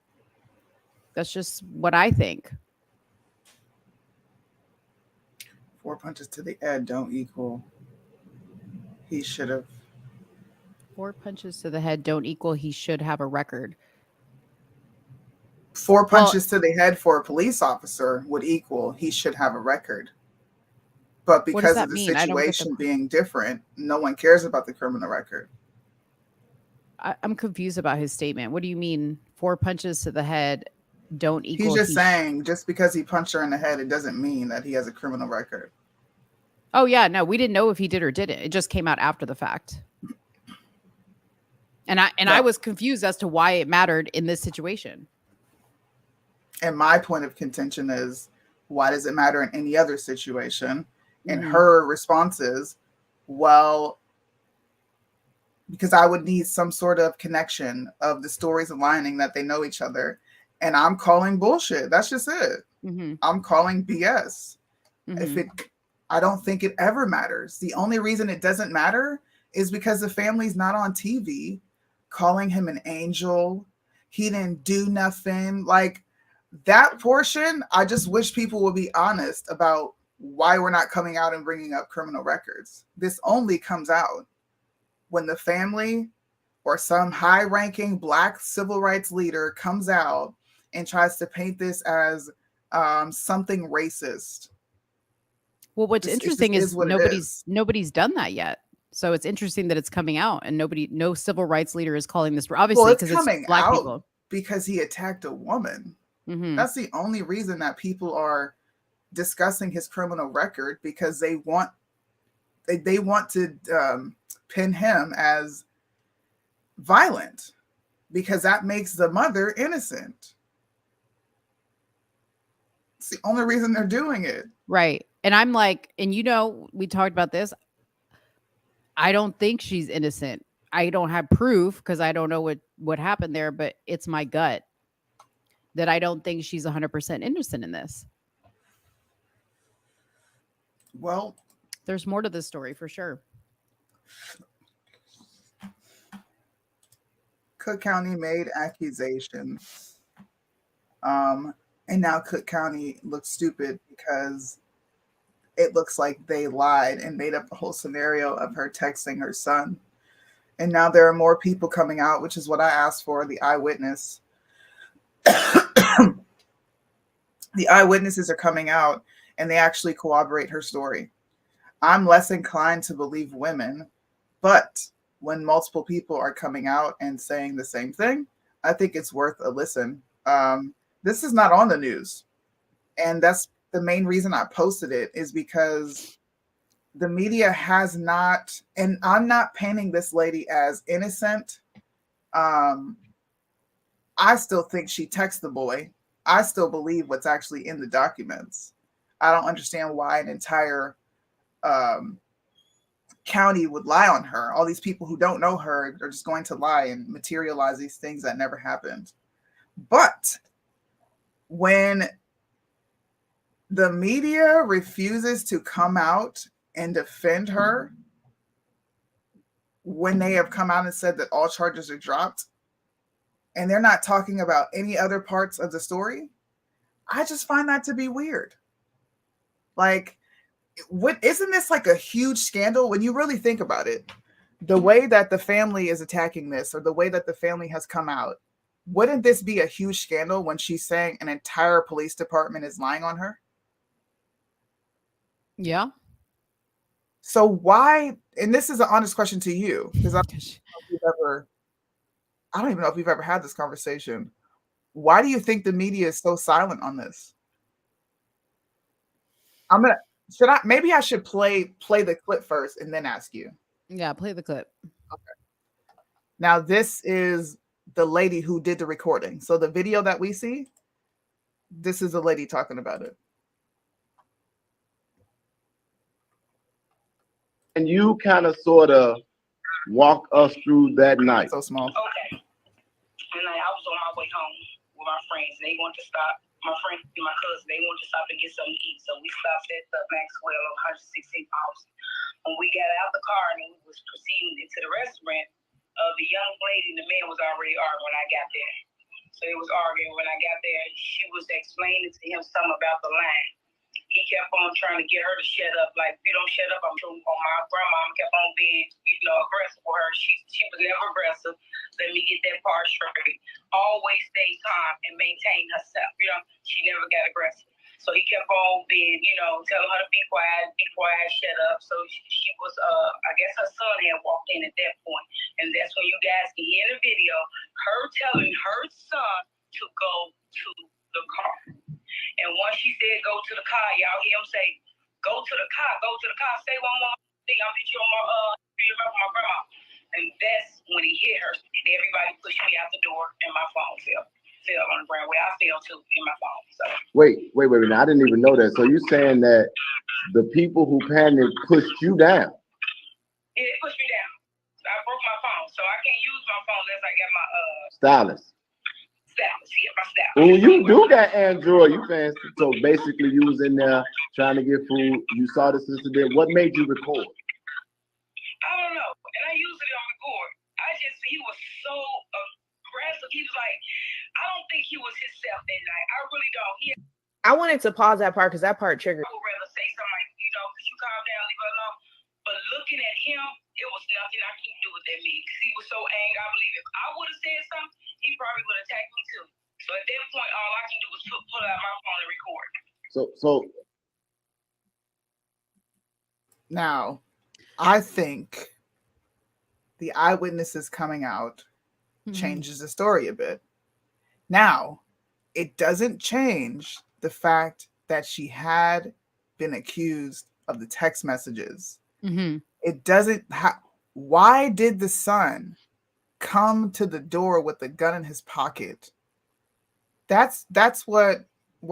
That's just what I think. 4 punches to the head don't equal he should have. 4 punches to the head don't equal he should have a record. 4 punches to the head for a police officer would equal he should have a record. But What does because that of the mean? I don't get the situation being different, no one cares about the criminal record. I'm confused about his statement. What do you mean 4 punches to the head don't equal? He's just saying just because he punched her in the head, it doesn't mean that he has a criminal record. Oh yeah, no, we didn't know if he did or didn't. It just came out after the fact. And I was confused as to why it mattered in this situation. And my point of contention is, why does it matter in any other situation? And her response is, well, because I would need some sort of connection of the stories aligning that they know each other. And I'm calling bullshit. That's just it. I'm calling BS. I don't think it ever matters. The only reason it doesn't matter is because the family's not on TV calling him an angel. He didn't do nothing. Like that portion, I just wish people would be honest about why we're not coming out and bringing up criminal records. This only comes out when the family or some high-ranking Black civil rights leader comes out and tries to paint this as something racist. Well, what's interesting is what nobody's done that yet. So it's interesting that it's coming out and no civil rights leader is calling this, obviously, well, because it's coming it's Black out people. Because he attacked a woman. That's the only reason that people are discussing his criminal record, because they want to pin him as violent because that makes the mother innocent. It's the only reason they're doing it. Right. And I'm like, and we talked about this. I don't think she's innocent. I don't have proof because I don't know what happened there, but it's my gut that I don't think she's 100% innocent in this. Well, there's more to this story for sure. Cook County made accusations. And And now Cook County looks stupid because it looks like they lied and made up a whole scenario of her texting her son. And now there are more people coming out, which is what I asked for, the eyewitness. The eyewitnesses are coming out and they actually corroborate her story. I'm less inclined to believe women, but when multiple people are coming out and saying the same thing, I think it's worth a listen. This is not on the news. And that's the main reason I posted it, is because the media has not, and I'm not painting this lady as innocent. I still think she texted the boy. I still believe what's actually in the documents. I don't understand why an entire county would lie on her. All these people who don't know her are just going to lie and materialize these things that never happened. But when the media refuses to come out and defend her, when they have come out and said that all charges are dropped, and they're not talking about any other parts of the story, I just find that to be weird. Like, what, isn't this like a huge scandal when you really think about it? The way that the family is attacking this, or the way that the family has come out, wouldn't this be a huge scandal when she's saying an entire police department is lying on her? Yeah. So why, and this is an honest question to you, because I don't even know if we've ever had this conversation. Why do you think the media is so silent on this? Maybe I should play the clip first and then ask you. Yeah, play the clip. Okay. Now this is the lady who did the recording. So the video that we see, this is the lady talking about it. And you kind of sort of walk us through that night. So small. Okay. And I was on my way home with my friends. They wanted to stop. My friend and my cousin, they wanted to stop and get something to eat. So we stopped at the Maxwell on 116th House. When we got out the car and we was proceeding into the restaurant, the young lady and the man was already arguing when I got there. So they was arguing when I got there. She was explaining to him something about the line. He kept on trying to get her to shut up. Like, if you don't shut up, I'm on my grandma kept on being, aggressive with her. She was never aggressive. Let me get that part straight. Always stay calm and maintain herself. She never got aggressive. So he kept on being, telling her to be quiet, shut up. So she was, I guess her son had walked in at that point. And that's when you guys can hear in the video, her telling her son to go to the car. And once she said, go to the car, y'all hear him say, go to the car, say one more thing, I'll meet you on my grandma. And that's when he hit her. Everybody pushed me out the door and my phone fell on the ground where I fell too in my phone. So. Wait. Now, I didn't even know that. So you're saying that the people who panicked pushed you down? Yeah, it pushed me down. I broke my phone, so I can't use my phone unless I get my Stylist. My stylist. Oh, you do got Android. You fancy. So basically, you was in there trying to get food. You saw this incident. What made you record? I don't know. And I usually don't record. He was so aggressive. He was like, I don't think he was himself that night. I really don't. I wanted to pause that part because that part triggered. I would rather say something like, could you calm down, leave her alone? But looking at him, it was nothing I could do with that man. Because he was so angry. I believe if I would have said something, he probably would have attacked me too. So at that point, all I can do was pull out my phone and record. So now, I think the eyewitnesses coming out changes the story a bit. Now, it doesn't change the fact that she had been accused of the text messages. Mm-hmm. It doesn't. Why did the son come to the door with the gun in his pocket? That's why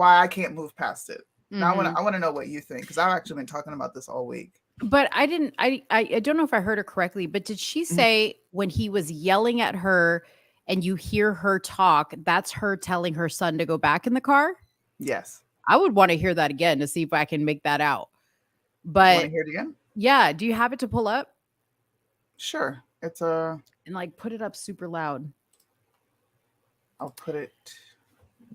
I can't move past it. Mm-hmm. Now I want to know what you think, because I've actually been talking about this all week. But I don't know if I heard her correctly, but did she say when he was yelling at her and you hear her talk, that's her telling her son to go back in the car? Yes. I would want to hear that again to see if I can make that out. But Want to hear it again? Yeah. Do you have it to pull up? Sure. It's and like put it up super loud. I'll put it.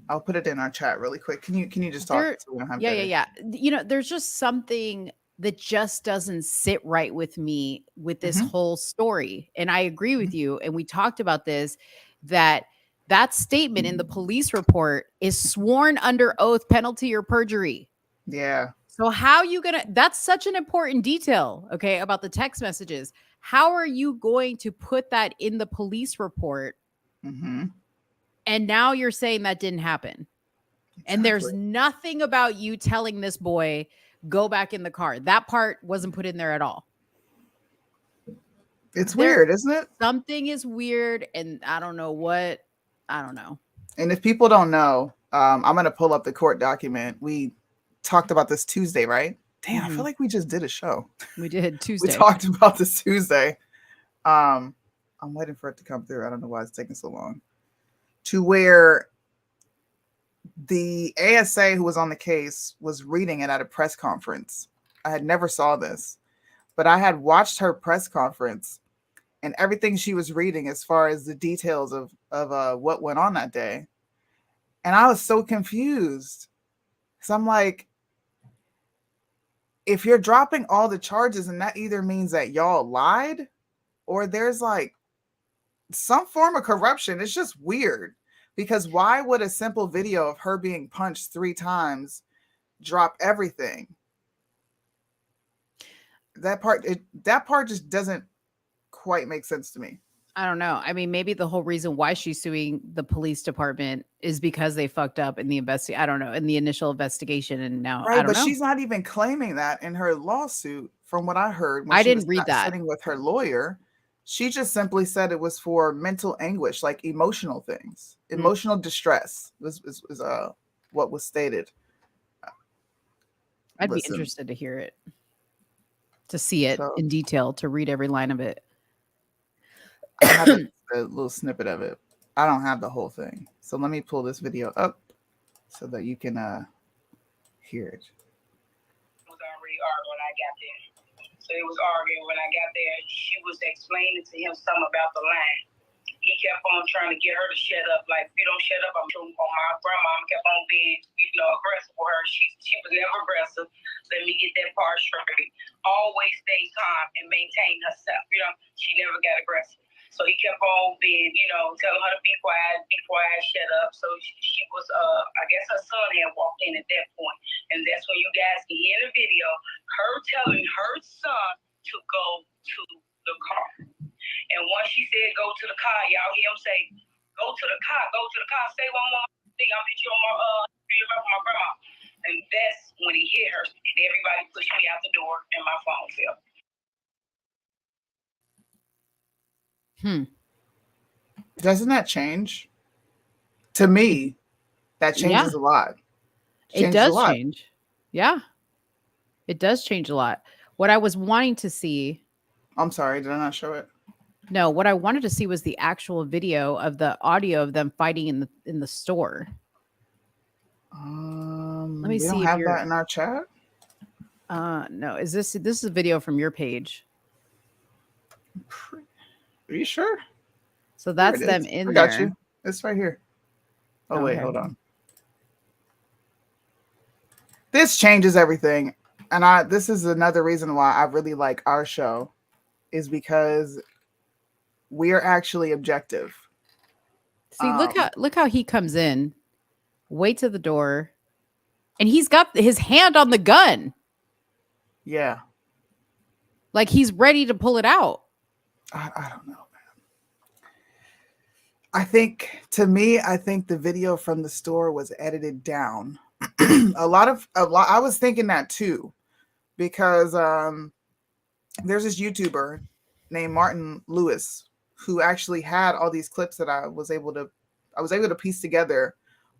I'll put it in our chat really quick. Can you just talk? There, So we don't have yeah. You know, there's just something that just doesn't sit right with me with this whole story. And I agree with you. And we talked about this, that statement in the police report is sworn under oath, penalty or perjury. Yeah. So how you gonna, that's such an important detail, okay, about the text messages. How are you going to put that in the police report? And now you're saying that didn't happen. And there's nothing about you telling this boy, go back in the car. That part wasn't put in there at all. It's weird, isn't it? Something is weird, and I don't know what. I don't know. And if people don't know, I'm going to pull up the court document. We talked about this Tuesday, right? Damn, I feel like we just did a show. We did Tuesday. We talked about this Tuesday. I'm waiting for it to come through. I don't know why it's taking so long. To where the ASA who was on the case was reading it at a press conference. I had never saw this, but I had watched her press conference and everything she was reading as far as the details of what went on that day. And I was so confused. So I'm like, if you're dropping all the charges, and that either means that y'all lied or there's like some form of corruption. It's just weird, because why would a simple video of her being punched 3 times drop everything? That part just doesn't quite make sense to me. I don't know. I mean, maybe the whole reason why she's suing the police department is because they fucked up in the I don't know, in the initial investigation. And now, right, I don't but know. she's not even claiming that in her lawsuit, from what I heard. When I she didn't was read that. sitting with her lawyer, she just simply said it was for mental anguish, like emotional things, emotional distress was what was stated. I'd be interested to hear it, to see it in detail, to read every line of it. I have a little snippet of it. I don't have the whole thing. So let me pull this video up so that you can hear it. Was already arguing when I got there. So it was arguing when I got there. She was explaining to him something about the line. He kept on trying to get her to shut up. Like, if you don't shut up, I'm sure my grandmom kept on being, aggressive with her. She was never aggressive. Let me get that part straight. Always stay calm and maintain herself. She never got aggressive. So he kept on being, telling her to be quiet, shut up. So she was, I guess her son had walked in at that point. And that's when you guys can hear the video, her telling her son to go to the car. And once she said, go to the car, y'all hear him say, go to the car, say one more thing, I'll meet you on my grandma. And that's when he hit her. And everybody pushed me out the door and my phone fell. Doesn't that change? To me, that changes a lot. It does change. Yeah. It does change a lot. What I was wanting to see. I'm sorry, did I not show it? No, what I wanted to see was the actual video of the audio of them fighting in the store. Let me see. Don't have that in our chat. No. Is this is a video from your page? Are you sure? So that's them in there. I there. got you. It's right here. Oh, wait, hold on. This changes everything. And this is another reason why I really like our show, is because we are actually objective. See, look how he comes in, waits at the door, and he's got his hand on the gun. Yeah. Like he's ready to pull it out. I don't know, man. I think the video from the store was edited down. a lot. I was thinking that too, because there's this YouTuber named Martin Lewis who actually had all these clips that I was able to piece together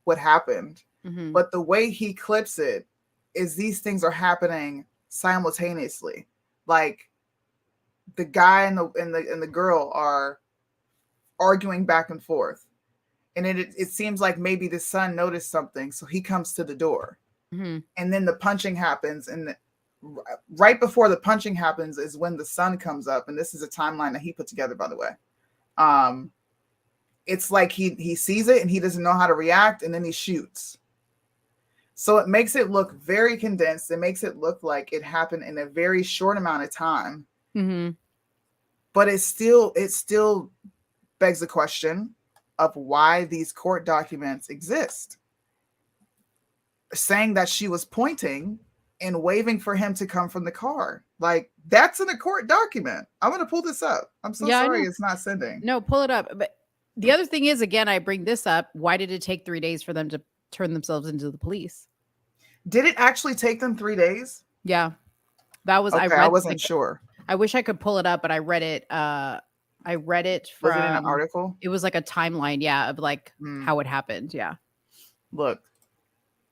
what happened. Mm-hmm. But the way he clips it is these things are happening simultaneously. Like the guy and the girl are arguing back and forth. And it seems like maybe the son noticed something, so he comes to the door. Mm-hmm. And then the punching happens, and right before the punching happens is when the son comes up, and this is a timeline that he put together, by the way. it's like he sees it and he doesn't know how to react, and then he shoots. So it makes it look very condensed. It makes it look like it happened in a very short amount of time. Mm-hmm. But it still begs the question of why these court documents exist, saying that she was pointing and waving for him to come from the car. Like, that's in a court document. I'm going to pull this up. I'm so sorry it's not sending. No, pull it up. But the other thing is, again, I bring this up. Why did it take 3 days for them to turn themselves into the police? Did it actually take them 3 days? Yeah. That was, okay, I wasn't sure. I wish I could pull it up, but I read it. I read it from. Was it in an article? It was like a timeline, yeah, of like how it happened. Yeah. Look,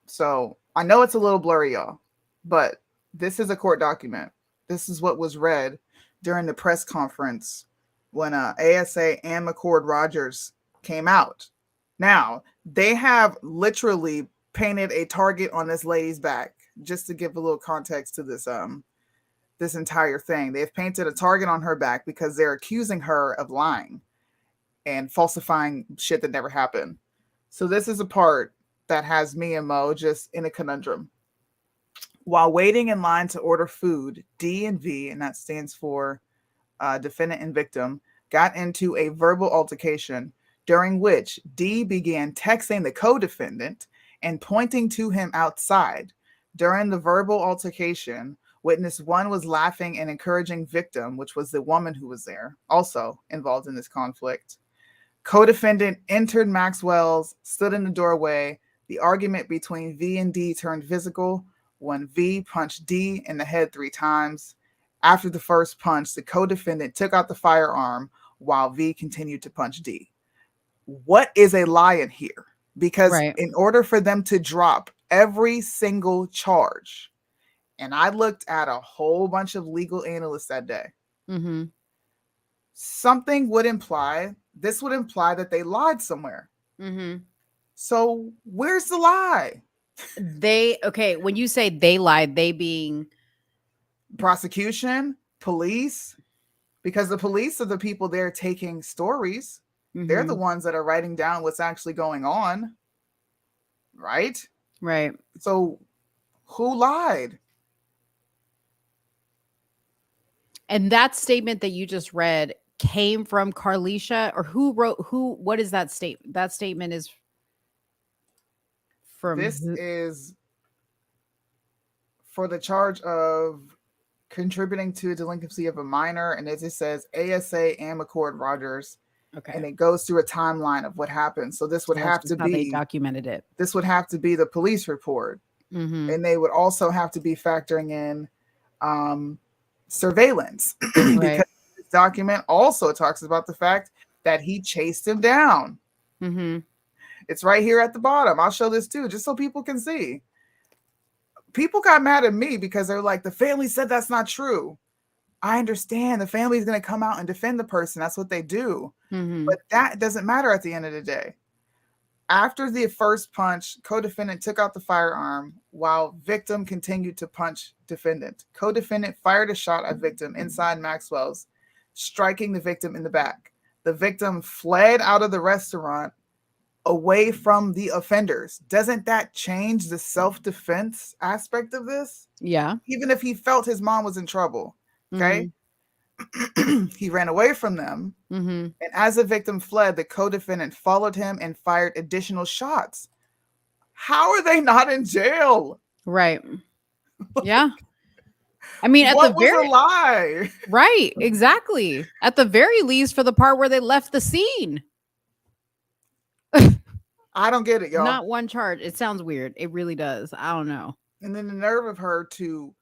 so I know it's a little blurry, y'all, but this is a court document. This is what was read during the press conference when ASA and McCord Rogers came out. Now, they have literally painted a target on this lady's back, just to give a little context to this this entire thing. They've painted a target on her back because they're accusing her of lying and falsifying shit that never happened. So this is a part that has me and Mo just in a conundrum. While waiting in line to order food, D and V, and that stands for defendant and victim, got into a verbal altercation during which D began texting the co-defendant and pointing to him outside. During the verbal altercation, witness one was laughing and encouraging victim, which was the woman who was there, also involved in this conflict. Co-defendant entered Maxwell's, stood in the doorway. The argument between V and D turned physical when V punched D in the head 3 times. After the first punch, the co-defendant took out the firearm while V continued to punch D. What is a lie in here? Because in order for them to drop every single charge, and I looked at a whole bunch of legal analysts that day, something would imply, this would imply that they lied somewhere. So where's the lie? Okay, when you say they lied, they being prosecution, police, because the police are the people there taking stories. They're the ones that are writing down what's actually going on. Right? Right. So who lied? And that statement that you just read came from Carlisha, or what is that statement? That statement is from this is for the charge of contributing to a delinquency of a minor, and as it says, ASA and McCord Rogers. Okay. And it goes through a timeline of what happened. So this would have to be, they documented it. This would have to be the police report. And they would also have to be factoring in surveillance. Because this document also talks about the fact that he chased him down. It's right here at the bottom. I'll show this too, just so people can see. People got mad at me because they're like, the family said that's not true. I understand the family is going to come out and defend the person. That's what they do. But that doesn't matter at the end of the day. After the first punch, co-defendant took out the firearm while victim continued to punch defendant. Co-defendant fired a shot at victim inside Maxwell's, striking the victim in the back. The victim fled out of the restaurant away from the offenders. Doesn't that change the self-defense aspect of this? Yeah. Even if he felt his mom was in trouble. Okay. He ran away from them. And as the victim fled, the co-defendant followed him and fired additional shots. How are they not in jail? Right. Yeah. I mean, at what the very was a lie? Right. Exactly. At the very least, for the part where they left the scene. I don't get it, y'all. Not one charge. It sounds weird. It really does. I don't know. And then the nerve of her to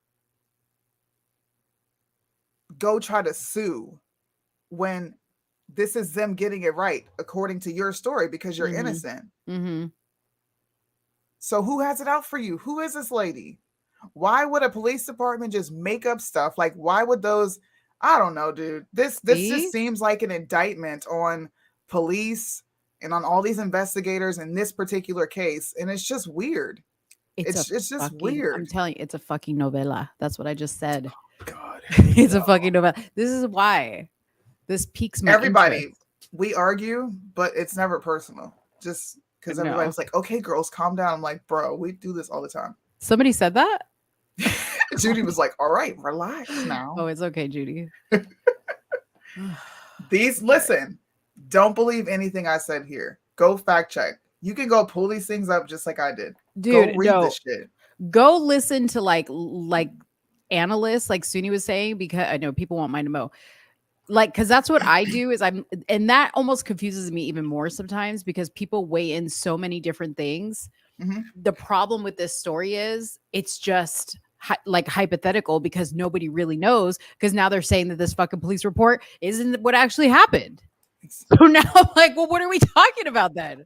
go try to sue when this is them getting it right according to your story because you're innocent. So who has it out for you? Who is this lady? Why would a police department just make up stuff? Like, why would those? I don't know, dude. This just seems like an indictment on police and on all these investigators in this particular case, and it's just weird. It's just weird. I'm telling you, it's a fucking novella. That's what I just said. Oh, God. It's a fucking novella. This is why this piques my everybody. interest. we argue, but it's never personal. Just because No. everybody's like, okay, girls, calm down. I'm like, bro, we do this all the time. Somebody said that? Judy was like, all right, relax now. Oh, it's okay, Judy. Listen, don't believe anything I said here. Go fact check. You can go pull these things up just like I did. Dude, go read this shit. Go listen to like analysts, like Soonie was saying, because I know people want mine to mow. Like, because that's what I do is and that almost confuses me even more sometimes because people weigh in so many different things. Mm-hmm. The problem with this story is it's just like hypothetical because nobody really knows, because now they're saying that this fucking police report isn't what actually happened. So now I'm like, well, what are we talking about then?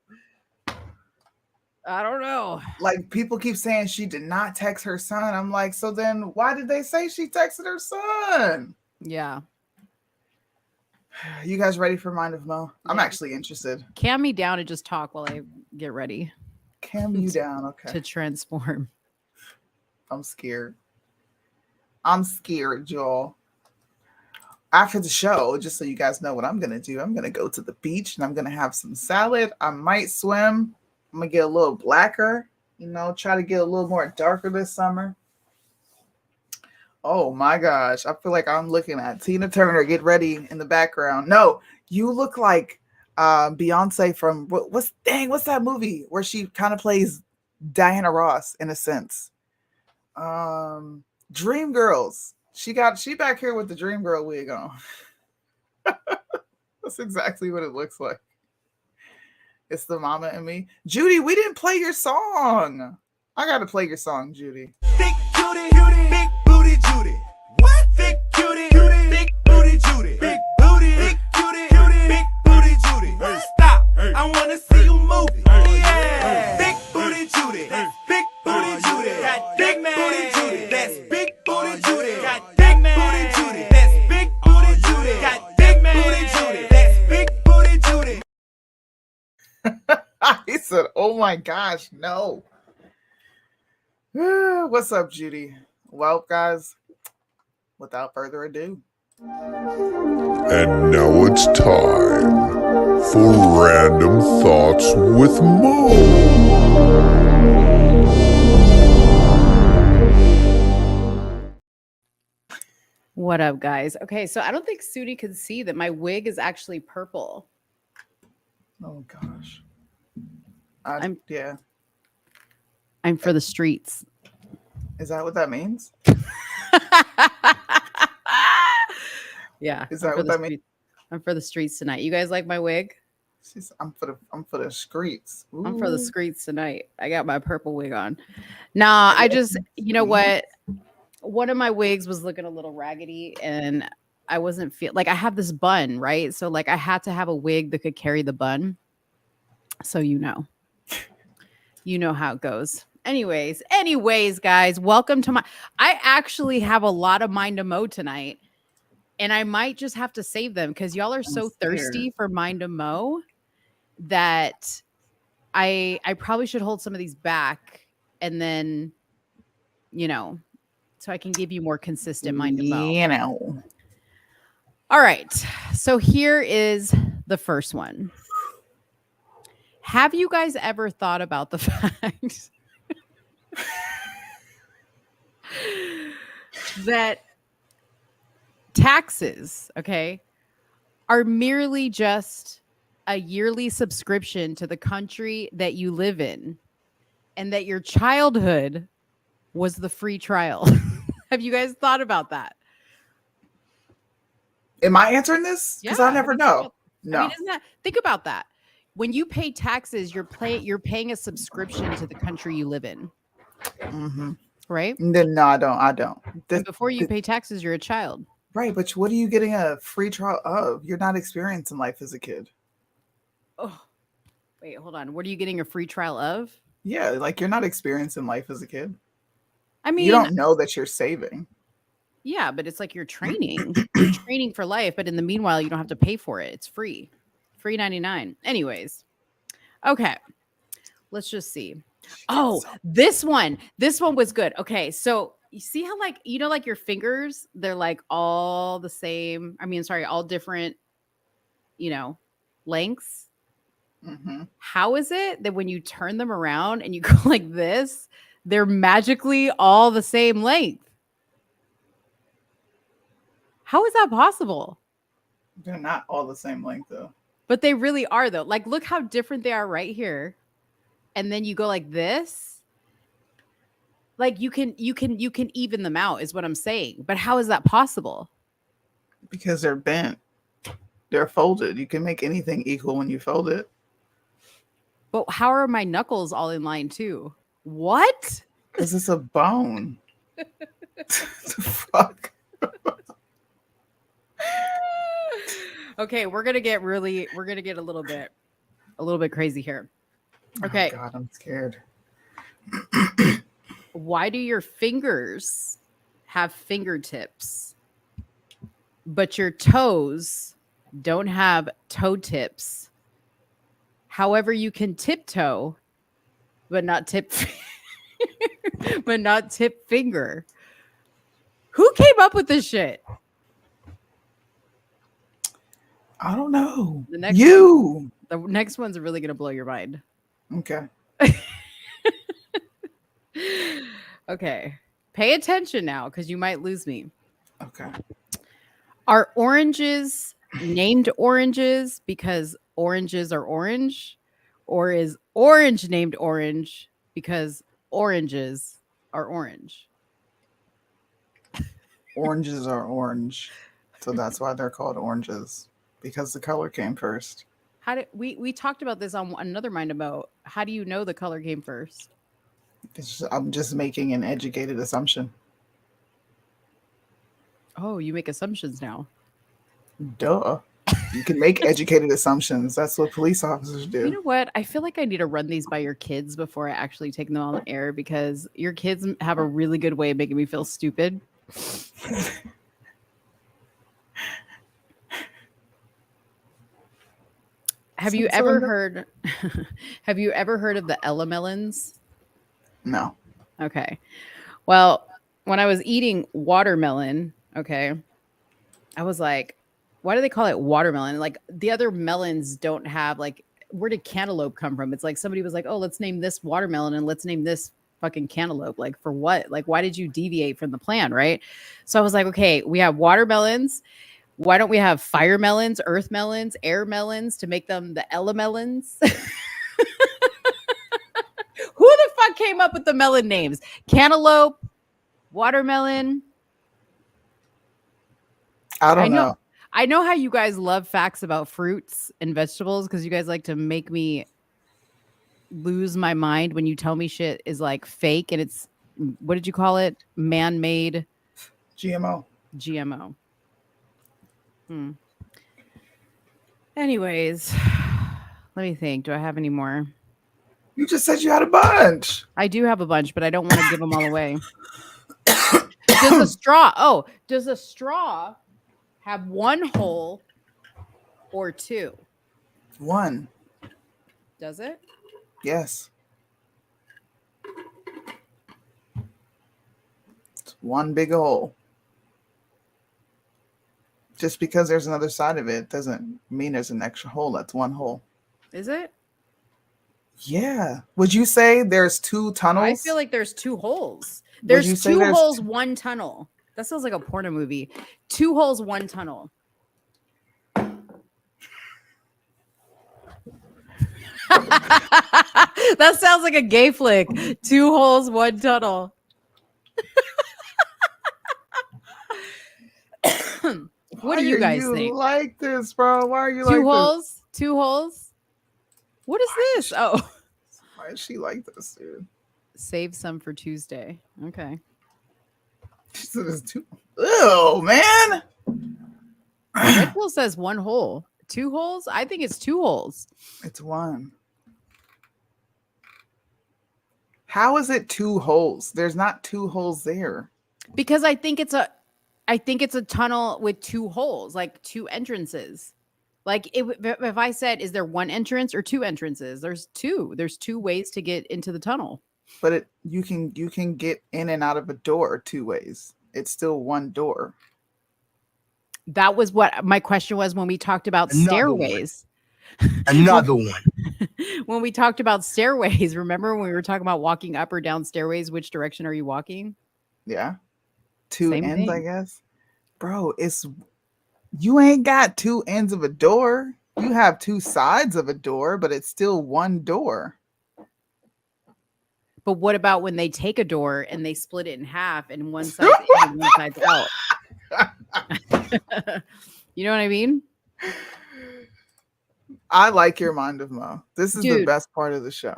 I don't know. Like, people keep saying she did not text her son. I'm like, so then why did they say she texted her son? Yeah. You guys ready for Mind of Mo? I'm actually interested. Cam me down and just talk while I get ready. Cam you down, okay. To transform. I'm scared. I'm scared, y'all. After the show, just so you guys know what I'm going to do, I'm going to go to the beach and I'm going to have some salad. I might swim. I'm going to get a little blacker, try to get a little more darker this summer. Oh my gosh. I feel like I'm looking at Tina Turner. Get ready in the background. No, you look like Beyonce from what's that movie where she kind of plays Diana Ross in a sense? Dream Girls. She back here with the Dream Girl wig on. That's exactly what it looks like. It's the mama and me. Judy, we didn't play your song. I gotta play your song, Judy. Big Judy, big booty Judy. What? Big Judy, big booty Judy. Big booty, big Judy, big booty Judy. Stop! I wanna see you move it. Yeah. Big booty Judy, big booty Judy. Got big booty Judy. That's big booty Judy. Got big booty Judy. That's big booty Judy. Got big booty Judy. That's big booty Judy. He said, "Oh my gosh, no." What's up, Judy? Well, guys, without further ado. And now it's time for Random Thoughts with Mo. What up, guys? Okay, so I don't think Soonie can see that my wig is actually purple. Oh gosh. I'm I'm for the streets. Is that what that means? Yeah. Is that what that means? I'm for the streets tonight. You guys like my wig? I'm for the streets. Ooh. I'm for the streets tonight. I got my purple wig on. Nah, I just, you know what? One of my wigs was looking a little raggedy and I wasn't like I have this bun, right? So like I had to have a wig that could carry the bun. So you know how it goes. Anyways, guys, welcome to I actually have a lot of Mind to Mo tonight. And I might just have to save them because y'all are so thirsty for Mind to Mo that I probably should hold some of these back and then, so I can give you more consistent Mind to Mo. All right. So here is the first one. Have you guys ever thought about the fact that taxes, okay, are merely just a yearly subscription to the country that you live in and that your childhood was the free trial? Have you guys thought about that? Am I answering this? Because I never know. No. I mean, think about that. When you pay taxes, you're paying a subscription to the country you live in. Mm-hmm. Right? Then no, I don't. Before you pay taxes, you're a child. Right, but what are you getting a free trial of? You're not experiencing life as a kid. Oh, wait, hold on. What are you getting a free trial of? Yeah, like you're not experiencing life as a kid. I mean, you don't know that you're saving. Yeah, but it's like you're training. You're training for life, but in the meanwhile, you don't have to pay for it. It's free. Free 99. Anyways. Okay. Let's just see. Oh, this one was good. Okay. So you see how like your fingers, they're like all the same. I mean, sorry, all different, lengths. Mm-hmm. How is it that when you turn them around and you go like this, they're magically all the same length? How is that possible? They're not all the same length though. But they really are though. Like look how different they are right here. And then you go like this. Like you can even them out is what I'm saying. But how is that possible? Because they're bent. They're folded. You can make anything equal when you fold it. But how are my knuckles all in line too? What? Because it's a bone. The fuck? Okay, we're gonna get a little bit crazy here. Okay. Oh God, I'm scared. Why do your fingers have fingertips, but your toes don't have toe tips? However, you can tiptoe, but not tip finger. Who came up with this shit? I don't know. The next one's really gonna blow your mind. Okay. Okay. Pay attention now because you might lose me. Okay. Are oranges named oranges because oranges are orange? Or is orange named orange because oranges are orange? Oranges are orange. So that's why they're called oranges. Because the color came first. How did we talked about this on another Mind About? How do you know the color came first? I'm just making an educated assumption. Oh, you make assumptions now. Duh. You can make educated assumptions. That's what police officers do. You know what? I feel like I need to run these by your kids before I actually take them on the air because your kids have a really good way of making me feel stupid. Have you ever heard of the Elamelons? No. Okay. Well, when I was eating watermelon, okay, I was like, why do they call it watermelon? Like the other melons don't have like, where did cantaloupe come from? It's like somebody was like, oh, let's name this watermelon and let's name this fucking cantaloupe. Like for what? Like, why did you deviate from the plan? Right. So I was like, okay, we have watermelons. Why don't we have fire melons, earth melons, air melons to make them the Elamelons? Who the fuck came up with the melon names? Cantaloupe, watermelon. I don't know. I know how you guys love facts about fruits and vegetables because you guys like to make me lose my mind when you tell me shit is like fake and it's, what did you call it? Man-made? GMO. Anyways, let me think. Do I have any more? You just said you had a bunch. I do have a bunch, but I don't want to give them all away. Does a straw have one hole or two? One. Does it? Yes. It's one big hole. Just because there's another side of it doesn't mean there's an extra hole. That's one hole. Is it? Yeah. Would you say there's two tunnels? I feel like there's two holes. There's two holes, one tunnel. That sounds like a porno movie. 2 holes, 1 tunnel. That sounds like a gay flick. 2 holes, 1 tunnel. What do you guys think? Like this, bro? Why are you 2 like holes? this? 2 holes? What is this? Oh. Why is she like this, dude? Save some for Tuesday. Okay. Oh, man. Red Bull says 1 hole. 2 holes? I think it's 2 holes. It's 1. How is it 2 holes? There's not 2 holes there. Because I think it's a tunnel with 2 holes, like 2 entrances. Like if I said, is there 1 entrance or 2 entrances? There's 2. There's 2 ways to get into the tunnel. But you can get in and out of a door 2 ways. It's still 1 door. That was what my question was when we talked about stairways. Another one. When we talked about stairways, remember when we were talking about walking up or down stairways? Which direction are you walking? Yeah. Two Same ends, I thing. guess. Bro, you ain't got two ends of a door. You have two sides of a door, but it's still one door. But what about when they take a door and they split it in half and one side's in and one side's out? You know what I mean? I like your mind of Mo. This is the Dude. best part of the show.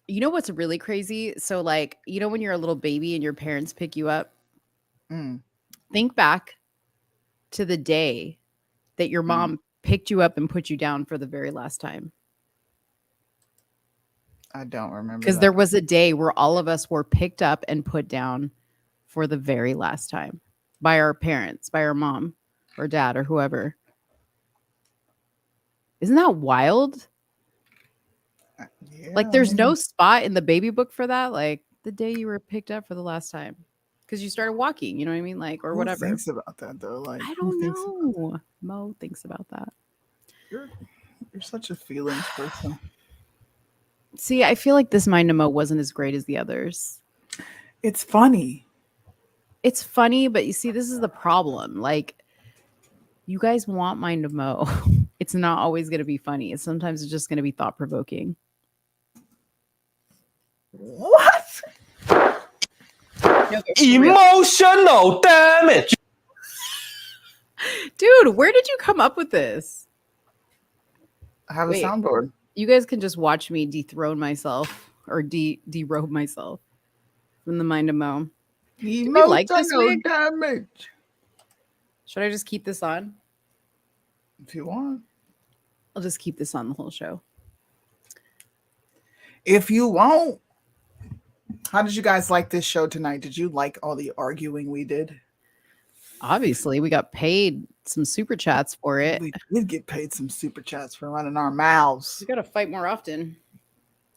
You know what's really crazy? So, like, you know, when you're a little baby and your parents pick you up, think back to the day that your mom picked you up and put you down for the very last time. I don't remember. Because there was a day where all of us were picked up and put down for the very last time by our parents, by our mom or dad or whoever. Isn't that wild? Yeah, Like, there's no spot in the baby book for that. Like, the day you were picked up for the last time. Because you started walking, you know what I mean? Like, or Who whatever. thinks about that though? Like, I don't know. Mo thinks about that. You're such a feelings person. See, I feel like this Mind of Mo wasn't as great as the others. It's funny. It's funny, but you see, this is the problem. Like, you guys want Mind of Mo. It's not always going to be funny. Sometimes it's just going to be thought provoking. What? No, Emotional damage. Dude, where did you come up with this? I have a soundboard. You guys can just watch me dethrone myself or derobe myself from the Mind of Mo. Do we like this wig? Damage. Should I just keep this on? If you want. I'll just keep this on the whole show. If you won't. How did you guys like this show tonight? Did you like all the arguing we did? Obviously, we got paid some super chats for it. We did get paid some super chats for running our mouths. We got to fight more often.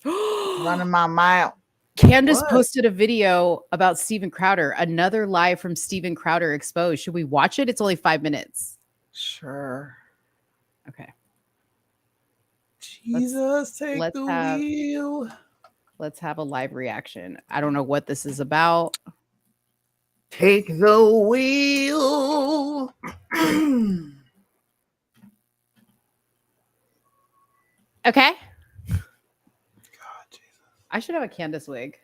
Running my mouth. Candace What? posted a video about Steven Crowder. Another live from Steven Crowder exposed. Should we watch it? It's only 5 minutes. Sure. Okay. Jesus, take the wheel. Let's have a live reaction. I don't know what this is about. Take the wheel. Okay. I should have a Candace wig.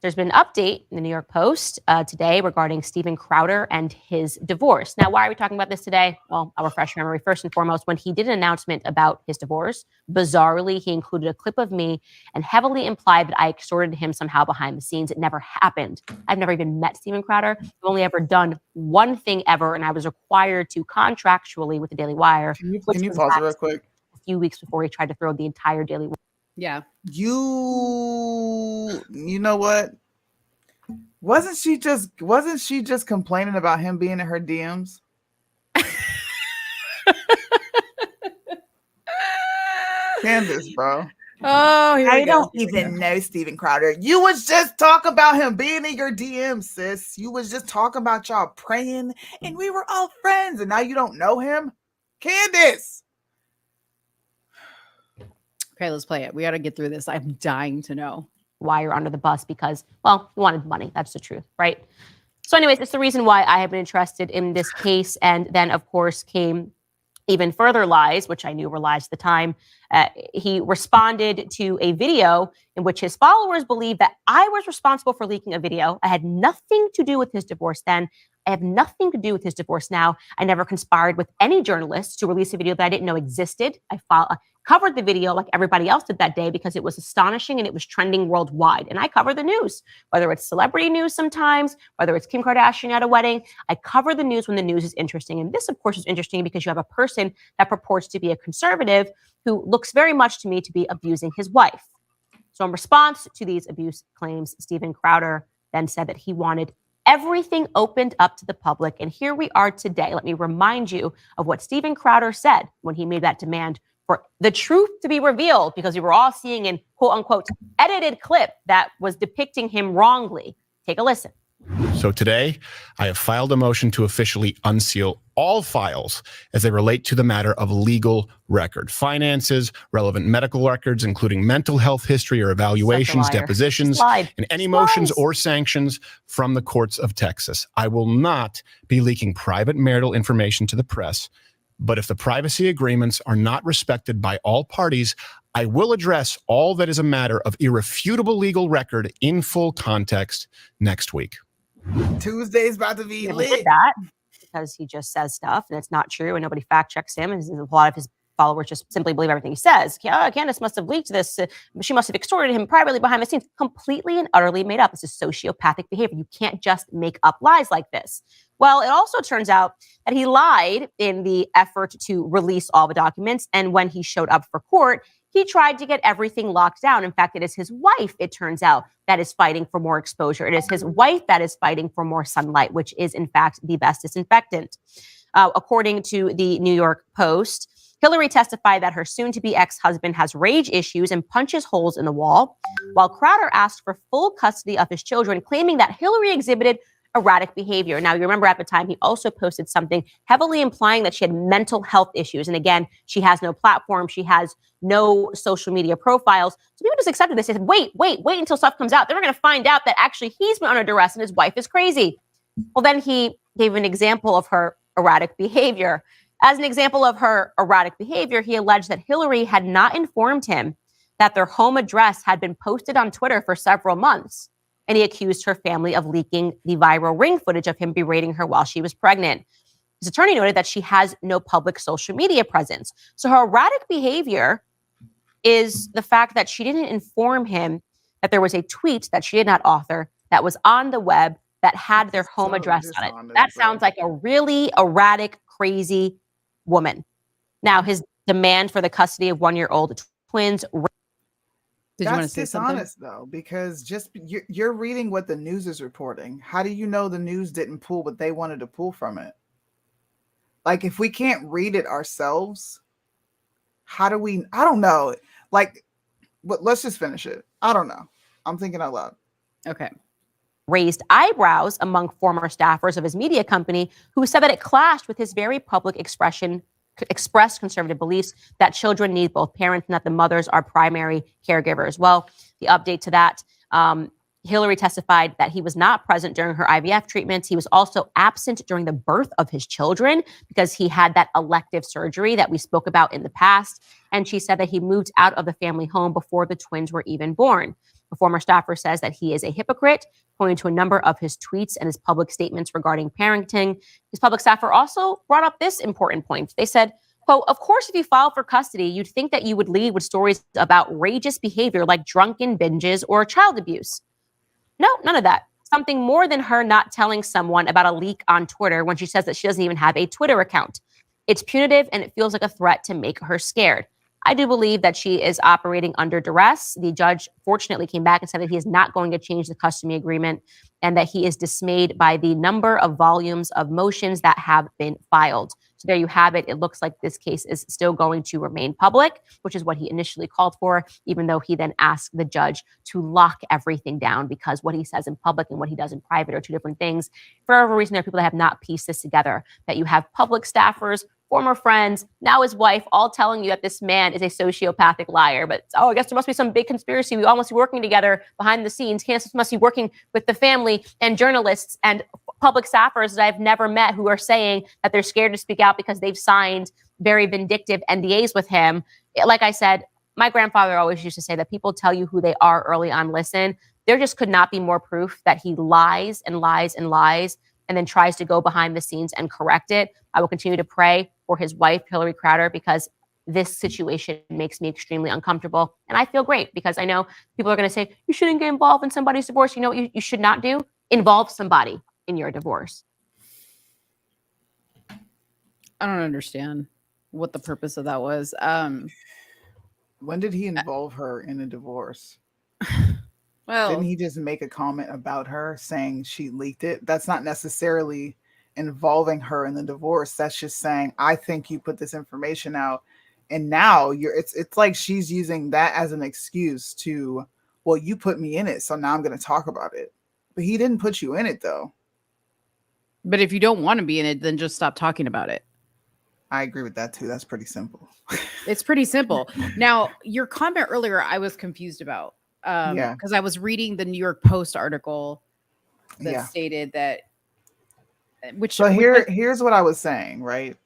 There's been an update in the New York Post today regarding Steven Crowder and his divorce. Now, why are we talking about this today? Well, I'll refresh your memory. First and foremost, when he did an announcement about his divorce, bizarrely, he included a clip of me and heavily implied that I extorted him somehow behind the scenes. It never happened. I've never even met Steven Crowder. I've only ever done one thing ever, and I was required to contractually with the Daily Wire. Can you pause it real quick? A few weeks before he tried to throw the entire Daily Wire. Yeah. You know what? Wasn't she just complaining about him being in her DMs? Candace, bro. Oh, here we I go. don't even know Steven Crowder. You was just talking about him being in your DMs, sis. You was just talking about y'all praying and we were all friends and now you don't know him? Candace. Okay, let's play it. We got to get through this. I'm dying to know why you're under the bus because, well, you wanted money. That's the truth, right? So anyways, it's the reason why I have been interested in this case. And then, of course, came even further lies, which I knew were lies at the time. He responded to a video in which his followers believed that I was responsible for leaking a video. I had nothing to do with his divorce then. I have nothing to do with his divorce now. I never conspired with any journalists to release a video that I didn't know existed. I covered the video like everybody else did that day because it was astonishing and it was trending worldwide. And I cover the news, whether it's celebrity news sometimes, whether it's Kim Kardashian at a wedding. I cover the news when the news is interesting. And this, of course, is interesting because you have a person that purports to be a conservative who looks very much to me to be abusing his wife. So in response to these abuse claims, Steven Crowder then said that he wanted everything opened up to the public. And here we are today. Let me remind you of what Steven Crowder said when he made that demand for the truth to be revealed, because we were all seeing an quote unquote edited clip that was depicting him wrongly. Take a listen. So today, I have filed a motion to officially unseal all files as they relate to the matter of legal record, finances, relevant medical records, including mental health history or evaluations, liar. depositions, Just lied. and any Just motions lies. or sanctions from the courts of Texas. I will not be leaking private marital information to the press, but if the privacy agreements are not respected by all parties, I will address all that is a matter of irrefutable legal record in full context next week. Tuesday's about to be Never lit. did that because he just says stuff and it's not true and nobody fact checks him. And a lot of his followers just simply believe everything he says. Candace must have leaked this. She must have extorted him privately behind the scenes. Completely and utterly made up. This is sociopathic behavior. You can't just make up lies like this. Well, it also turns out that he lied in the effort to release all the documents. And when he showed up for court, he tried to get everything locked down. In fact, it is his wife, it turns out, that is fighting for more exposure. It is his wife that is fighting for more sunlight, which is, in fact, the best disinfectant. According to the New York Post, Hillary testified that her soon-to-be ex-husband has rage issues and punches holes in the wall, while Crowder asked for full custody of his children, claiming that Hillary exhibited erratic behavior. Now, you remember at the time, he also posted something heavily implying that she had mental health issues. And again, she has no platform. She has no social media profiles. So people just accepted this. They said, wait until stuff comes out. Then we're going to find out that actually he's been under duress and his wife is crazy. Well, then he gave an example of her erratic behavior. As an example of her erratic behavior, he alleged that Hillary had not informed him that their home address had been posted on Twitter for several months. And he accused her family of leaking the viral ring footage of him berating her while she was pregnant. His attorney noted that she has no public social media presence. So her erratic behavior is the fact that she didn't inform him that there was a tweet that she did not author that was on the web that had their home address on it. That sounds like a really erratic, crazy woman. Now, his demand for the custody of one-year-old twins. Did you want to say something? That's dishonest, though, because just you're reading what the news is reporting. How do you know the news didn't pull what they wanted to pull from it? Like, if we can't read it ourselves, how do we? I don't know. Like, but let's just finish it. I don't know. I'm thinking out loud. Okay. Raised eyebrows among former staffers of his media company who said that it clashed with his very public expressed conservative beliefs that children need both parents and that the mothers are primary caregivers. Well, the update to that, Hillary testified that he was not present during her IVF treatments. He was also absent during the birth of his children because he had that elective surgery that we spoke about in the past. And she said that he moved out of the family home before the twins were even born. A former staffer says that he is a hypocrite, pointing to a number of his tweets and his public statements regarding parenting. His public staffer also brought up this important point. They said, quote, of course, if you file for custody, you'd think that you would lead with stories about outrageous behavior like drunken binges or child abuse. No, none of that. Something more than her not telling someone about a leak on Twitter when she says that she doesn't even have a Twitter account. It's punitive and it feels like a threat to make her scared. I do believe that she is operating under duress. The judge fortunately came back and said that he is not going to change the custody agreement and that he is dismayed by the number of volumes of motions that have been filed. So there you have it. It looks like this case is still going to remain public, which is what he initially called for, even though he then asked the judge to lock everything down because what he says in public and what he does in private are two different things. For whatever reason, there are people that have not pieced this together, that you have public staffers, former friends, now his wife, all telling you that this man is a sociopathic liar. But, I guess there must be some big conspiracy. We all must be working together behind the scenes. Candace must be working with the family and journalists and public staffers that I've never met who are saying that they're scared to speak out because they've signed very vindictive NDAs with him. Like I said, my grandfather always used to say that people tell you who they are early on. Listen, there just could not be more proof that he lies and lies and lies and then tries to go behind the scenes and correct it. I will continue to pray for his wife, Hillary Crowder, because this situation makes me extremely uncomfortable. And I feel great because I know people are going to say, you shouldn't get involved in somebody's divorce. You know what you should not do? Involve somebody in your divorce. I don't understand what the purpose of that was. When did he involve her in a divorce? Well, didn't he just make a comment about her saying she leaked it? That's not necessarily involving her in the divorce. That's just saying, I think you put this information out, and now it's like she's using that as an excuse to, well, you put me in it, so now I'm going to talk about it. But he didn't put you in it, though. But if you don't want to be in it, then just stop talking about it. I agree with that too. That's pretty simple. It's pretty simple. Now, your comment earlier, I was confused about. Yeah. Because I was reading the New York Post article that Yeah. stated that, So here's what I was saying, right?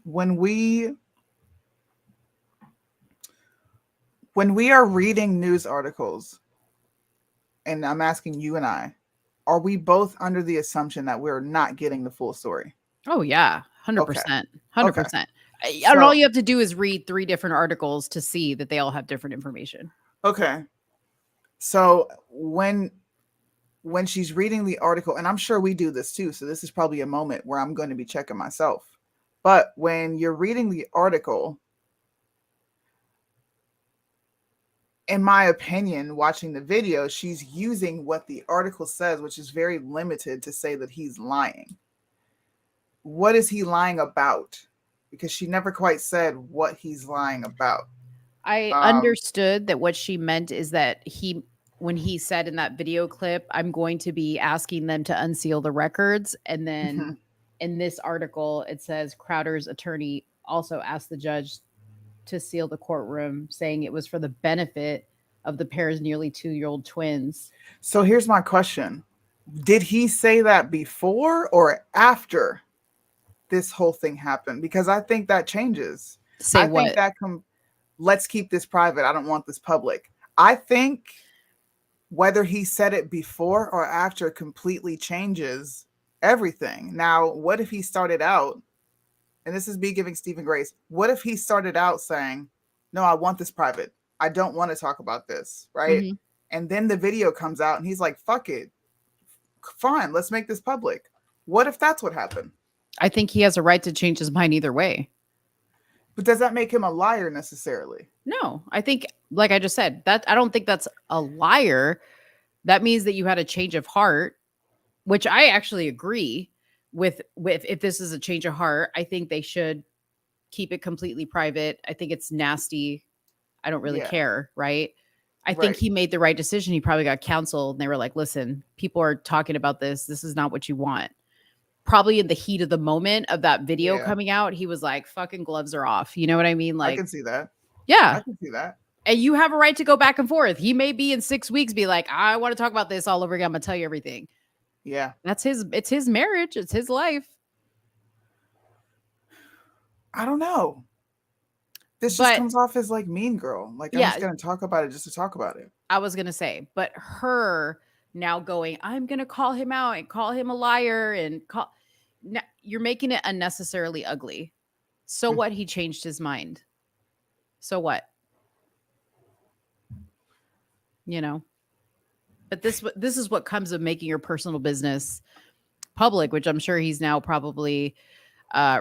When we are reading news articles, and I'm asking you and I, are we both under the assumption that we're not getting the full story? Oh yeah, 100%, Okay. 100%. And So- all you have to do is read 3 different articles to see that they all have different information. Okay. So when she's reading the article, and I'm sure we do this too, so this is probably a moment where I'm going to be checking myself. But when you're reading the article, in my opinion, watching the video, she's using what the article says, which is very limited, to say that he's lying. What is he lying about? Because she never quite said what he's lying about. I understood that what she meant is that when he said in that video clip, I'm going to be asking them to unseal the records. And then in this article, it says Crowder's attorney also asked the judge to seal the courtroom, saying it was for the benefit of the pair's nearly 2-year-old twins. So here's my question. Did he say that before or after this whole thing happened? Because I think that changes. Say I what? think that let's keep this private. I don't want this public. I think whether he said it before or after completely changes everything. Now, what if he started out, and this is me giving Stephen grace, what if he started out saying, no, I want this private. I don't want to talk about this, right? Mhm. And then the video comes out and he's like, fuck it. Fine, let's make this public. What if that's what happened? I think he has a right to change his mind either way. But does that make him a liar necessarily? No, I think, like I just said, that I don't think that's a liar. That means that you had a change of heart, which I actually agree with if this is a change of heart. I think they should keep it completely private. I think it's nasty. I don't really Yeah. care, right? I think Right. he made the right decision. He probably got counseled and they were like, listen, people are talking about this. This is not what you want. Probably in the heat of the moment of that video Yeah. coming out, he was like, fucking gloves are off. You know what I mean? I Like, can see that. yeah. I can see that. And you have a right to go back and forth. He may be in 6 weeks, be like, I want to talk about this all over again. I'm gonna tell you everything. Yeah. It's his marriage. It's his life. I don't know. This But- just comes off as like Mean Girl. Like, I'm Yeah. just going to talk about it just to talk about it. I was gonna say, but her now going, I'm gonna call him out and call him a liar and call. Now, you're making it unnecessarily ugly. So what? He changed his mind. So what? You know. But this is what comes of making your personal business public, which I'm sure he's now probably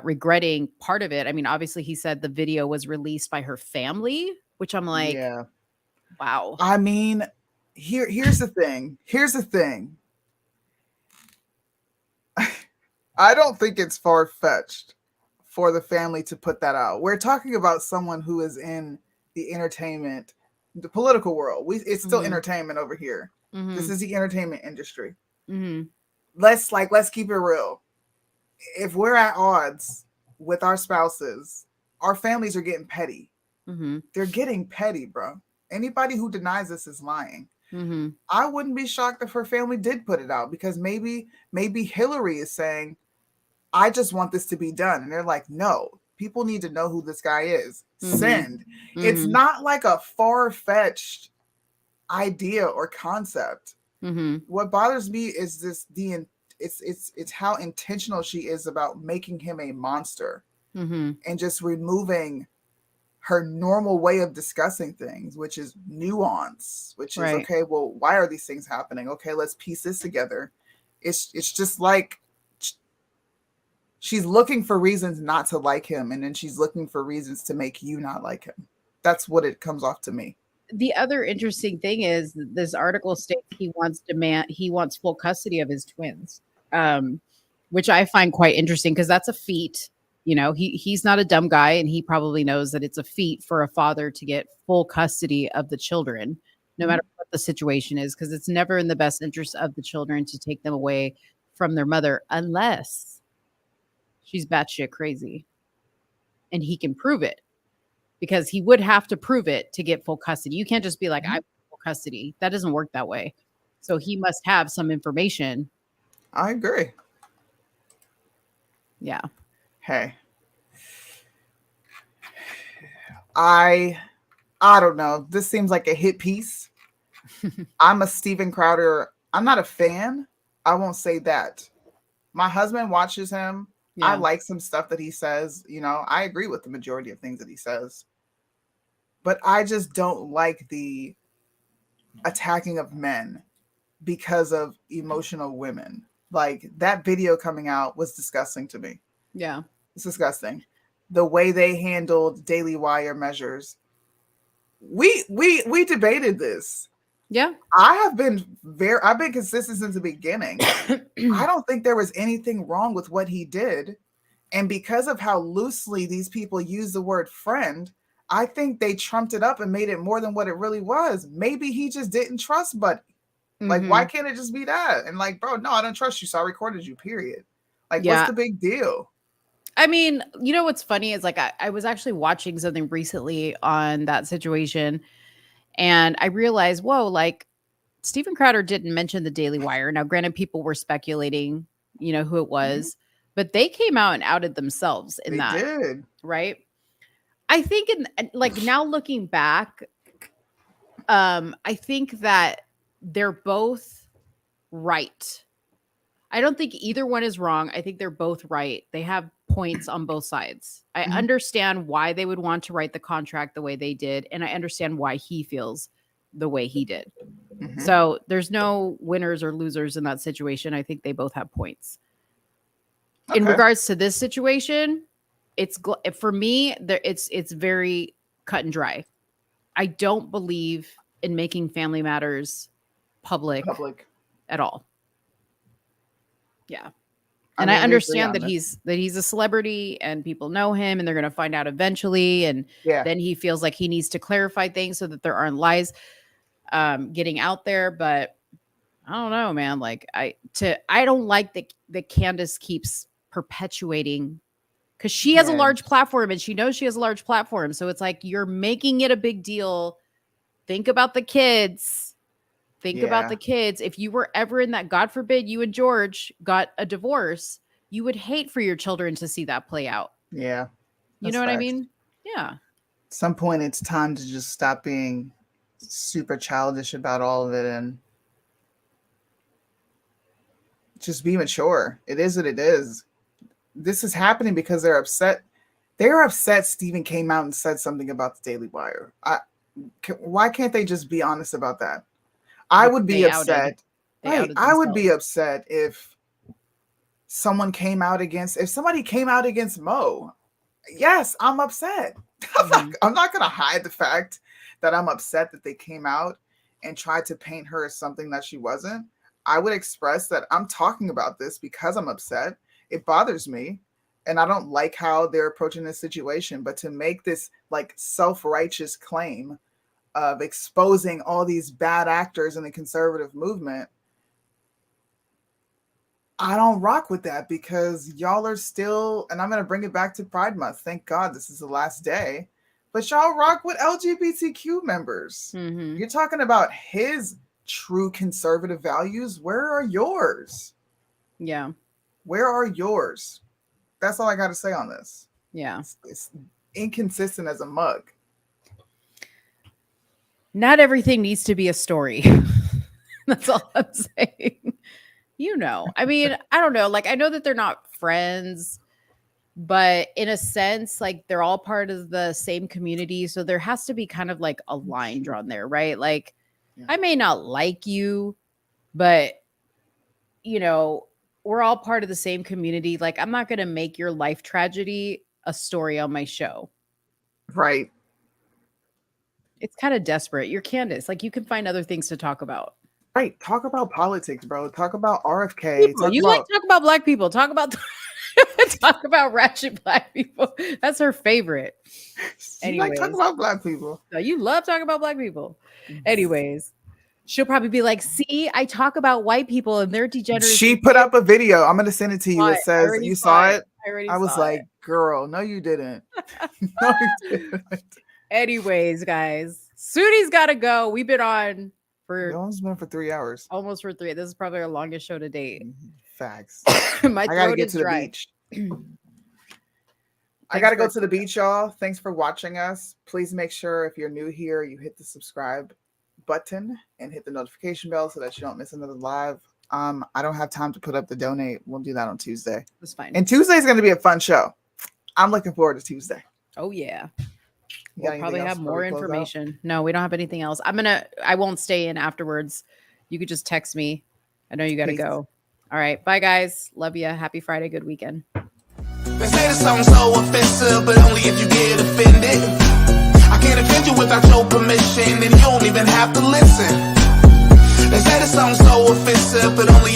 regretting part of it. I mean, obviously, he said the video was released by her family, which I'm like, yeah. wow. I mean, here's the thing. Here's the thing. I don't think it's far-fetched for the family to put that out. We're talking about someone who is in the entertainment, the political world. It's still Mhm. entertainment over here. Mhm. This is the entertainment industry. Mhm. Let's keep it real. If we're at odds with our spouses, our families are getting petty. Mhm. They're getting petty, bro. Anybody who denies this is lying. Mhm. I wouldn't be shocked if her family did put it out, because maybe Hillary is saying, I just want this to be done. And they're like, no, people need to know who this guy is. Mhm. Send. It's Mhm. not like a far-fetched idea or concept. Mhm. What bothers me is it's how intentional she is about making him a monster Mhm. and just removing her normal way of discussing things, which is nuance, which is, Right. okay, well, why are these things happening? Okay, let's piece this together. It's just like she's looking for reasons not to like him, and then she's looking for reasons to make you not like him. That's what it comes off to me. The other interesting thing is that this article states he wants full custody of his twins, which I find quite interesting because that's a feat. You know, he's not a dumb guy, and he probably knows that it's a feat for a father to get full custody of the children, no matter what the situation is, because it's never in the best interest of the children to take them away from their mother unless she's batshit crazy. And he can prove it because he would have to prove it to get full custody. You can't just be like, I want full custody. That doesn't work that way. So he must have some information. I agree. Yeah. Hey. I don't know. This seems like a hit piece. I'm a Steven Crowder. I'm not a fan. I won't say that. My husband watches him. Yeah. I like some stuff that he says. You know, I agree with the majority of things that he says. But I just don't like the attacking of men because of emotional women. Like that video coming out was disgusting to me. Yeah. It's disgusting. The way they handled Daily Wire measures. We debated this. Yeah. I've been consistent since the beginning. I don't think there was anything wrong with what he did. And because of how loosely these people use the word friend, I think they trumped it up and made it more than what it really was. Maybe he just didn't trust Buddy. Like, why can't it just be that? And like, bro, no, I don't trust you. So I recorded you, period. Like, what's the big deal? I mean, you know what's funny is like I was actually watching something recently on that situation, and I realized, whoa, like Steven Crowder didn't mention the Daily Wire. Now, granted, people were speculating, you know, who it was, but they came out and outed themselves in that. They did. Right? I think like now looking back, I think that they're both right. I don't think either one is wrong. I think they're both right. They have points on both sides. I understand why they would want to write the contract the way they did, and I understand why he feels the way he did. So there's no winners or losers in that situation. I think they both have points. In regards to this situation, it's for me, it's very cut and dry. I don't believe in making family matters public at all. Yeah. And I understand that he's a celebrity and people know him and they're going to find out eventually. And then he feels like he needs to clarify things so that there aren't lies getting out there. But I don't know, man. Like I don't like that Candace keeps perpetuating because she has a large platform and she knows she has a large platform. So it's like, you're making it a big deal. Think about the kids. Think about the kids. If you were ever in that, God forbid, you and George got a divorce, you would hate for your children to see that play out. Yeah. You know what I mean? Yeah. At some point, it's time to just stop being super childish about all of it and just be mature. It is what it is. This is happening because they're upset. They're upset Steven came out and said something about the Daily Wire. Why can't they just be honest about that? I would be upset. I would be upset if somebody came out against Mo. Yes, I'm upset. I'm not going to hide the fact that I'm upset that they came out and tried to paint her as something that she wasn't. I would express that I'm talking about this because I'm upset. It bothers me. And I don't like how they're approaching this situation. But to make this like self-righteous claim of exposing all these bad actors in the conservative movement, I don't rock with that because y'all are still, and I'm going to bring it back to Pride Month. Thank God this is the last day, but y'all rock with LGBTQ members. You're talking about his true conservative values. Where are yours? Yeah. Where are yours? That's all I got to say on this. Yeah. It's inconsistent as a mug. Not everything needs to be a story. That's all I'm saying. You know, I mean, I don't know. Like, I know that they're not friends, but in a sense, like they're all part of the same community. So there has to be kind of like a line drawn there, right? Like, I may not like you, but you know, we're all part of the same community. Like, I'm not going to make your life tragedy a story on my show. Right. It's kind of desperate. You're Candace. Like, you can find other things to talk about. Right. Talk about politics, bro. Talk about RFK. Talk about black people. Talk about talk about ratchet black people. That's her favorite. Anyways, like talk about black people. No, you love talking about black people. Anyways, She'll probably be like, see, I talk about white people and their degeneracy. She put up a video. I'm gonna send it to you. It I says, already you saw saw it. it? I already I was saw like, it. girl, no, you didn't. No, you didn't. Anyways, guys, Sooney's got to go. We've been on for It's been for 3 hours. almost for 3. This is probably our longest show to date. Facts. My I gotta throat get is to the dry. beach. I gotta go to the beach, y'all. Thanks for watching us. Please make sure if you're new here, you hit the subscribe button and hit the notification bell so that you don't miss another live. I don't have time to put up the donate. We'll do that on Tuesday. That's fine. And Tuesday is going to be a fun show. I'm looking forward to Tuesday. Oh yeah. You got We'll probably anything else have before more we close out? information. No, we don't have anything else. I won't stay in afterwards. You could just text me. I know you got to Peace. go. All right. Bye guys. Love you. Happy Friday. Good weekend. They say the song's so offensive, but only if you get offended. I can't offend you without your permission, and you don't even have to listen. They say the song's so offensive, but only